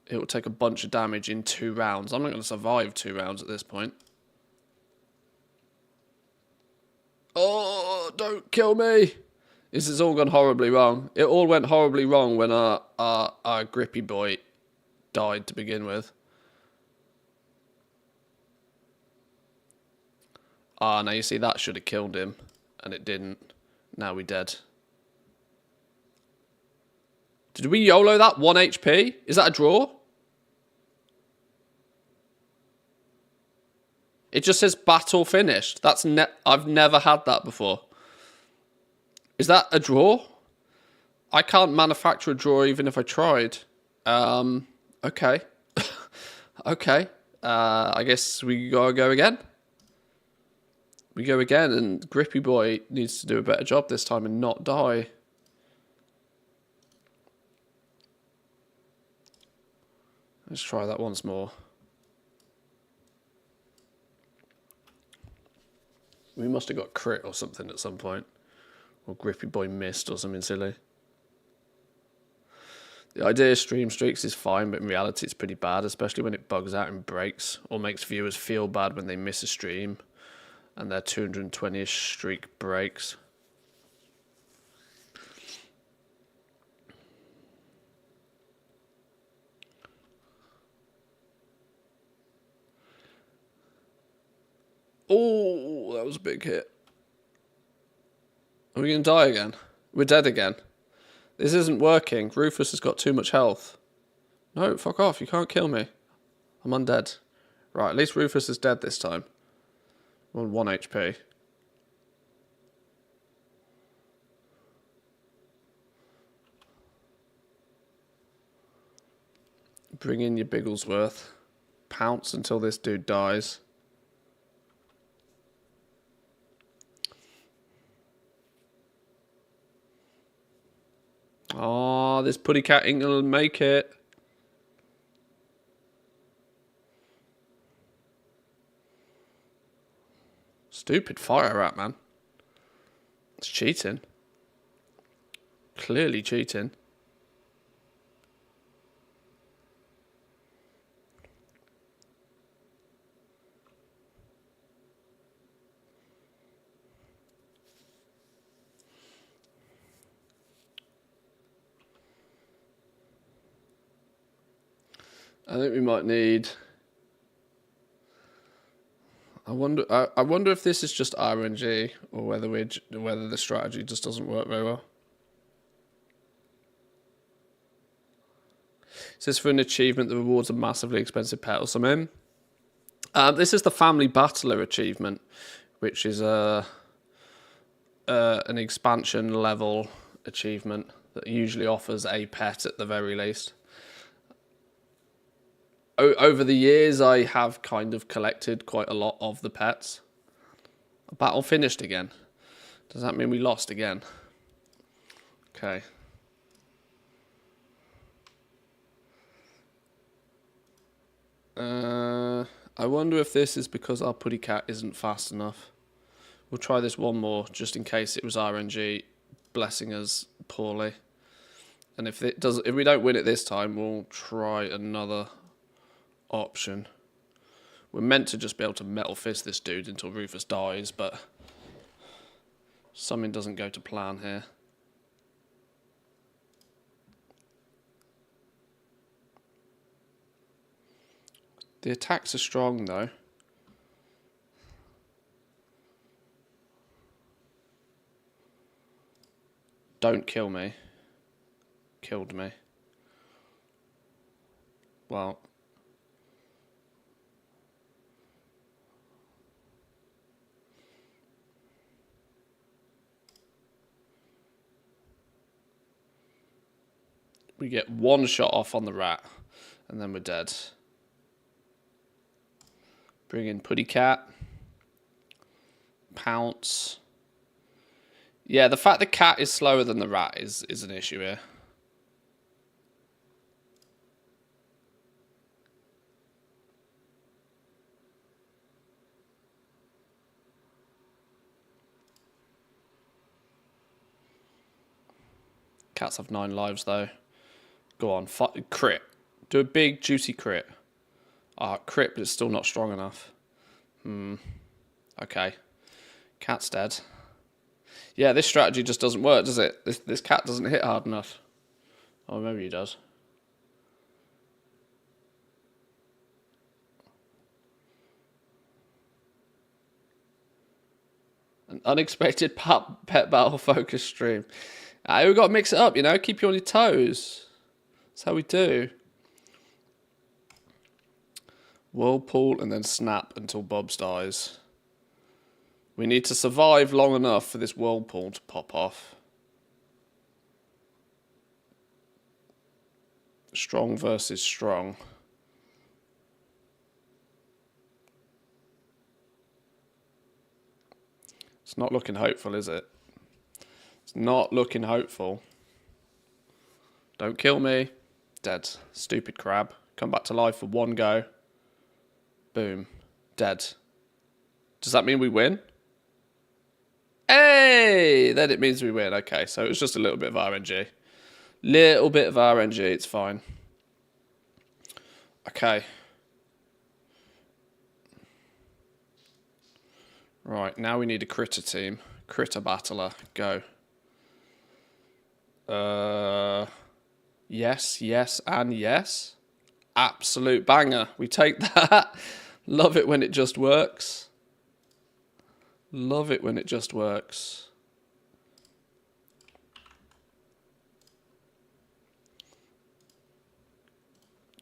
It will take a bunch of damage in 2 rounds. I'm not going to survive 2 rounds at this point. Oh, don't kill me. This has all gone horribly wrong. It all went horribly wrong when our grippy boy died to begin with. Ah, now you see that should have killed him. And it didn't. Now we're dead. Did we YOLO that 1 HP? Is that a draw? It just says battle finished. I've never had that before. Is that a draw? I can't manufacture a draw even if I tried. Okay. Okay. I guess we gotta go again. We go again, and Grippy Boy needs to do a better job this time and not die. Let's try that once more. We must have got crit or something at some point. Or Grippy Boy missed or something silly. The idea of stream streaks is fine, but in reality it's pretty bad, especially when it bugs out and breaks, or makes viewers feel bad when they miss a stream and their 220-ish streak breaks. Oh, that was a big hit. Are we going to die again? We're dead again. This isn't working. Rufus has got too much health. No, fuck off. You can't kill me. I'm undead. Right, at least Rufus is dead this time. We're on 1 HP. Bring in your Bigglesworth. Pounce until this dude dies. Oh, this putty cat ain't gonna make it. Stupid fire rat, man. It's cheating. Clearly cheating. I think we might need... I wonder if this is just RNG or whether the strategy just doesn't work very well. This is for an achievement that rewards a massively expensive pet or something. This is the Family Battler achievement, which is an expansion level achievement that usually offers a pet at the very least. Over the years, I have kind of collected quite a lot of the pets. Battle finished again. Does that mean we lost again? Okay. I wonder if this is because our putty cat isn't fast enough. We'll try this one more, just in case it was RNG blessing us poorly. And if we don't win it this time, we'll try another option. We're meant to just be able to metal fist this dude until Rufus dies, but something doesn't go to plan here. The attacks are strong though. Don't kill me. Killed me. Well, we get one shot off on the rat, and then we're dead. Bring in Putty Cat. Pounce. Yeah, the fact the cat is slower than the rat is an issue here. Cats have 9 lives though. Go on, crit. Do a big juicy crit. Ah, crit, but it's still not strong enough. Okay. Cat's dead. Yeah, this strategy just doesn't work, does it? This cat doesn't hit hard enough. Oh, maybe he does. An unexpected pet battle focus stream. We've got to mix it up, you know? Keep you on your toes. That's how we do. Whirlpool and then snap until Bobs dies. We need to survive long enough for this whirlpool to pop off. Strong versus strong. It's not looking hopeful, is it? It's not looking hopeful. Don't kill me. Dead. Stupid crab. Come back to life for one go. Boom. Dead. Does that mean we win? Hey! Then it means we win. Okay, so it was just a little bit of RNG. Little bit of RNG, it's fine. Okay. Right, now we need a critter team. Critter battler. Go. Yes, yes, and yes. Absolute banger. We take that. Love it when it just works. Love it when it just works.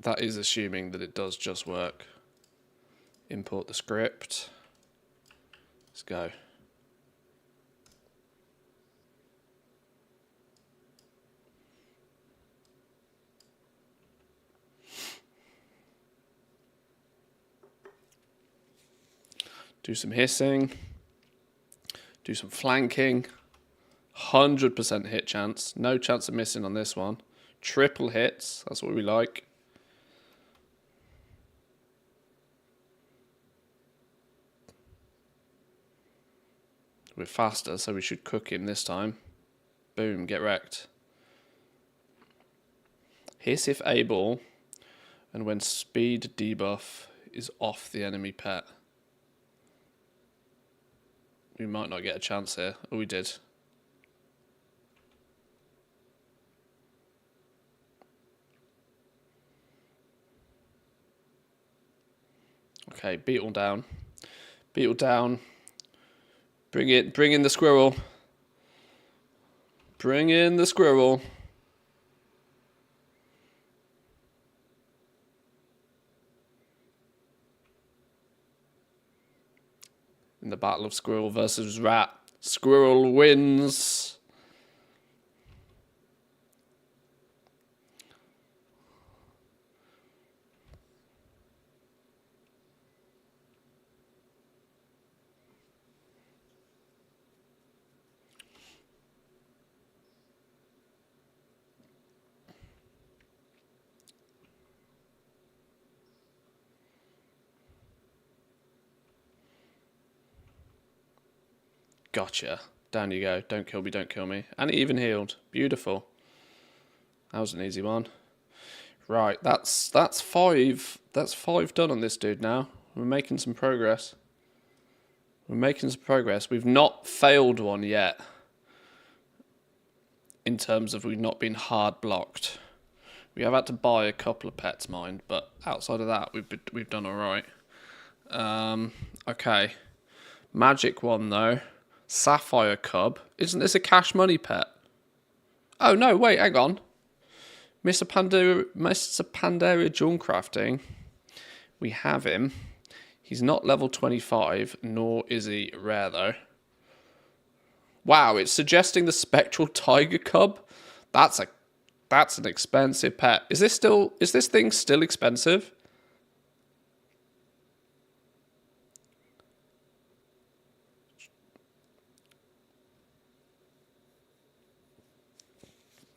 That is assuming that it does just work. Import the script. Let's go. Do some hissing. Do some flanking. 100% hit chance. No chance of missing on this one. Triple hits. That's what we like. We're faster, so we should cook him this time. Boom, get wrecked. Hiss if able, and when speed debuff is off the enemy pet. We might not get a chance here. Oh, we did. Okay, beetle down. Beetle down. Bring in the squirrel. Bring in the squirrel. In the battle of squirrel versus rat, squirrel wins. Gotcha. Down you go. Don't kill me, don't kill me. And it even healed. Beautiful. That was an easy one. Right, that's 5. That's 5 done on this dude now. We're making some progress. We're making some progress. We've not failed one yet. In terms of we've not been hard blocked. We have had to buy a couple of pets, mind, but outside of that, we've done all right. Okay. Magic one though. Sapphire Cub. Isn't this a cash money pet? Oh no, wait, hang on. Mr. Pandaria Jewel Crafting. We have him. He's not level 25, nor is he rare though. Wow, it's suggesting the Spectral Tiger Cub. That's an expensive pet. Is this thing still expensive?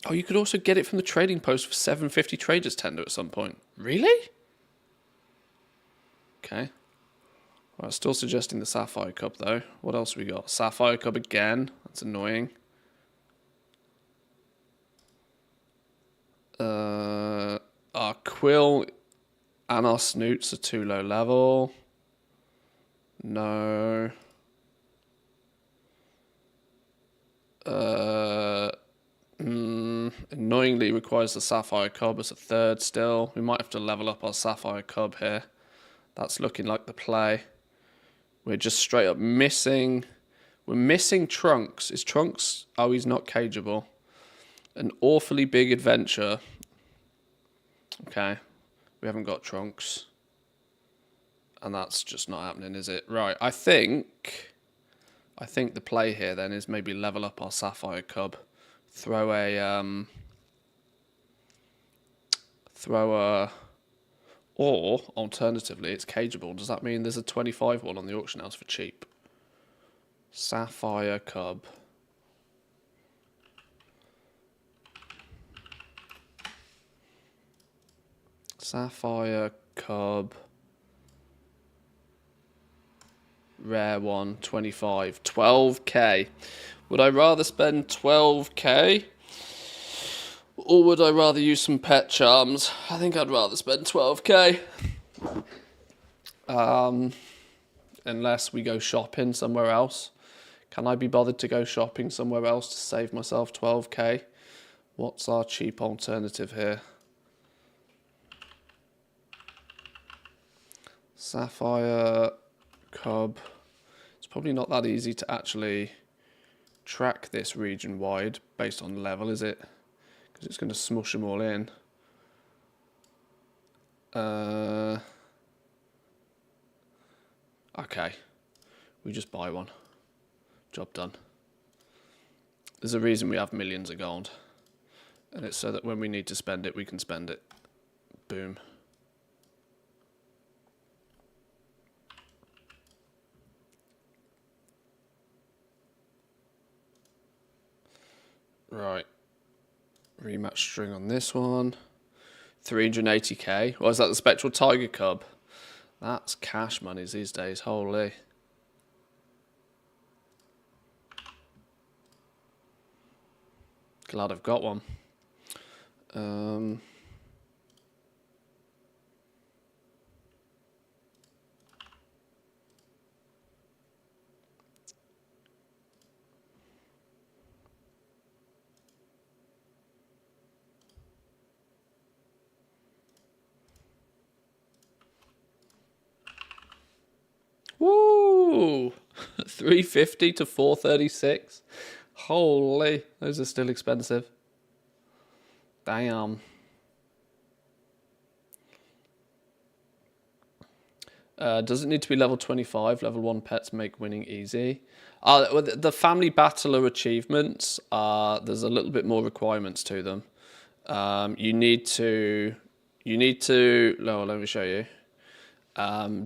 Oh, you could also get it from the trading post for 750 traders tender at some point. Really? Okay. Well, still suggesting the Sapphire Cub though. What else we got? Sapphire Cub again. That's annoying. Our Quill and our Snoots are too low level. No. Annoyingly requires the Sapphire Cub as a 3rd still. We might have to level up our Sapphire Cub here. That's looking like the play. We're just straight up missing. We're missing Trunks. Is Trunks... Oh, he's not cageable. An awfully big adventure. Okay. We haven't got Trunks. And that's just not happening, is it? Right, I think the play here then is maybe level up our Sapphire Cub. Throw a... Or, alternatively, it's cageable. Does that mean there's a 25 one on the auction house for cheap? Sapphire Cub. Sapphire Cub. Rare one, 25. 12k. Would I rather spend 12k? Or would I rather use some pet charms? I think I'd rather spend 12k. Unless we go shopping somewhere else. Can I be bothered to go shopping somewhere else to save myself 12k? What's our cheap alternative here? Sapphire Cub. It's Probably not that easy to actually track this region wide based on level, is it? Because it's going to smush them all in. Okay. We just buy one. Job done. There's a reason we have millions of gold. And it's so that when we need to spend it, we can spend it. Boom. Right. Rematch string on this one. 380k. Or is that the Spectral Tiger Cub? That's cash monies these days. Holy. Glad I've got one. Woo! 350 to 436. Holy, those are still expensive. Damn. Does it need to be level 25? Level 1 pets make winning easy. The family battler achievements, there's a little bit more requirements to them. You need to, no, let me show you.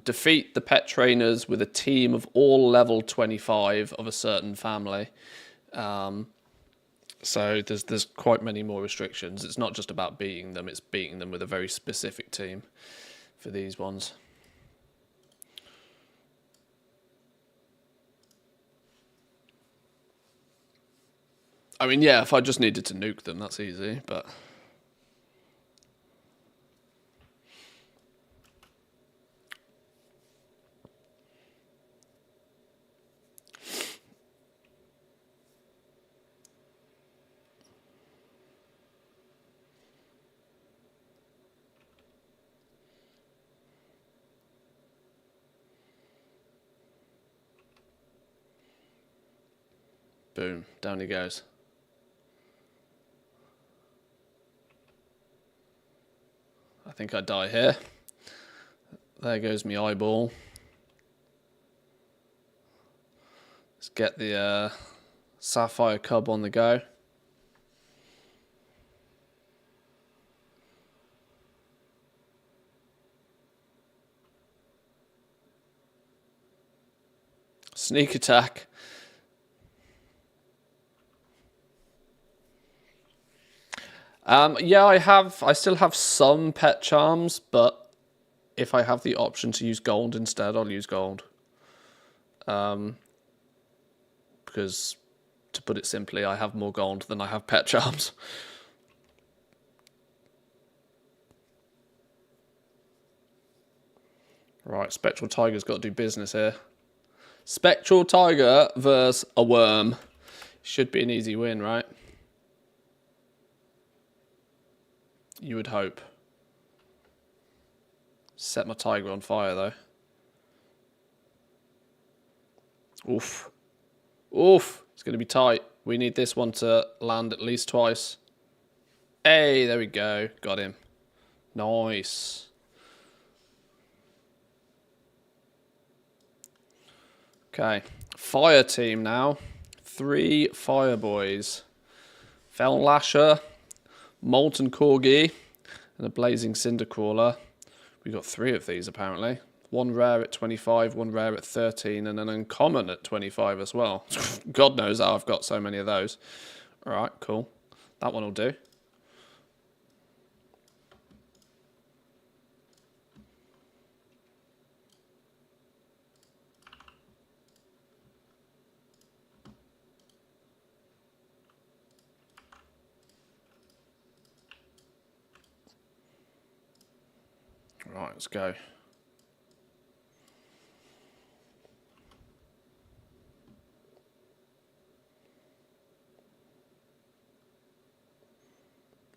Defeat the pet trainers with a team of all level 25 of a certain family. So there's quite many more restrictions. It's not just about beating them, it's beating them with a very specific team for these ones. I mean, yeah, if I just needed to nuke them, that's easy, but... Boom, down he goes. I think I die here. There goes my eyeball. Let's get the Sapphire Cub on the go. Sneak attack. Yeah, I still have some pet charms, but if I have the option to use gold instead, I'll use gold. Because, to put it simply, I have more gold than I have pet charms. Right, Spectral Tiger's got to do business here. Spectral Tiger versus a worm. Should be an easy win, right? You would hope. Set my tiger on fire, though. Oof. Oof. It's going to be tight. We need this one to land at least twice. Hey, there we go. Got him. Nice. Okay. Fire team now. 3 fire boys. Fell Lasher, Molten Corgi, and a Blazing Cinder Crawler. We got 3 of these apparently. One rare at 25, one rare at 13, and an uncommon at 25 as well. God knows how I've got so many of those. Alright, cool. That one will do. Right, let's go.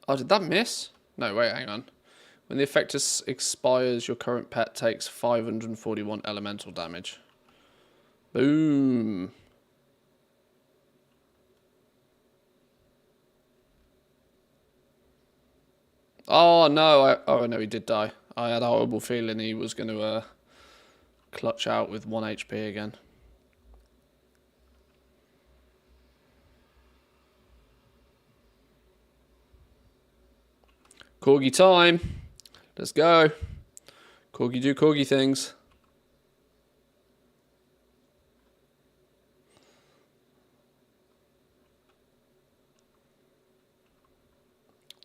Oh, did that miss? No, wait, hang on. When the effect expires, your current pet takes 541 elemental damage. Boom. Oh no! Oh no, he did die. I had a horrible feeling he was going to clutch out with 1 HP again. Corgi time. Let's go. Corgi do corgi things.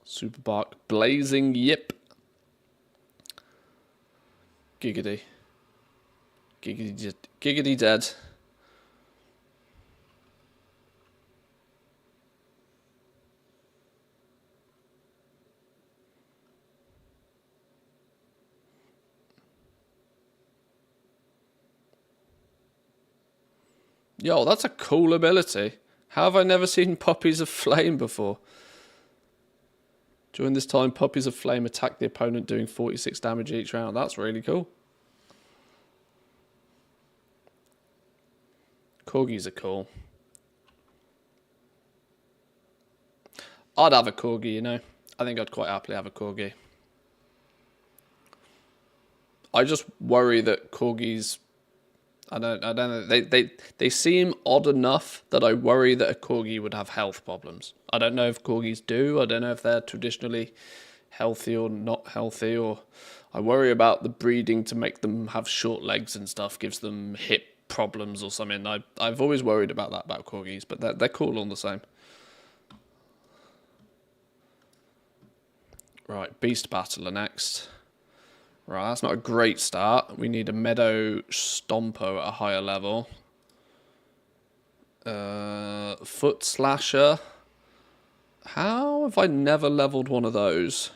Super Bark blazing yip. Giggity. Giggity dead. Yo, that's a cool ability. How have I never seen Puppies of Flame before? During this time, Puppies of Flame attack the opponent, doing 46 damage each round. That's really cool. Corgis are cool. I'd have a Corgi, you know. I think I'd quite happily have a Corgi. I just worry that Corgis... I don't know. They seem odd enough that I worry that a Corgi would have health problems. I don't know if Corgis do. I don't know if they're traditionally healthy or not healthy. Or I worry about the breeding to make them have short legs and stuff gives them hip problems or something. I've always worried about that about Corgis, but they're cool all the same. Right, Beast Battler next. Right, that's not a great start. We need a Meadow Stomper at a higher level. Foot Slasher. How have I never leveled one of those?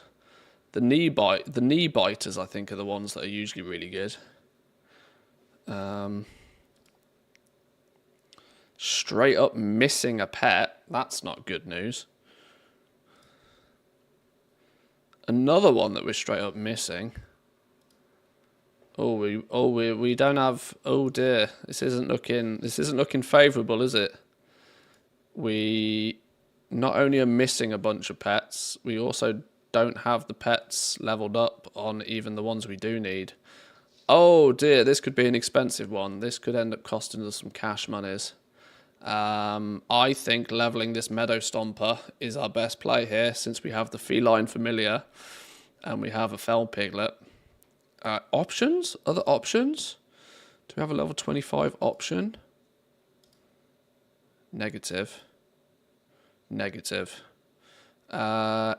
The knee biters, I think, are the ones that are usually really good. Straight up missing a pet. That's not good news. Another one that we're straight up missing. We don't have. Oh dear, this isn't looking favourable, is it? We not only are missing a bunch of pets, we also don't have the pets leveled up on even the ones we do need. Oh dear, this could be an expensive one. This could end up costing us some cash monies. I think leveling this Meadow Stomper is our best play here, since we have the Feline Familiar and we have a Fel Piglet. Options? Other options? Do we have a level 25 option? Negative. Negative. Are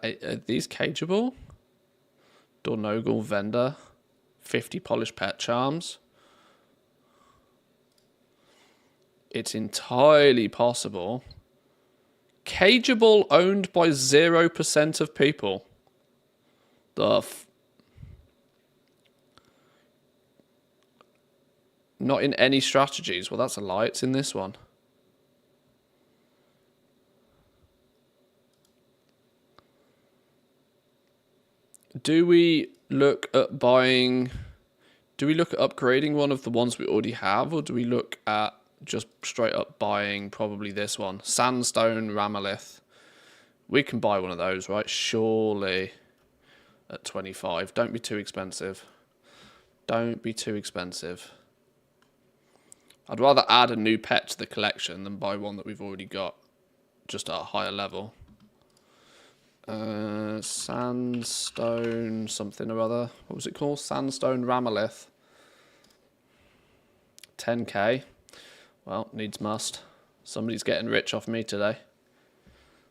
these cageable? Dornogal Vendor. 50 polished pet charms. It's entirely possible. Cageable owned by 0% of people. Not in any strategies. Well, that's a lie. It's in this one. Do we look at buying... Do we look at upgrading one of the ones we already have? Or do we look at just straight up buying probably this one? Sandstone Ramolith. We can buy one of those, right? Surely. At 25. Don't be too expensive. Don't be too expensive. I'd rather add a new pet to the collection than buy one that we've already got, just at a higher level. Sandstone something or other. What was it called? Sandstone Ramolith. 10k. Well, needs must. Somebody's getting rich off me today.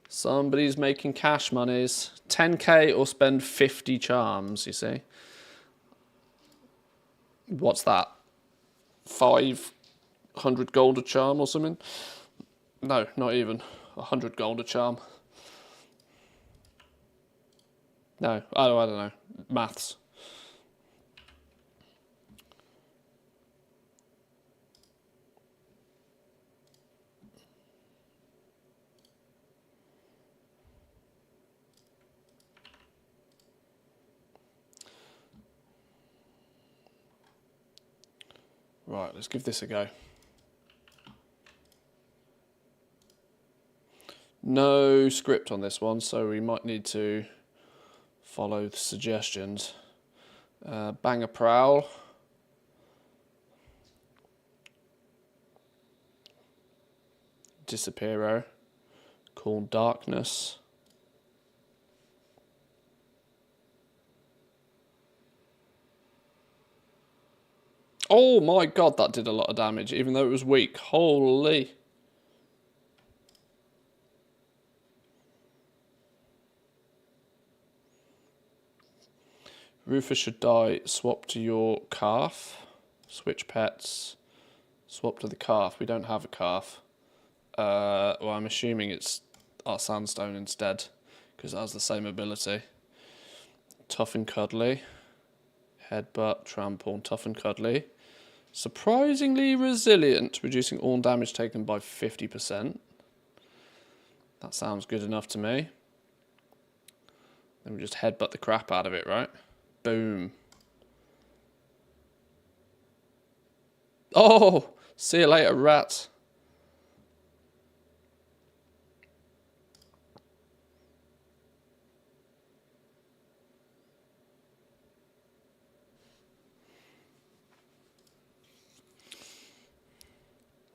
Somebody's making cash monies. 10k or spend 50 charms, you see. What's that? 500 gold a charm or something? No, not even. 100 gold a charm. No, I don't know. Maths. Right, let's give this a go. No script on this one, so we might need to follow the suggestions. Bang a prowl. Disappearo. Call darkness. Oh my god, that did a lot of damage, even though it was weak. Holy. Rufus should die. Swap to your calf. Switch pets. Swap to the calf. We don't have a calf. Well, I'm assuming it's our sandstone instead, because it has the same ability. Tough and cuddly. Headbutt, trample, tough and cuddly. Surprisingly resilient, reducing all damage taken by 50%. That sounds good enough to me. Then we just headbutt the crap out of it, right? Boom. Oh! See you later, rat.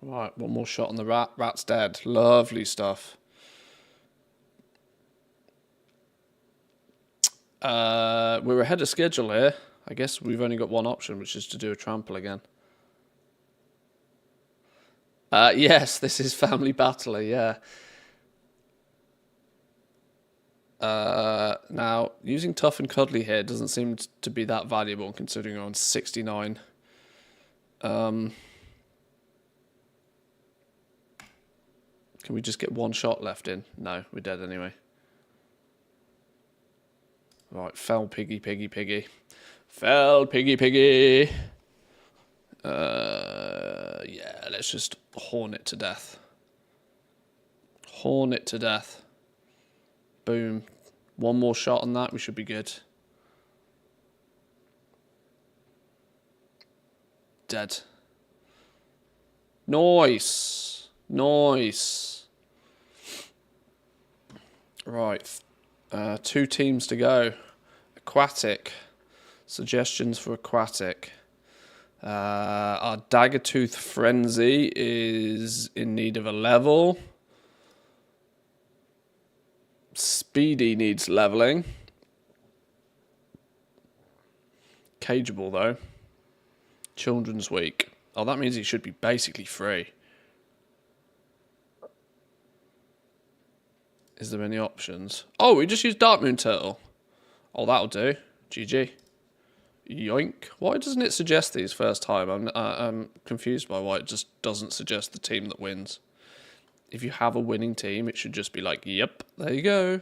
Right, one more shot on the rat. Rat's dead. Lovely stuff. We're ahead of schedule here. I guess we've only got one option, which is to do a trample again. Yes, this is Family Battler, yeah. Now, using Tough and Cuddly here doesn't seem to be that valuable, considering we're on 69. Can we just get one shot left in? No, we're dead anyway. Right, fell piggy, piggy, piggy. Fell piggy, piggy. Yeah, let's just horn it to death. Horn it to death. Boom. One more shot on that, we should be good. Dead. Nice. Nice. Right. 2 teams to go. Aquatic. Suggestions for aquatic. Our Daggertooth Frenzy is in need of a level. Speedy needs leveling. Cageable though. Children's Week. Oh, that means he should be basically free. Is there any options? Oh, we just use Dark Moon Turtle. Oh, that'll do. GG. Yoink. Why doesn't it suggest these first time? I'm confused by why it just doesn't suggest the team that wins. If you have a winning team, it should just be like, yep, there you go.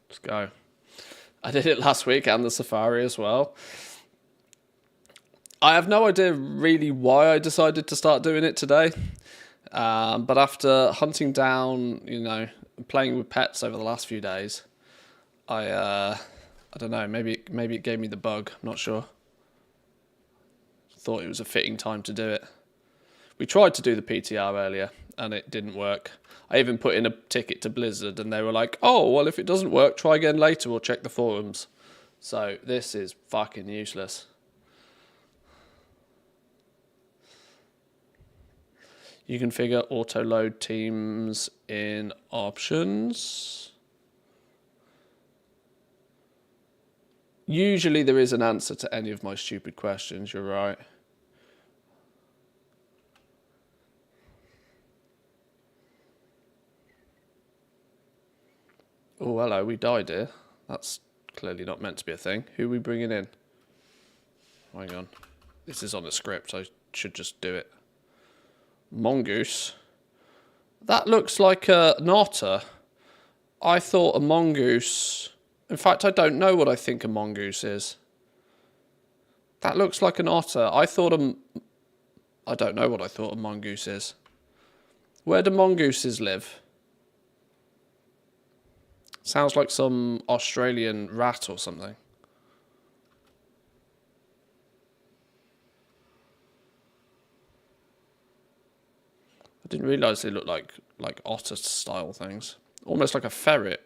Let's go. I did it last week and the Safari as well. I have no idea really why I decided to start doing it today. But after hunting down, playing with pets over the last few days, I don't know, maybe it gave me the bug, I'm not sure. Thought it was a fitting time to do it. We tried to do the PTR earlier and it didn't work. I even put in a ticket to Blizzard and they were like, oh, well, if it doesn't work, try again later or check the forums. So this is fucking useless. You configure auto load teams in options. Usually there is an answer to any of my stupid questions, you're right. Oh, hello, we died here. That's clearly not meant to be a thing. Who are we bringing in? Hang on. This is on the script, I should just do it. Mongoose. That looks like an otter. I thought a mongoose... In fact, I don't know what I think a mongoose is. That looks like an otter. I don't know what I thought a mongoose is. Where do mongooses live? Sounds like some Australian rat or something. I didn't realise they looked like otter style things. Almost like a ferret.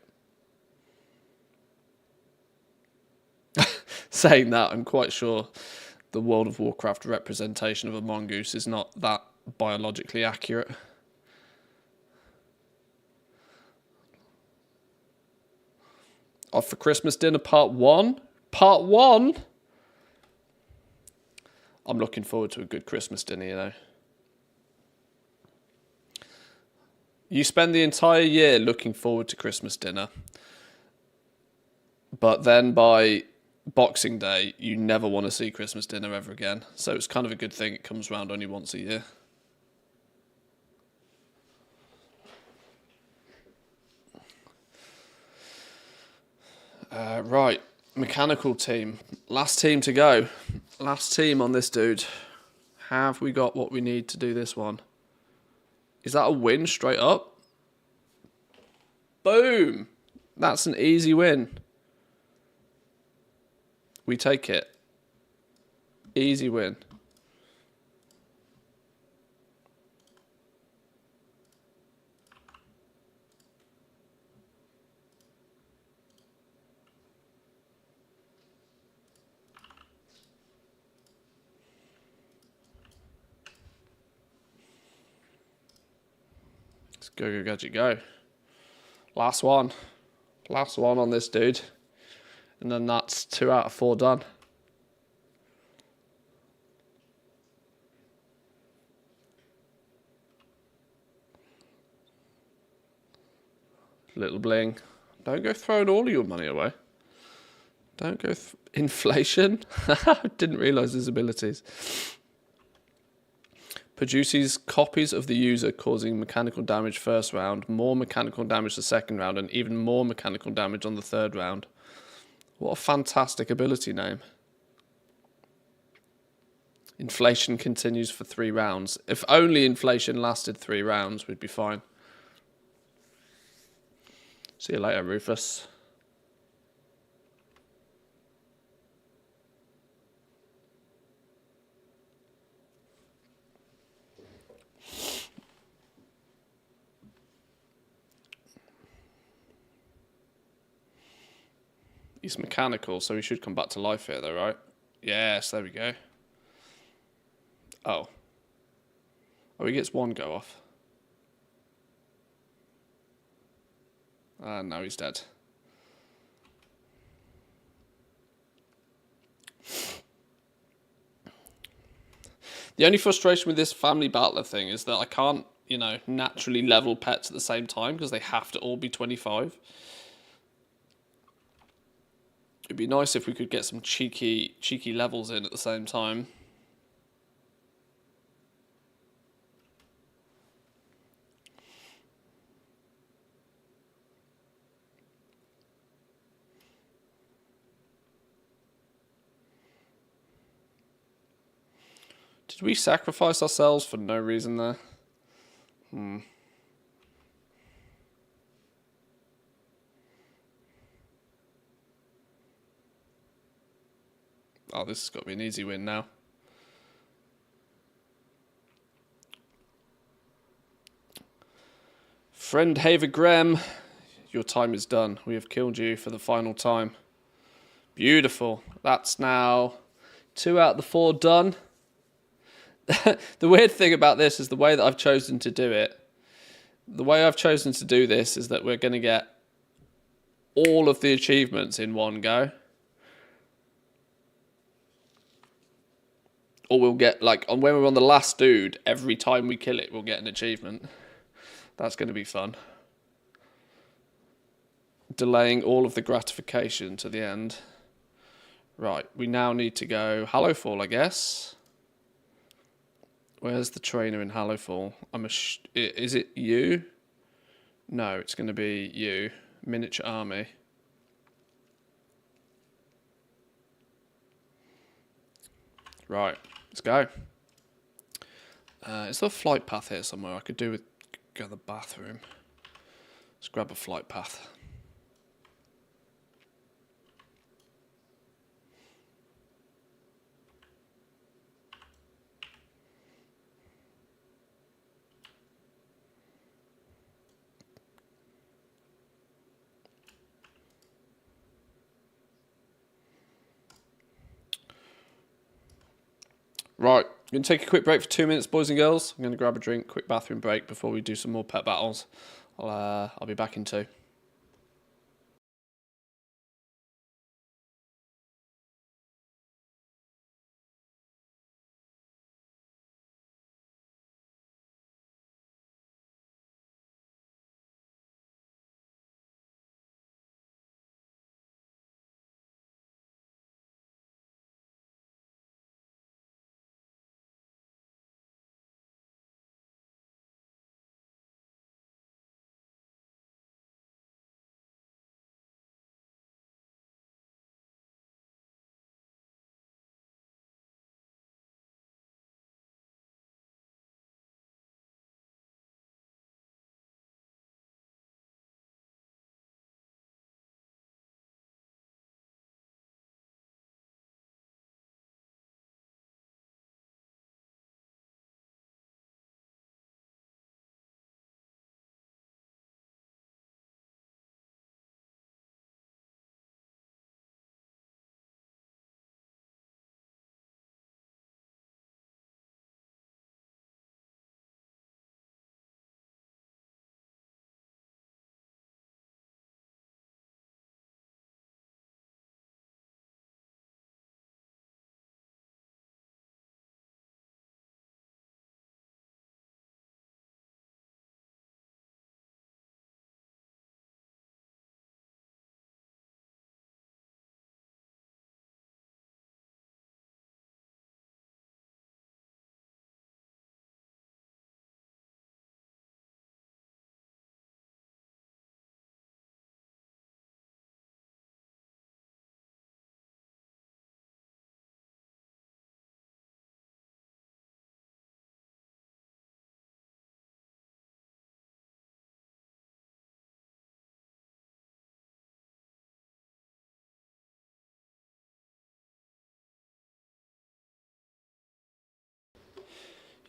Saying that, I'm quite sure the World of Warcraft representation of a mongoose is not that biologically accurate. Off for Christmas dinner part 1? Part 1? I'm looking forward to a good Christmas dinner, you know. You spend the entire year looking forward to Christmas dinner, but then by Boxing Day, you never want to see Christmas dinner ever again. So it's kind of a good thing it comes around only once a year. Right, mechanical team. Last team to go. Last team on this dude. Have we got what we need to do this one? Is that a win straight up? Boom! That's an easy win. We take it. Easy win. Let's go, go, gadget, go. Last one. Last one on this dude. And then that's 2 out of 4 done. Little bling. Don't go throwing all of your money away. Don't go... Inflation? Didn't realise his abilities. Produces copies of the user causing mechanical damage first round, more mechanical damage the second round, and even more mechanical damage on the third round. What a fantastic ability name. Inflation continues for 3 rounds. If only inflation lasted 3 rounds, we'd be fine. See you later, Rufus. He's mechanical, so he should come back to life here, though, right? Yes, there we go. Oh. Oh, he gets 1 go off. And now he's dead. The only frustration with this family battler thing is that I can't, you know, naturally level pets at the same time because they have to all be 25. It'd be nice if we could get some cheeky levels in at the same time. Did we sacrifice ourselves for no reason there? Oh, this has got to be an easy win now. Friend Haver Graham, your time is done. We have killed you for the final time. Beautiful. That's now 2 out of the 4 done. The weird thing about this is the way that I've chosen to do it. The way I've chosen to do this is that we're going to get all of the achievements in one go. Or we'll get, like, when we're on the last dude, every time we kill it, we'll get an achievement. That's going to be fun. Delaying all of the gratification to the end. Right, we now need to go Hallowfall, I guess. Where's the trainer in Hallowfall? Is it you? No, it's going to be you. Miniature army. Right, let's go. Is there a flight path here somewhere I could do with go to the bathroom. Let's grab a flight path. Right, I'm going to take a quick break for 2 minutes, boys and girls. I'm going to grab a drink, quick bathroom break before we do some more pet battles. I'll be back in 2.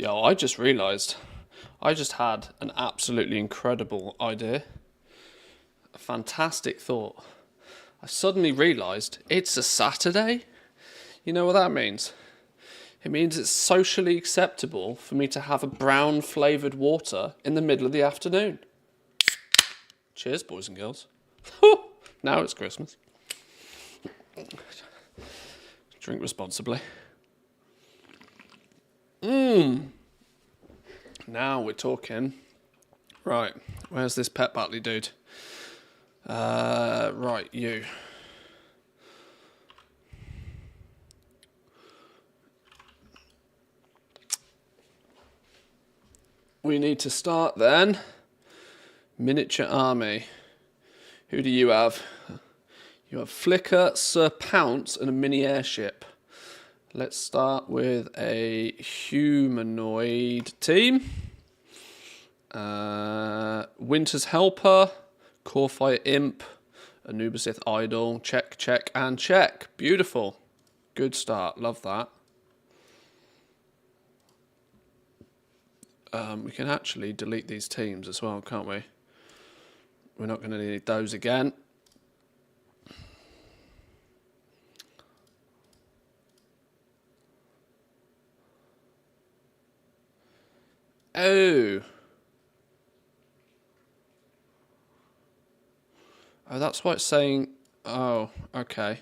Yo, I just realised, I just had an absolutely incredible idea. A fantastic thought. I suddenly realised it's a Saturday. You know what that means? It means it's socially acceptable for me to have a brown flavoured water in the middle of the afternoon. Cheers, boys and girls. Now it's Christmas. Drink responsibly. Now we're talking. Right, where's this pet Batley dude? Right, you. We need to start then. Miniature army. Who do you have? You have Flicker, Sir Pounce, and a mini airship. Let's start with a humanoid team. Winter's Helper, Corefire Imp, Anubisith Idol, check, check, and check. Beautiful. Good start. Love that. We can actually delete these teams as well, can't we? We're not going to need those again. Oh. Oh, that's what it's saying. Oh, okay.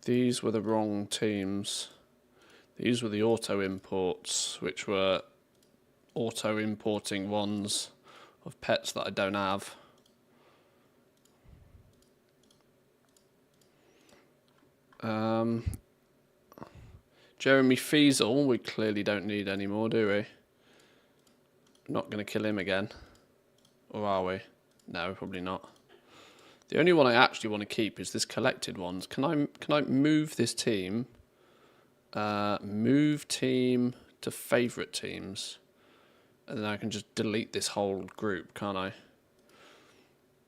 These were the wrong teams. These were the auto imports, which were auto importing ones of pets that I don't have. Jeremy Feasel, we clearly don't need anymore, do we? Not going to kill him again. Or are we? No, probably not. The only one I actually want to keep is this collected ones. Can I move this team? Move team to favorite teams, and then I can just delete this whole group, can't I?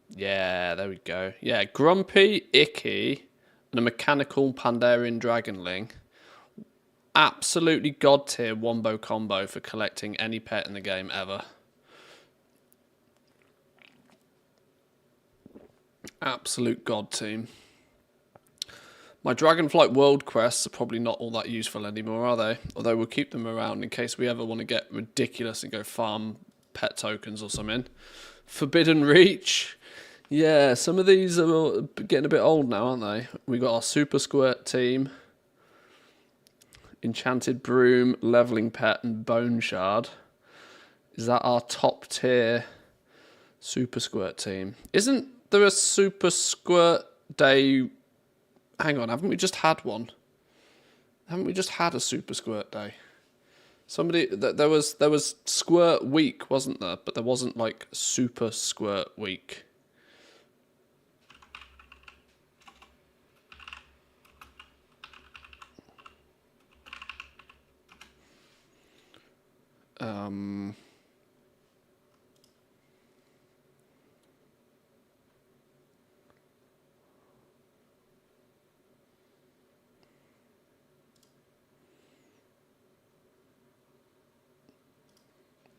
Yeah, there we go. Yeah, Grumpy, Icky, and a mechanical Pandarian Dragonling. Absolutely god tier wombo combo for collecting any pet in the game ever. Absolute god team. My Dragonflight World quests are probably not all that useful anymore, are they? Although we'll keep them around in case we ever want to get ridiculous and go farm pet tokens or something. Forbidden Reach. Yeah, some of these are getting a bit old now, aren't they? We got our Super Squirt team. Enchanted Broom, Leveling Pet, and Bone Shard. Is that our top tier Super Squirt team? Isn't there a Super Squirt Day? Hang on, haven't we just had one? Haven't we just had a Super Squirt Day? Somebody there was Squirt Week, wasn't there? But there wasn't like Super Squirt Week.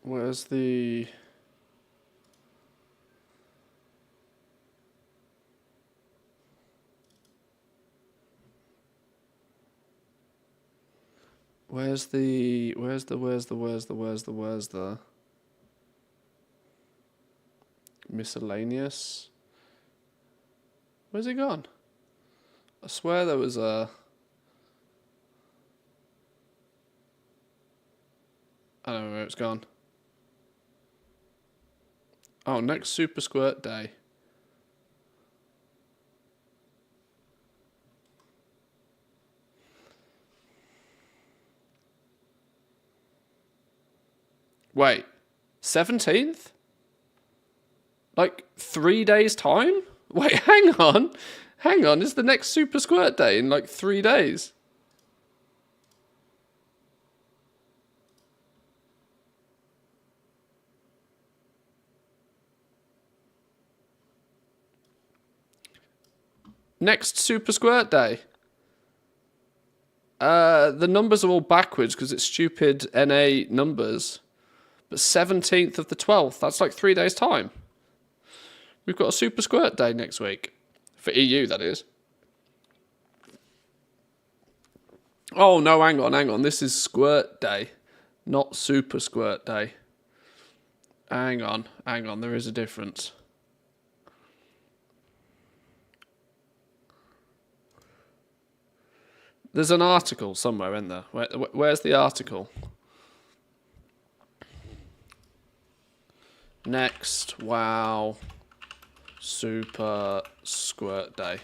Where's the... Where's the miscellaneous? Where's it gone? I swear there was a... I don't know where it's gone. Oh, next Super Squirt Day. Wait, 17th? Like 3 days time? Wait, hang on. Hang on, is the next Super Squirt Day in like 3 days? Next Super Squirt Day. The numbers are all backwards because it's stupid NA numbers. But 17th of the 12th, that's like 3 days' time. We've got a Super Squirt Day next week. For EU, that is. Oh, no, hang on. This is Squirt Day, not Super Squirt Day. Hang on. There is a difference. There's an article somewhere in there. Where's the article? Next, wow, Super Squirt Day.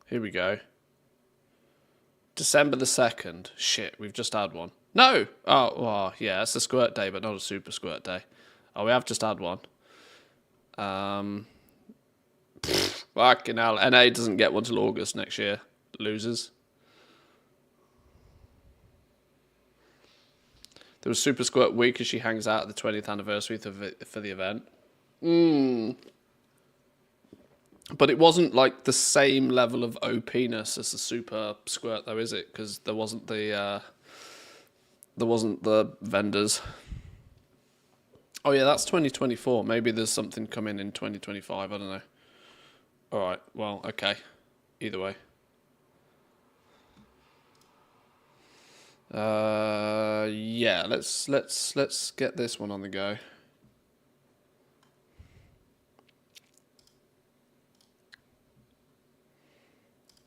Here we go. December the 2nd. Shit, we've just had one. No! Oh, well, yeah, it's a Squirt Day, but not a Super Squirt Day. Oh, we have just had one. Fucking hell. NA doesn't get one till August next year. Losers. There was Super Squirt Week as she hangs out at the 20th anniversary for the event. But it wasn't like the same level of OP-ness as the Super Squirt, though, is it? Because there wasn't the vendors. Oh yeah, that's 2024. Maybe there's something coming in 2025. I don't know. All right. Well, okay. Either way. Yeah. Let's get this one on the go.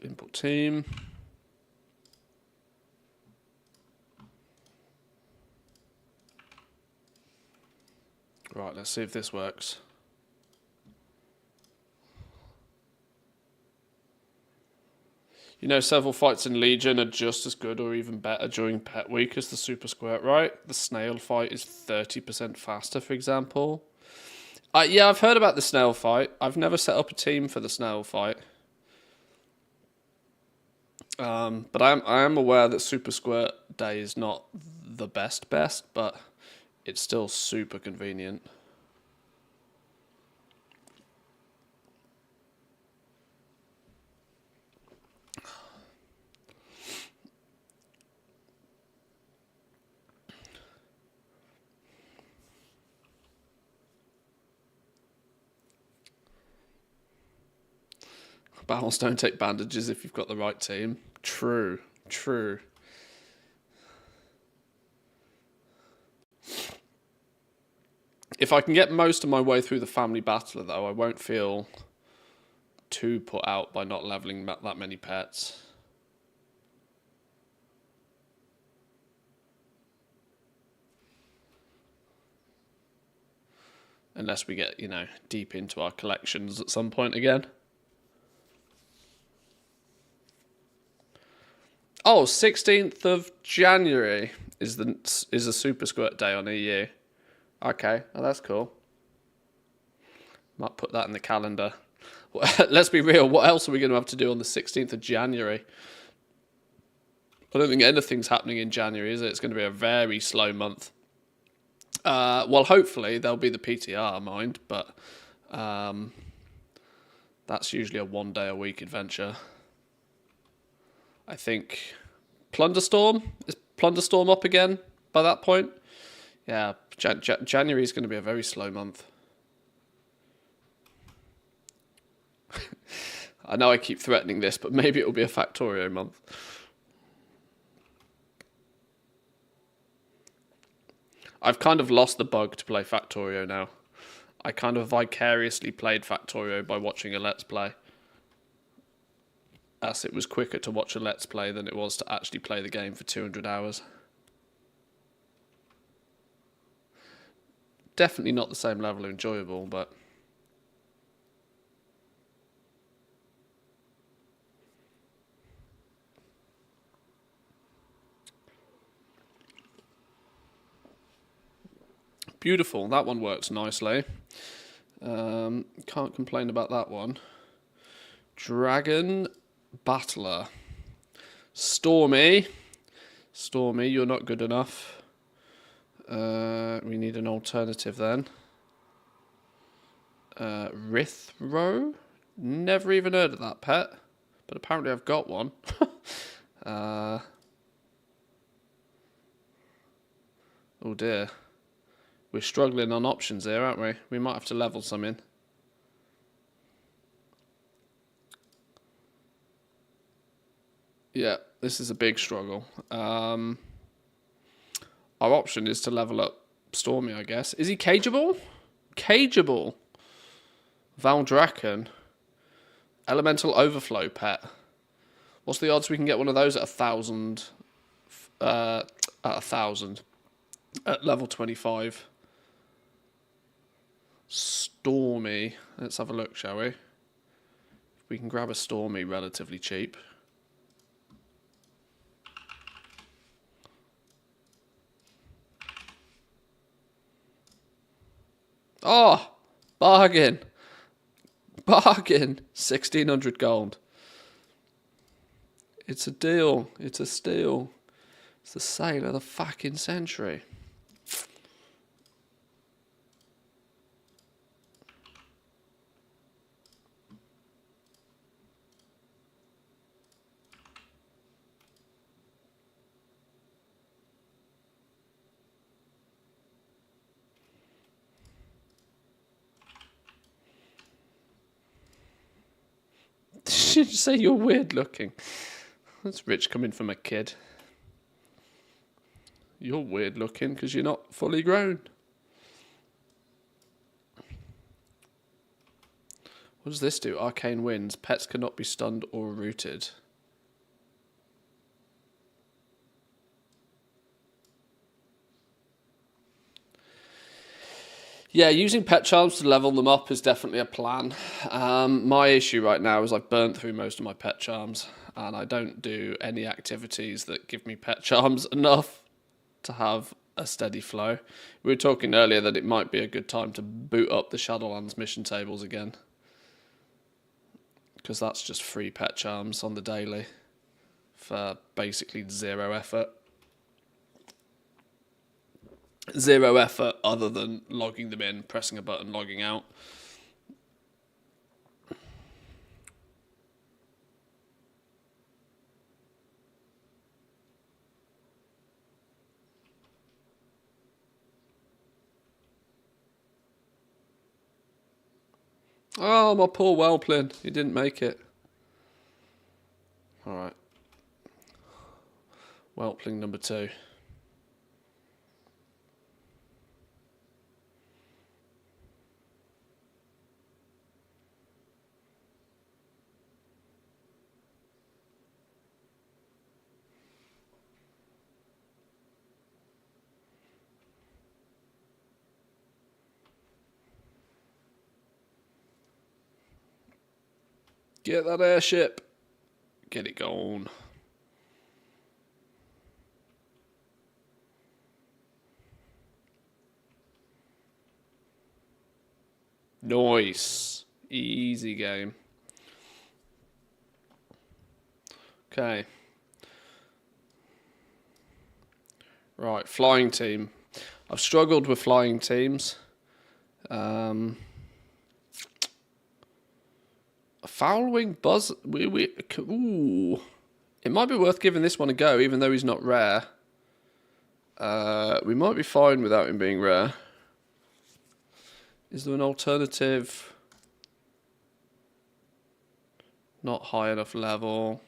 Import team. Right, let's see if this works. You know, several fights in Legion are just as good or even better during Pet Week as the Super Squirt, right? The snail fight is 30% faster, for example. Yeah, I've heard about the snail fight. I've never set up a team for the snail fight. But I am aware that Super Squirt Day is not the best, but it's still super convenient. Battles don't take bandages if you've got the right team. True, true. If I can get most of my way through the family battler, though, I won't feel too put out by not leveling that many pets. Unless we get, you know, deep into our collections at some point again. Oh, 16th of January is a Super Squirt Day on EU. Okay, well, that's cool. Might put that in the calendar. Let's be real, what else are we going to have to do on the 16th of January? I don't think anything's happening in January, is it? It's going to be a very slow month. Well, hopefully there'll be the PTR, mind, but that's usually a 1 day a week adventure. I think Plunderstorm? Is Plunderstorm up again by that point? Yeah, January is going to be a very slow month. I know I keep threatening this, but maybe it will be a Factorio month. I've kind of lost the bug to play Factorio now. I kind of vicariously played Factorio by watching a Let's Play. As it was quicker to watch a Let's Play than it was to actually play the game for 200 hours. Definitely not the same level of enjoyable, but... Beautiful, that one works nicely. Can't complain about that one. Dragon Battler. Stormy, you're not good enough. We need an alternative then. Rithro? Never even heard of that pet, but apparently I've got one. Oh dear. We're struggling on options here, aren't we? We might have to level some in. Yeah, this is a big struggle. Our option is to level up Stormy, I guess. Is he cageable? Cageable. Valdraken. Elemental Overflow pet. What's the odds we can get one of those at 1,000? At 1,000. At level 25. Stormy. Let's have a look, shall we? We can grab a Stormy relatively cheap. Oh, bargain. Bargain. 1,600 gold. It's a deal. It's a steal. It's the sale of the fucking century. Did you say you're weird looking? That's rich coming from a kid. You're weird looking because you're not fully grown. What does this do? Arcane Winds. Pets cannot be stunned or rooted. Yeah, using pet charms to level them up is definitely a plan. My issue right now is I've burnt through most of my pet charms. and I don't do any activities that give me pet charms enough to have a steady flow. We were talking earlier that it might be a good time to boot up the Shadowlands mission tables again, because that's just free pet charms on the daily for basically 0 effort. 0 effort other than logging them in, pressing a button, logging out. Oh, my poor Whelpling. He didn't make it. Alright. Whelpling number 2. Get that airship. Get it going. Nice. Easy game. Okay. Right, flying team. I've struggled with flying teams. Foul wing buzz. Ooh. It might be worth giving this one a go, even though he's not rare. We might be fine without him being rare. Is there an alternative? Not high enough level.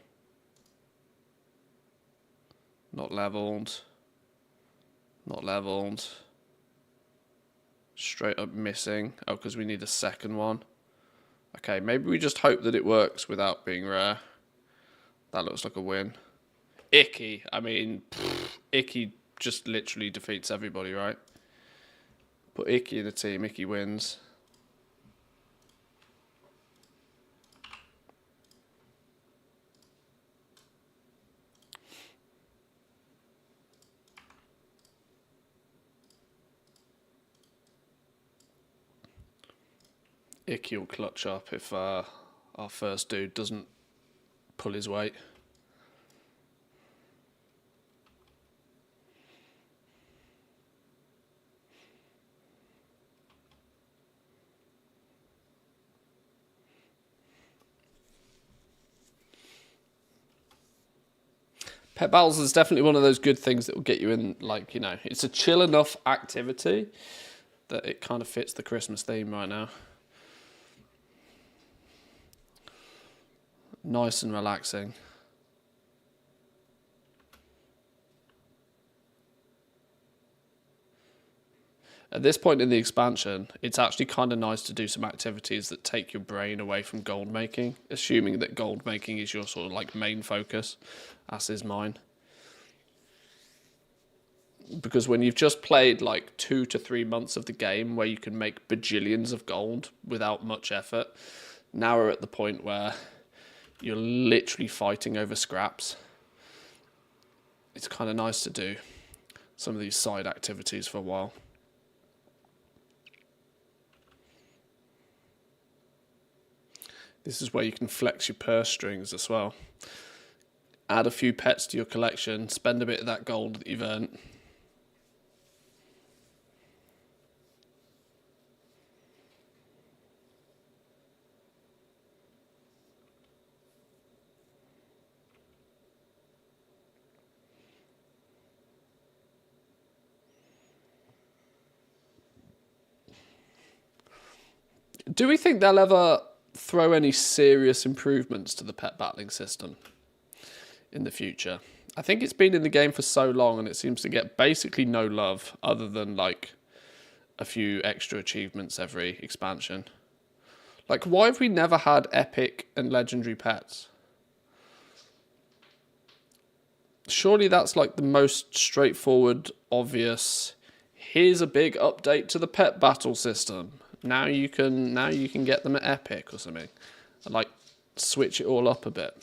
Not leveled. Not leveled. Straight up missing. Oh, because we need a second one. Okay, maybe we just hope that it works without being rare. That looks like a win. Icky. I mean, Icky just literally defeats everybody, right? Put Icky in the team. Icky wins. Icky will clutch up if our first dude doesn't pull his weight. Pet battles is definitely one of those good things that will get you in, like, you know, it's a chill enough activity that it kind of fits the Christmas theme right now. Nice and relaxing. At this point in the expansion, it's actually kind of nice to do some activities that take your brain away from gold making, assuming that gold making is your sort of like main focus, as is mine. Because when you've just played like 2 to 3 months of the game where you can make bajillions of gold without much effort, now we're at the point where you're literally fighting over scraps. It's kind of nice to do some of these side activities for a while. This is where you can flex your purse strings as well. Add a few pets to your collection, spend a bit of that gold that you've earned. Do we think they'll ever throw any serious improvements to the pet battling system in the future? I think it's been in the game for so long and it seems to get basically no love other than like a few extra achievements every expansion. Like, why have we never had epic and legendary pets? Surely that's like the most straightforward, obvious, here's a big update to the pet battle system. Now you can get them at epic or something, and like switch it all up a bit.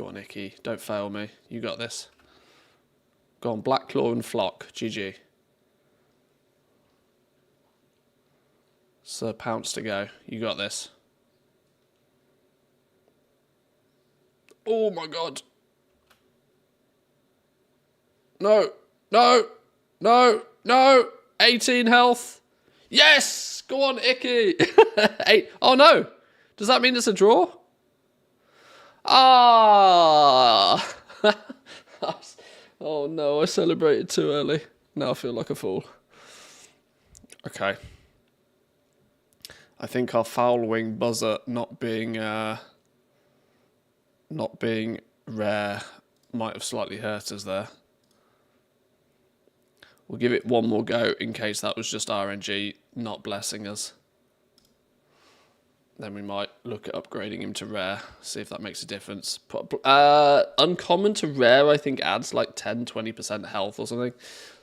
Go on, Icky. Don't fail me. You got this. Go on, Black Claw and Flock. GG. Sir Pounce to go. You got this. Oh my god. No. No. No. No. 18 health. Yes! Go on, Icky. 8. Oh no. Does that mean it's a draw? Ah. Oh no, I celebrated too early. Now I feel like a fool. Okay. I think our foul wing buzzer not being rare might have slightly hurt us there. We'll give it one more go in case that was just RNG not blessing us. Then we might look at upgrading him to rare, see if that makes a difference. Uncommon to rare, I think, adds like 10-20% health or something.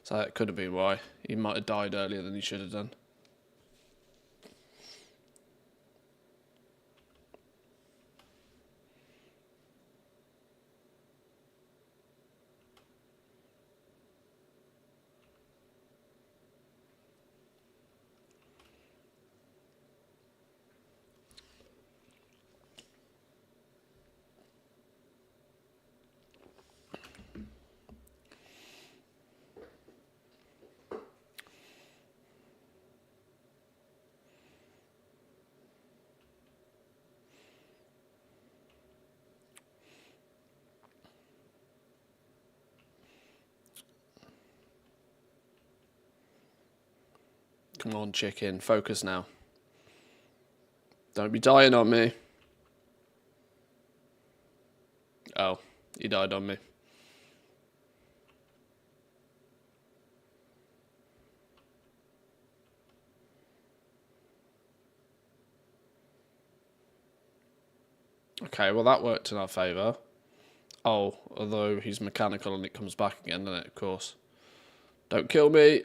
So that could have been why. He might have died earlier than he should have done. Come on, chicken. Focus now. Don't be dying on me. Oh, he died on me. Okay, well that worked in our favour. Oh, although he's mechanical and it comes back again, doesn't it, of course. Don't kill me.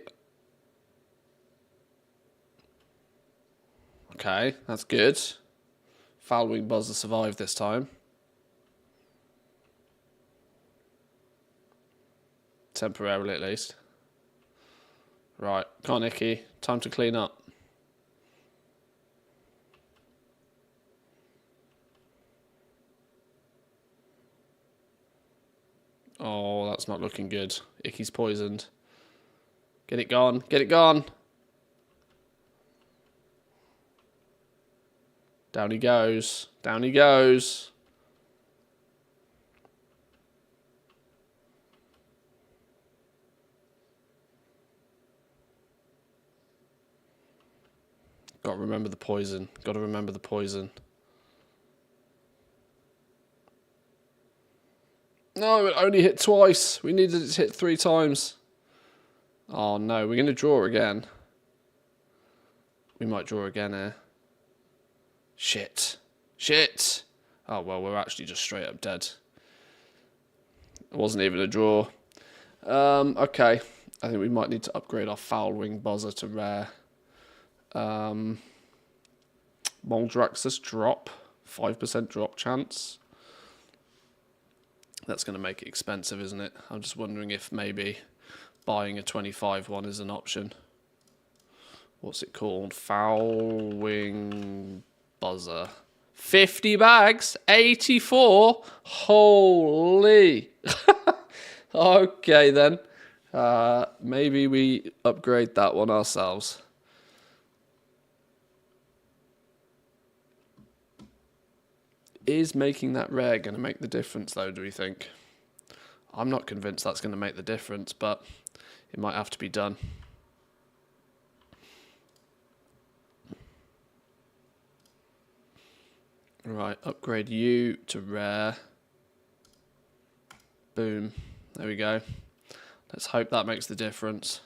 Okay, that's good. Foul wing buzzer survived this time. Temporarily, at least. Right, come on, Icky. Time to clean up. Oh, that's not looking good. Icky's poisoned. Get it gone. Get it gone. Down he goes. Down he goes. Got to remember the poison. Got to remember the poison. No, it only hit twice. We needed it to hit 3 times. Oh no, we're going to draw again. We might draw again here. Shit. Shit. Oh well, we're actually just straight up dead. It wasn't even a draw. Okay. I think we might need to upgrade our foul wing buzzer to rare. Moldraxus drop. 5% drop chance. That's going to make it expensive, isn't it? I'm just wondering if maybe buying a 25 one is an option. What's it called? Foul wing buzzer. 50 bags? 84? Holy. Okay, then. Maybe we upgrade that one ourselves. Is making that rare going to make the difference, though, do we think? I'm not convinced that's going to make the difference, but it might have to be done. Right, upgrade you to rare. Boom. There we go. Let's hope that makes the difference.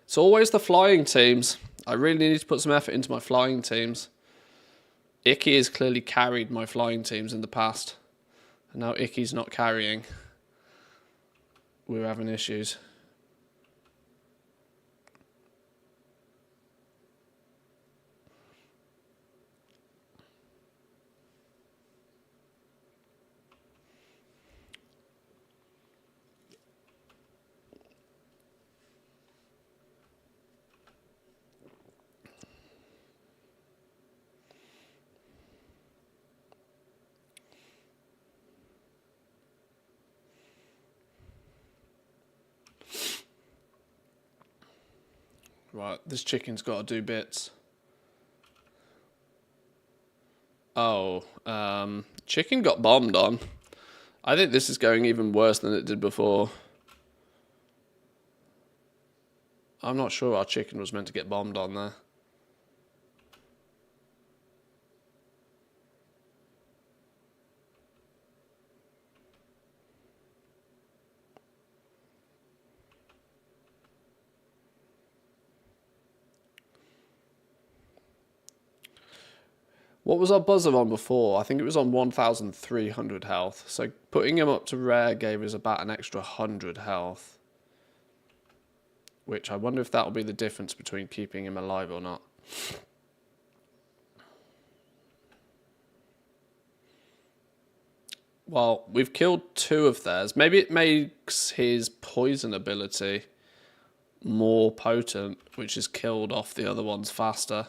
It's always the flying teams. I really need to put some effort into my flying teams. Icky has clearly carried my flying teams in the past. And now Icky's not carrying. We're having issues. Right, this chicken's got to do bits. Oh, chicken got bombed on. I think this is going even worse than it did before. I'm not sure our chicken was meant to get bombed on there. What was our buzzer on before? I think it was on 1,300 health. So putting him up to rare gave us about an extra 100 health. Which I wonder if that will be the difference between keeping him alive or not. Well, we've killed 2 of theirs. Maybe it makes his poison ability more potent, which has killed off the other ones faster.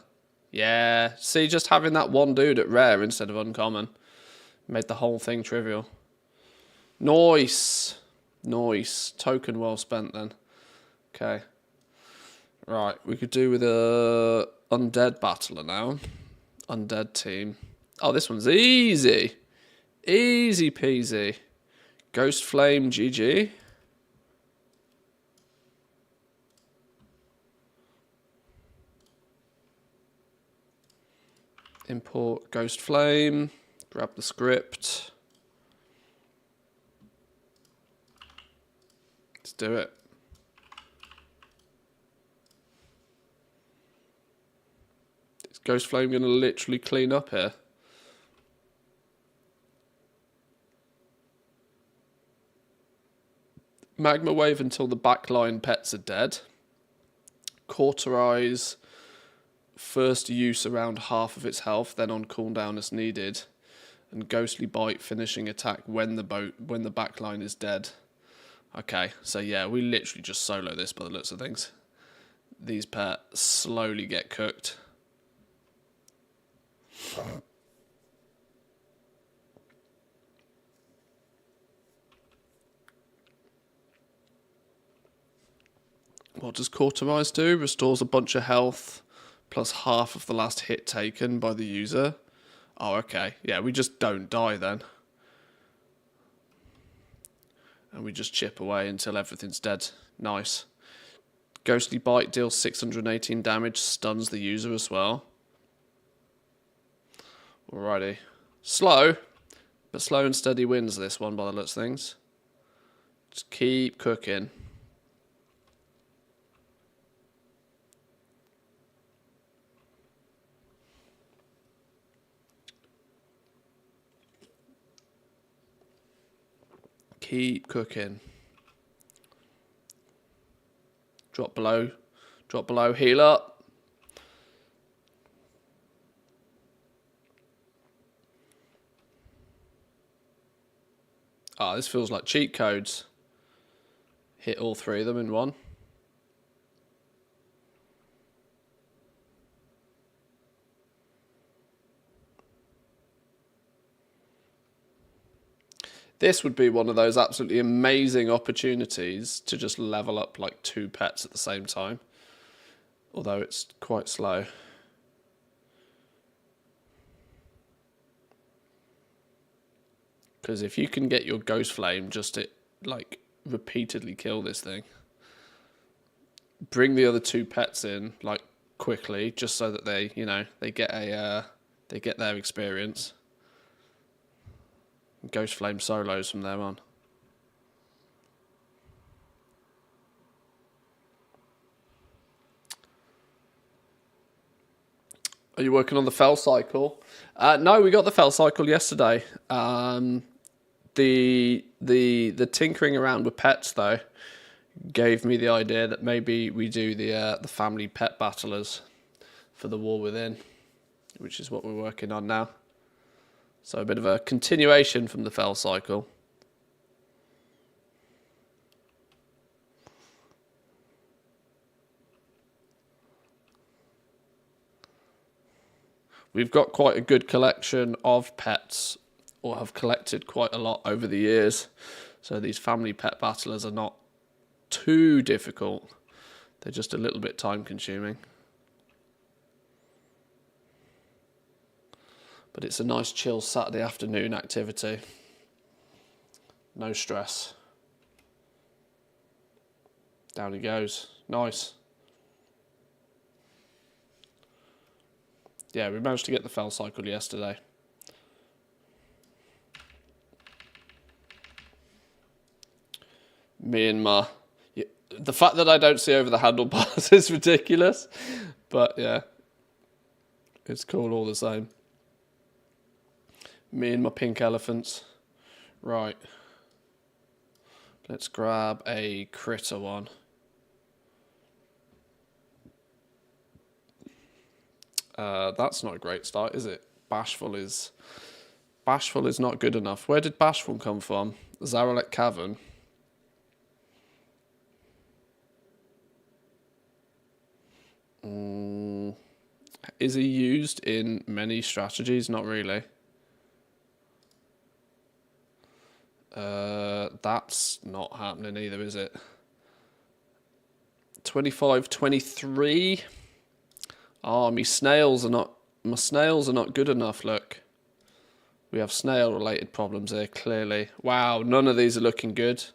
Yeah, see, just having that one dude at rare instead of uncommon made the whole thing trivial. Nice. Nice. Token well spent then. Okay. Right, we could do with a undead battler now. Undead team. Oh, this one's easy. Easy peasy. Ghost Flame GG. Import Ghost Flame. Grab the script. Let's do it. Is Ghost Flame going to literally clean up here? Magma Wave until the backline pets are dead. Cauterize. First use around half of its health, then on cooldown as needed, and Ghostly Bite finishing attack when the backline is dead. Okay, so yeah, we literally just solo this by the looks of things. These pets slowly get cooked. What does Cauterize do? Restores a bunch of health plus half of the last hit taken by the user. Oh, okay. Yeah, we just don't die then. And we just chip away until everything's dead. Nice. Ghostly Bite deals 618 damage, stuns the user as well. Alrighty. Slow, but slow and steady wins this one by the looks of things. Just keep cooking. Keep cooking. Drop below. Drop below. Heal up. Ah, this feels like cheat codes. Hit all 3 of them in one. This would be one of those absolutely amazing opportunities to just level up like 2 pets at the same time. Although it's quite slow. Because if you can get your Ghost Flame just to like repeatedly kill this thing. Bring the other 2 pets in like quickly just so that they, you know, they get their experience. Ghost Flame solos from there on. Are you working on the Fell Cycle? No, we got the Fell Cycle yesterday. The tinkering around with pets though gave me the idea that maybe we do the family pet battlers for the War Within, which is what we're working on now. So a bit of a continuation from the Fell Cycle. We've got quite a good collection of pets, or have collected quite a lot over the years. So these family pet battlers are not too difficult. They're just a little bit time consuming. But it's a nice chill Saturday afternoon activity. No stress. Down he goes. Nice. Yeah, we managed to get the fell cycle yesterday. Me and my... Yeah, the fact that I don't see over the handlebars is ridiculous. But yeah, it's cool all the same. Me and my pink elephants. Right. Let's grab a critter one. That's not a great start, is it? Bashful is not good enough. Where did Bashful come from? Zaralek Cavern. Is he used in many strategies? Not really. That's not happening either, is it? 25, 23. Oh, my snails are not good enough, look. We have snail-related problems here, clearly. Wow, none of these are looking good.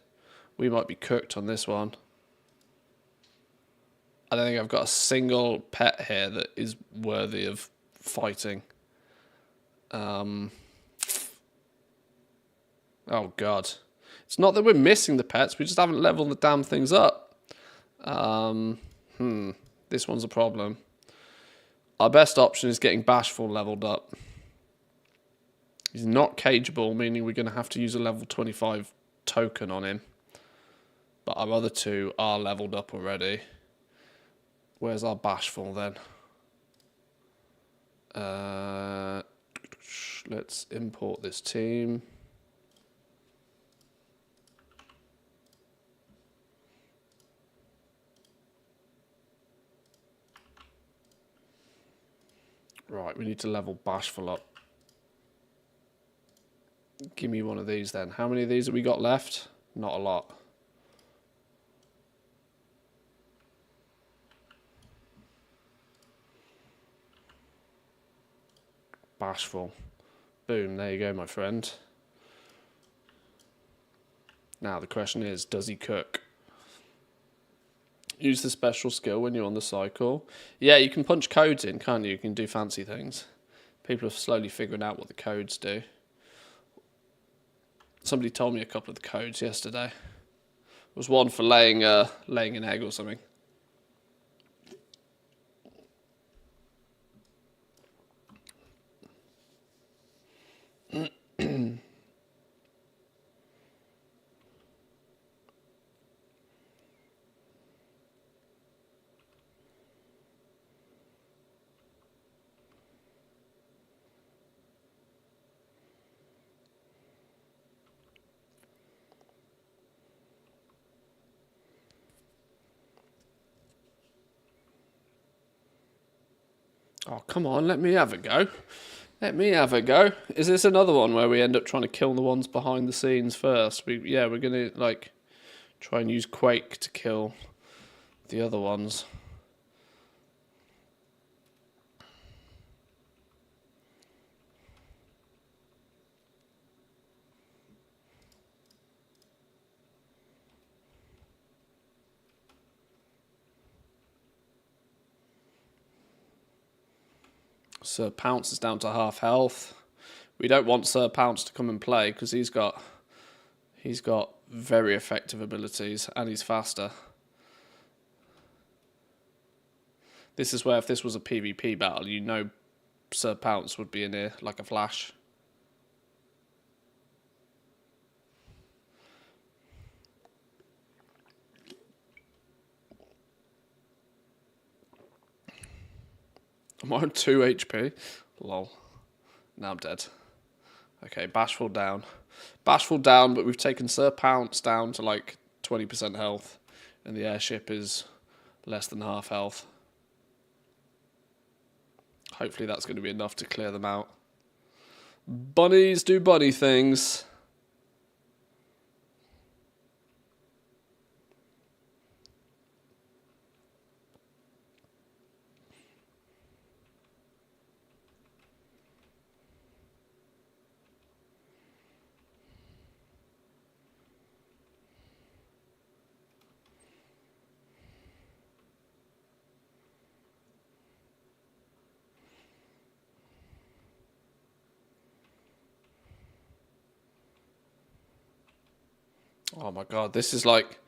We might be cooked on this one. I don't think I've got a single pet here that is worthy of fighting. Oh, God. It's not that we're missing the pets. We just haven't leveled the damn things up. This one's a problem. Our best option is getting Bashful leveled up. He's not cageable, meaning we're going to have to use a level 25 token on him. But our other two are leveled up already. Where's our Bashful then? Let's import this team. Right, we need to level Bashful up. Give me one of these then. How many of these have we got left? Not a lot. Bashful. Boom, there you go, my friend. Now the question is, does he cook? Use the special skill when you're on the cycle. Yeah, you can punch codes in, can't you? You can do fancy things. People are slowly figuring out what the codes do. Somebody told me a couple of the codes yesterday. It was one for laying an egg or something. Oh, come on, let me have a go. Let me have a go. Is this another one where we end up trying to kill the ones behind the scenes first? We're going to, like, try and use Quake to kill the other ones. Sir Pounce is down to half health. We don't want Sir Pounce to come and play because he's got very effective abilities and he's faster. This is where if this was a PvP battle, you know Sir Pounce would be in here like a flash. I'm on 2 HP. Lol. Now I'm dead. Okay, Bashful down. Bashful down, but we've taken Sir Pounce down to like 20% health. And the airship is less than half health. Hopefully that's going to be enough to clear them out. Bunnies do bunny things. Oh my god, this is like...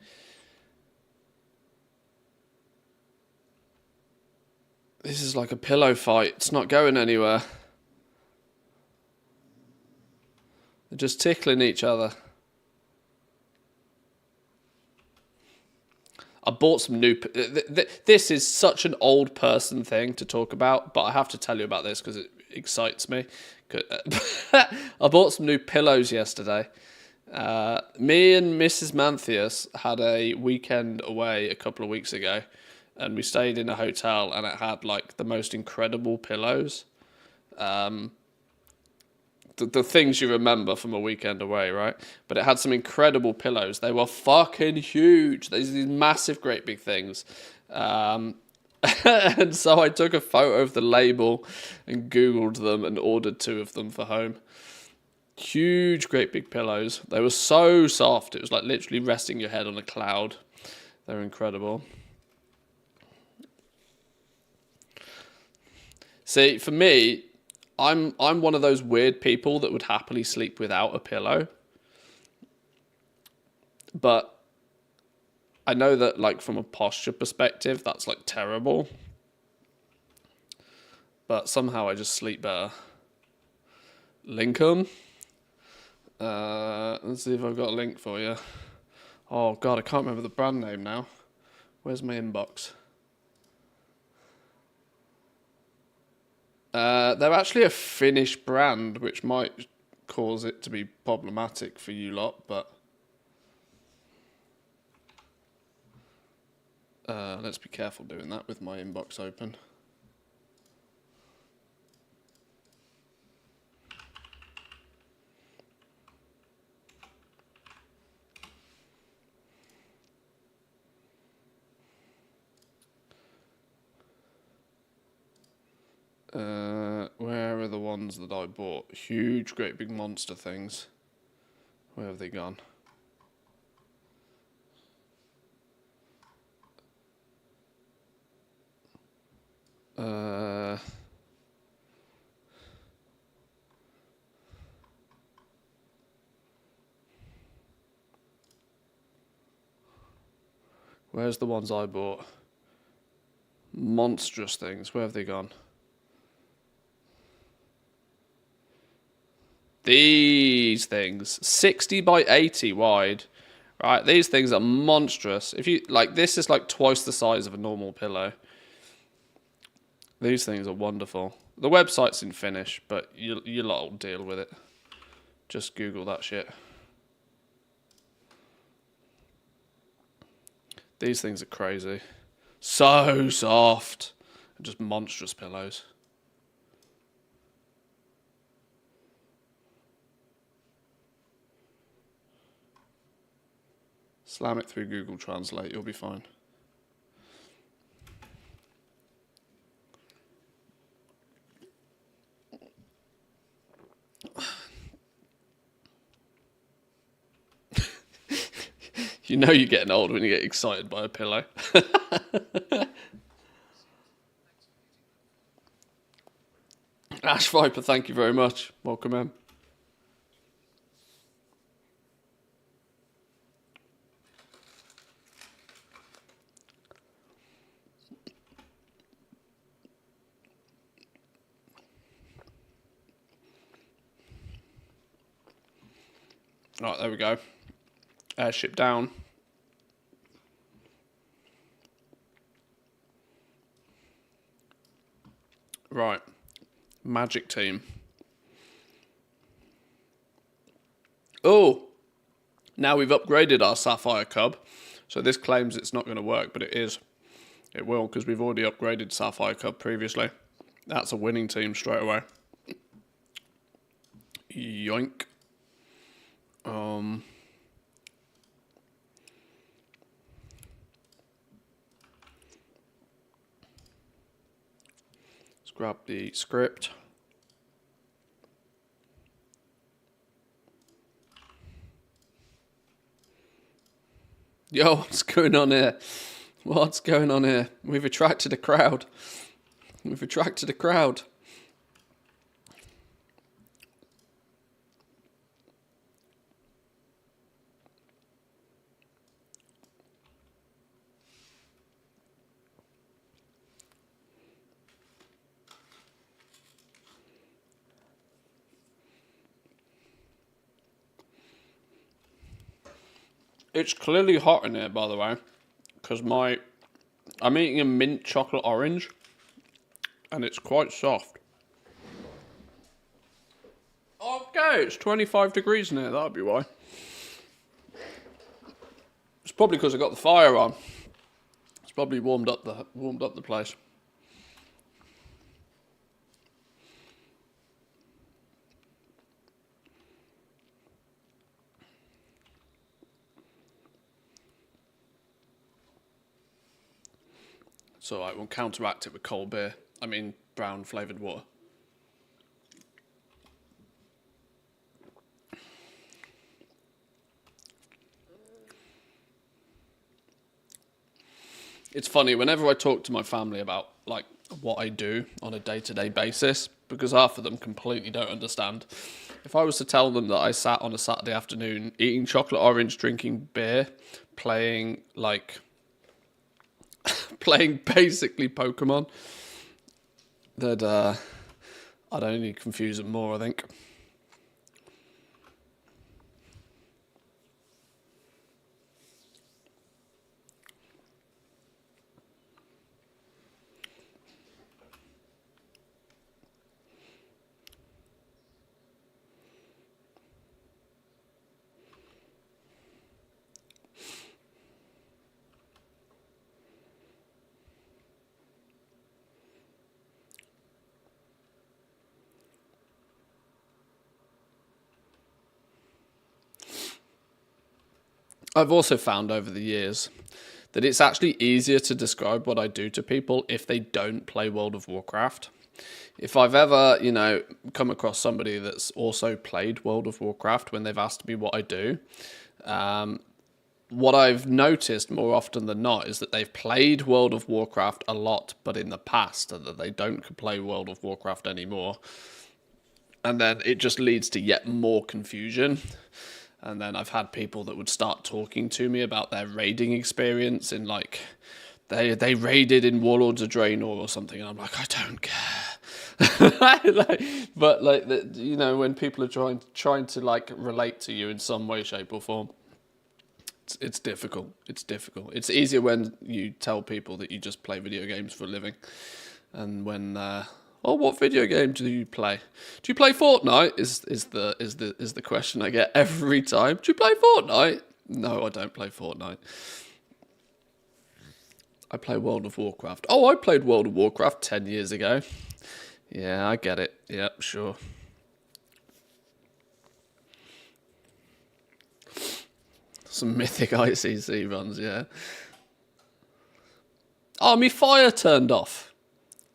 This is like a pillow fight. It's not going anywhere. They're just tickling each other. I bought some new... This is such an old person thing to talk about, but I have to tell you about this because it excites me. I bought some new pillows yesterday. Me and Mrs. Manthias had a weekend away a couple of weeks ago, and we stayed in a hotel, and it had like the most incredible pillows. The things you remember from a weekend away, right? But it had some incredible pillows. They were fucking huge. These massive, great big things. And so I took a photo of the label and Googled them and ordered 2 of them for home. Huge, great big pillows. They were so soft. It was like literally resting your head on a cloud. They're incredible. See, for me, I'm one of those weird people that would happily sleep without a pillow. But I know that, like, from a posture perspective, that's like terrible. But somehow I just sleep better. Lincoln. Let's see if I've got a link for you. Oh god, I can't remember the brand name now. Where's my inbox? They're actually a Finnish brand, which might cause it to be problematic for you lot, but let's be careful doing that with my inbox open. Where are the ones that I bought? Huge, great big monster things. Where have they gone? Where's the ones I bought? Monstrous things. Where have they gone? These things, 60 by 80 wide, right? These things are monstrous. If you like, this is like twice the size of a normal pillow. These things are wonderful. The website's in Finnish, but you lot will deal with it. Just Google that shit. These things are crazy. So soft. Just monstrous pillows. Slam it through Google Translate, you'll be fine. You know you're getting old when you get excited by a pillow. Ash Viper, thank you very much. Welcome in. Right, there we go. Airship down. Right. Magic team. Oh! Now we've upgraded our Sapphire Cub. So this claims it's not going to work, but it is. It will, because we've already upgraded Sapphire Cub previously. That's a winning team straight away. Yoink. Let's grab the script. Yo, what's going on here? What's going on here? We've attracted a crowd. We've attracted a crowd. It's clearly hot in here, by the way, because I'm eating a mint chocolate orange, and it's quite soft. Okay, it's 25 degrees in here. That'll be why. It's probably because I got the fire on. It's probably warmed up the place. It's alright, we'll counteract it with cold beer. I mean, brown flavoured water. It's funny, whenever I talk to my family about, like, what I do on a day-to-day basis, because half of them completely don't understand. If I was to tell them that I sat on a Saturday afternoon eating chocolate orange, drinking beer, playing, like... playing basically Pokemon, that I'd only confuse them more, I think. I've also found over the years that it's actually easier to describe what I do to people if they don't play World of Warcraft. If I've ever, come across somebody that's also played World of Warcraft when they've asked me what I do, what I've noticed more often than not is that they've played World of Warcraft a lot, but in the past, and that they don't play World of Warcraft anymore. And then it just leads to yet more confusion. And then I've had people that would start talking to me about their raiding experience in, like, they raided in Warlords of Draenor or something, and I'm like, I don't care. But when people are trying to like relate to you in some way, shape, or form, it's difficult. It's difficult. It's easier when you tell people that you just play video games for a living, and when what video game do you play? Do you play Fortnite? Is the question I get every time. Do you play Fortnite? No, I don't play Fortnite. I play World of Warcraft. Oh, I played World of Warcraft 10 years ago. Yeah, I get it. Yep, sure. Some mythic ICC runs, yeah. Oh, my fire turned off.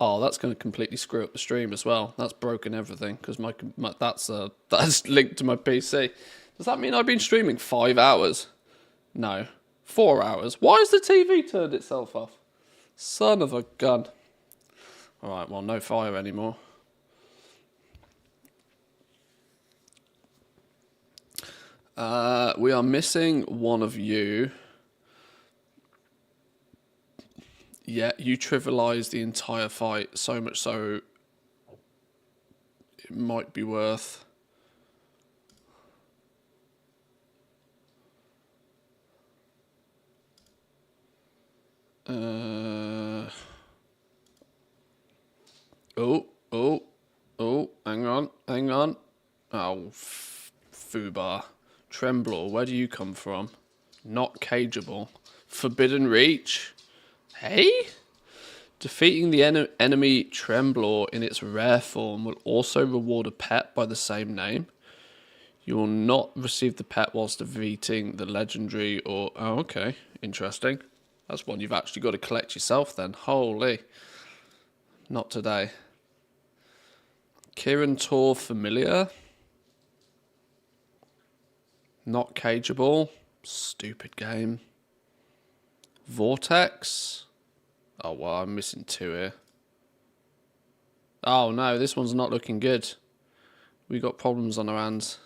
Oh, that's going to completely screw up the stream as well. That's broken everything because that's linked to my PC. Does that mean I've been streaming 5 hours? No, 4 hours. Why has the TV turned itself off? Son of a gun. All right, well, no fire anymore. We are missing one of you. Yeah, you trivialized the entire fight so much so it might be worth. Hang on. Oh, Fubar. Tremblor, where do you come from? Not cageable. Forbidden Reach. Hey? Defeating the enemy Tremblor in its rare form will also reward a pet by the same name. You will not receive the pet whilst defeating the legendary or... Oh, okay. Interesting. That's one you've actually got to collect yourself then. Holy. Not today. Kirin Tor Familiar. Not cageable. Stupid game. Vortex. Oh, well, I'm missing 2 here. Oh, no, this one's not looking good. We got problems on our hands.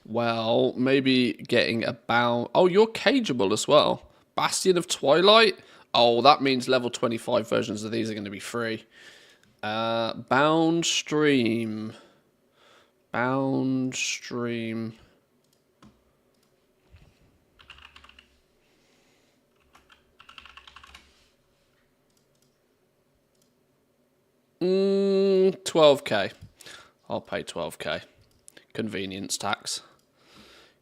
Well, maybe getting about... Oh, you're cageable as well. Bastion of Twilight? Oh, that means level 25 versions of these are going to be free. Bound stream. Bound stream. Mm, 12k. I'll pay 12k. Convenience tax.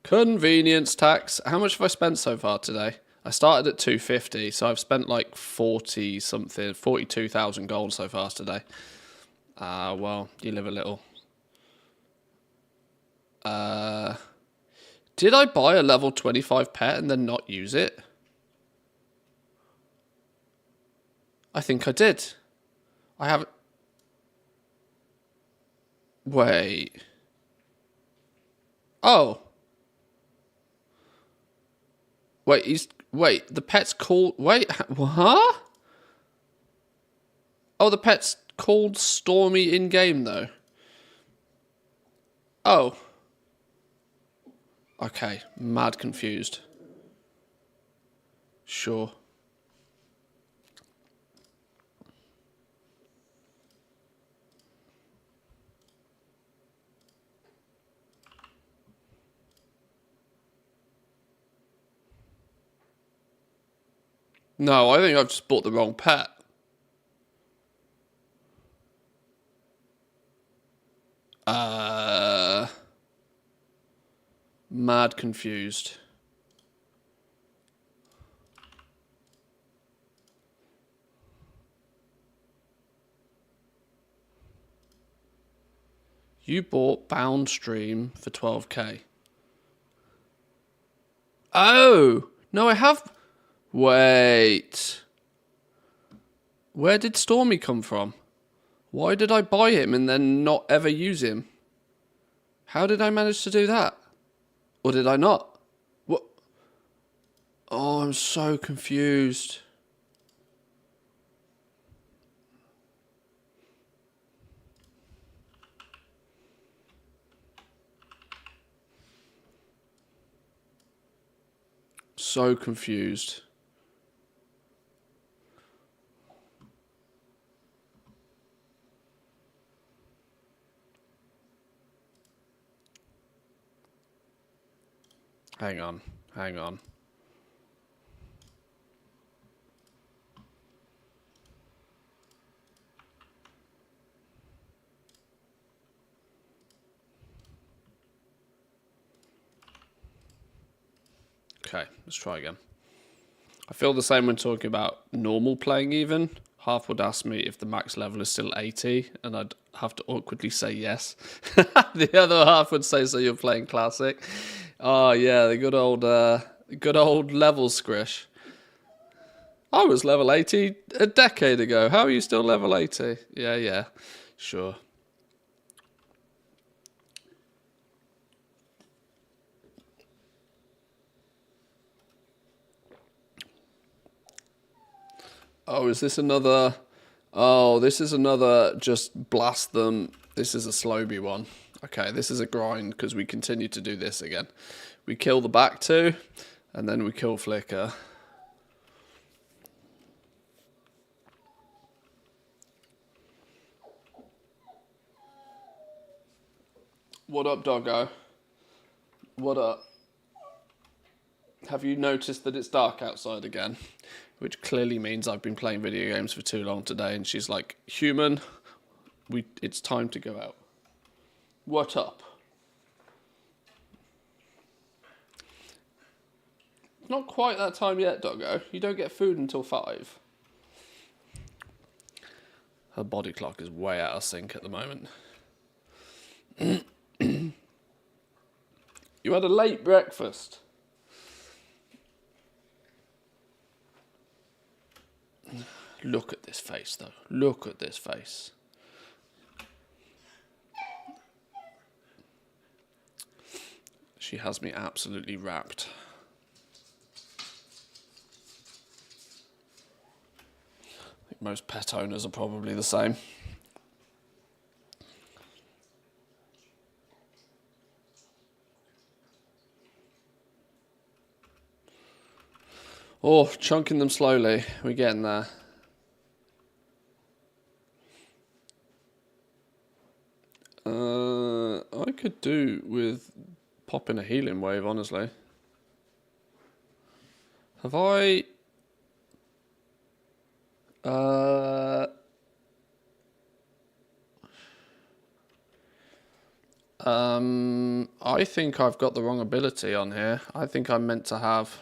Convenience tax. How much have I spent so far today? I started at 250, so I've spent like 40 something, 42,000 gold so far today. Well, you live a little. Did I buy a level 25 pet and then not use it? I think I did. I haven't. Wait. Oh. Wait, the pet's called... Wait, huh? Oh, the pet's called Stormy in-game, though. Oh. Okay, mad confused. Sure. No, I think I've just bought the wrong pet. Mad confused. You bought Bound Stream for 12k. Oh! No, I have... Wait. Where did Stormy come from? Why did I buy him and then not ever use him? How did I manage to do that? Or did I not? What? Oh, I'm so confused. So confused. Hang on, hang on. Okay, let's try again. I feel the same when talking about normal playing even. Half would ask me if the max level is still 80, and I'd have to awkwardly say yes. The other half would say, so you're playing classic. Oh yeah, the good old level scrish. I was level 80 a decade ago. How are you still level 80? Yeah, sure. Oh, is this another... Oh, this is another just blast them. This is a slowbie one. Okay, this is a grind because we continue to do this again. We kill the back two, and then we kill Flicker. What up, doggo? What up? Have you noticed that it's dark outside again? Which clearly means I've been playing video games for too long today, and she's like, human, it's time to go out. What up? Not quite that time yet, doggo. You don't get food until 5. Her body clock is way out of sync at the moment. You had a late breakfast. Look at this face, though. Look at this face. She has me absolutely wrapped. I think most pet owners are probably the same. Oh, chunking them slowly. We're getting there. could do with popping a healing wave, honestly. Have I... I think I've got the wrong ability on here. I think I'm meant to have...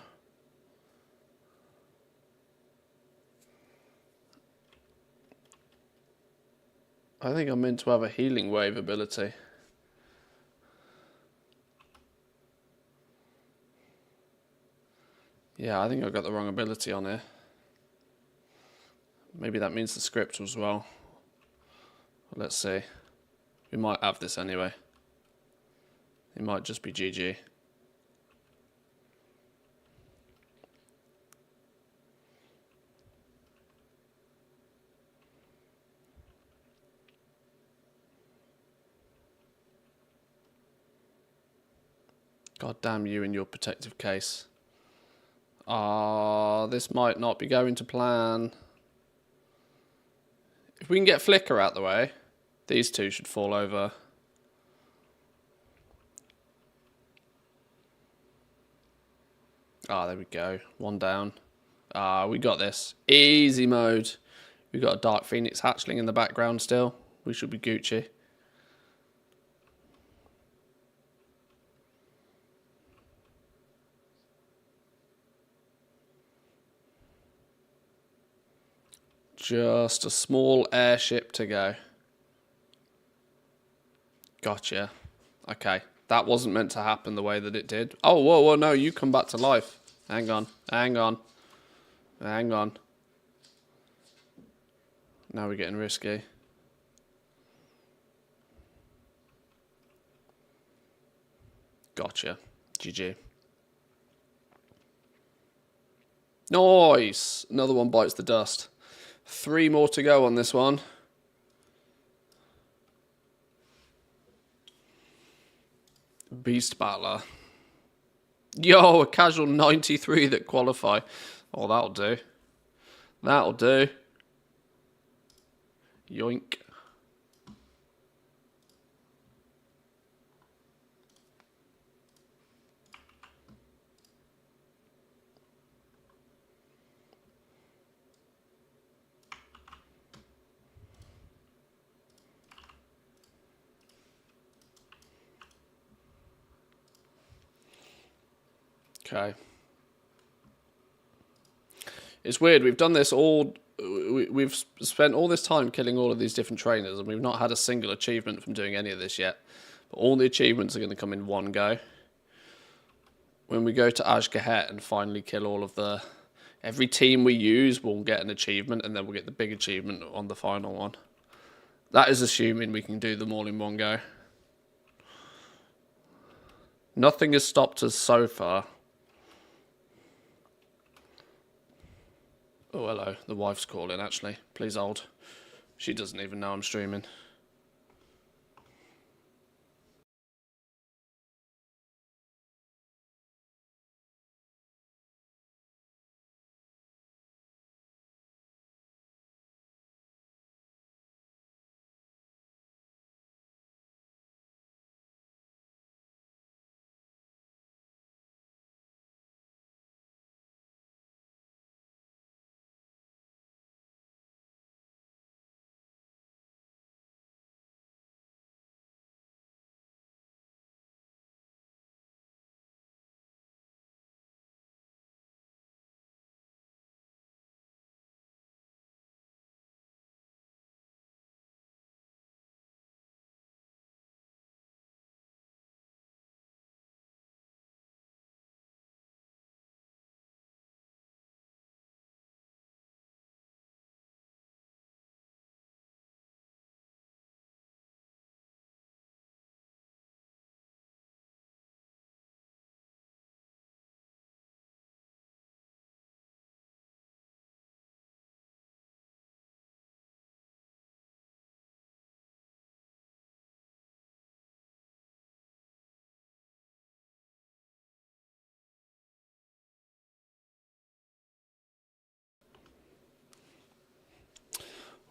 I think I'm meant to have a healing wave ability. Yeah, I think I got the wrong ability on here. Maybe that means the script as well. Let's see. We might have this anyway. It might just be GG. God damn you and your protective case. Ah, this might not be going to plan. If we can get Flicker out the way, these two should fall over. Ah, there we go. One down. Ah, we got this. Easy mode. We got a Dark Phoenix hatchling in the background still. We should be Gucci. Just a small airship to go. Gotcha. Okay. That wasn't meant to happen the way that it did. Oh, whoa, whoa, no, you come back to life. Hang on. Hang on. Hang on. Now we're getting risky. Gotcha. GG. Nice. Another one bites the dust. 3 more to go on this one. Beast Battler. Yo, a casual 93 that qualify. Oh, that'll do. That'll do. Yoink. Okay. It's weird. We've done this all... We've spent all this time killing all of these different trainers, and we've not had a single achievement from doing any of this yet. But all the achievements are going to come in one go. When we go to Ashgahet and finally kill all of the... Every team we use will get an achievement, and then we'll get the big achievement on the final one. That is assuming we can do them all in one go. Nothing has stopped us so far. Oh, hello. The wife's calling, actually. Please hold. She doesn't even know I'm streaming.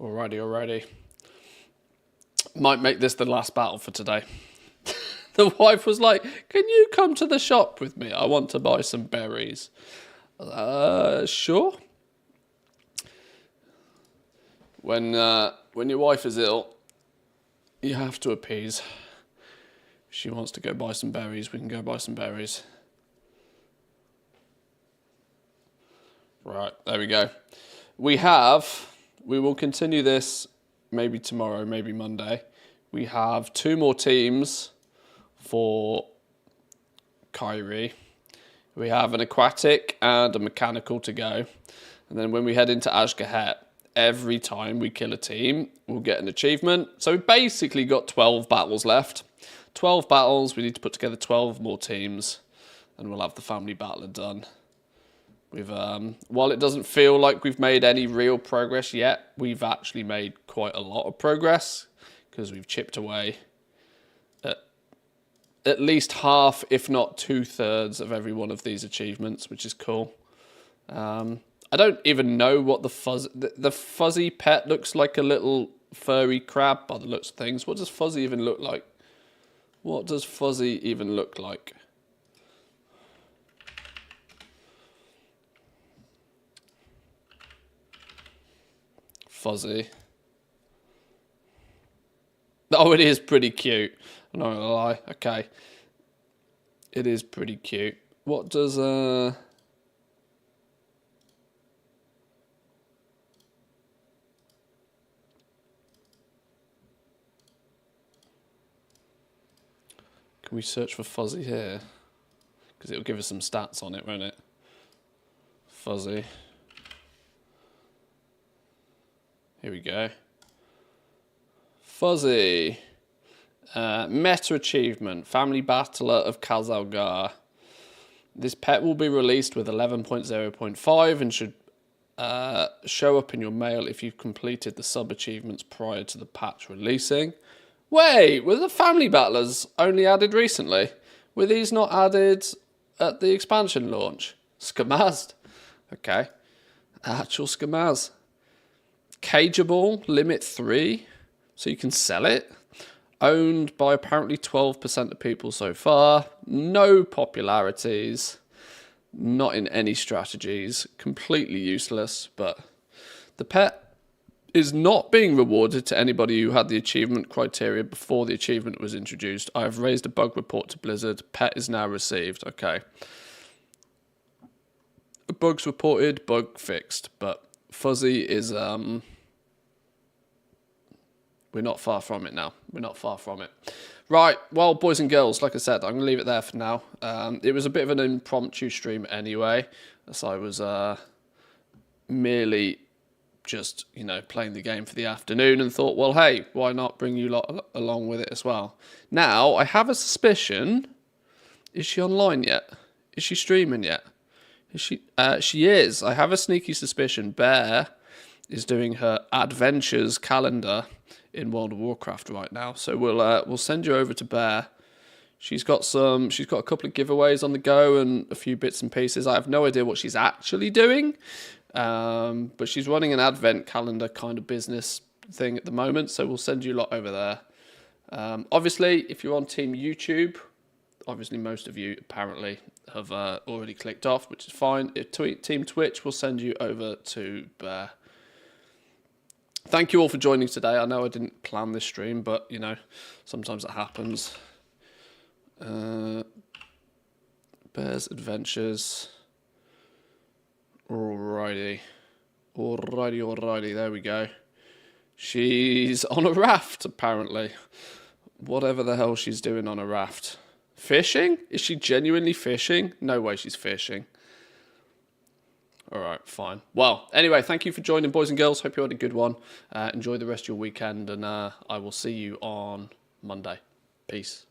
Alrighty, alrighty. Might make this the last battle for today. The wife was like, "Can you come to the shop with me? I want to buy some berries." Sure. When your wife is ill, you have to appease. If she wants to go buy some berries, we can go buy some berries. Right, there we go. We will continue this maybe tomorrow, maybe Monday. We have 2 more teams for Kyrie. We have an aquatic and a mechanical to go. And then when we head into Ashgahet, every time we kill a team, we'll get an achievement. So we've basically got 12 battles left. 12 battles, we need to put together 12 more teams, and we'll have the family battler done. We've, while it doesn't feel like we've made any real progress yet, we've actually made quite a lot of progress, because we've chipped away at least half, if not 2/3 of every one of these achievements, which is cool. I don't even know what the fuzzy pet looks like. A little furry crab by the looks of things. What does Fuzzy even look like? What does Fuzzy even look like? Fuzzy. Oh, it is pretty cute. I'm not gonna lie. Okay. It is pretty cute. What does Can we search for Fuzzy here? Because it'll give us some stats on it, won't it? Fuzzy. Here we go. Fuzzy. Meta achievement. Family Battler of Kazalgar. This pet will be released with 11.0.5 and should show up in your mail if you've completed the sub-achievements prior to the patch releasing. Wait, were the Family Battlers only added recently? Were these not added at the expansion launch? Skamazed. Okay. Actual Skamaz. Cageable, limit 3, so you can sell it. Owned by apparently 12% of people so far. No popularities. Not in any strategies. Completely useless, but the pet is not being rewarded to anybody who had the achievement criteria before the achievement was introduced. I have raised a bug report to Blizzard. Pet is now received. Okay. Bugs reported, bug fixed, but Fuzzy is we're not far from it now. We're not far from it. Right, well, boys and girls, like I said, I'm going to leave it there for now. It was a bit of an impromptu stream anyway, as I was merely just, you know, playing the game for the afternoon and thought, well, hey, why not bring you lot along with it as well? Now, I have a suspicion. Is she online yet? Is she streaming yet? Is she? She is. I have a sneaky suspicion Bear is doing her adventures calendar in World of Warcraft right now. So we'll send you over to Bear. She's got a couple of giveaways on the go and a few bits and pieces. I have no idea what she's actually doing. But she's running an advent calendar kind of business thing at the moment. So we'll send you a lot over there. Obviously, if you're on Team YouTube, obviously most of you apparently have already clicked off, which is fine. Team Twitch will send you over to Bear. Thank you all for joining today. I know I didn't plan this stream, but, you know, sometimes it happens. Bear's Adventures. Alrighty. There we go. She's on a raft, apparently. Whatever the hell she's doing on a raft. Fishing? Is she genuinely fishing? No way she's fishing. Alright, fine. Well, anyway, thank you for joining, boys and girls. Hope you had a good one. Enjoy the rest of your weekend, and I will see you on Monday. Peace.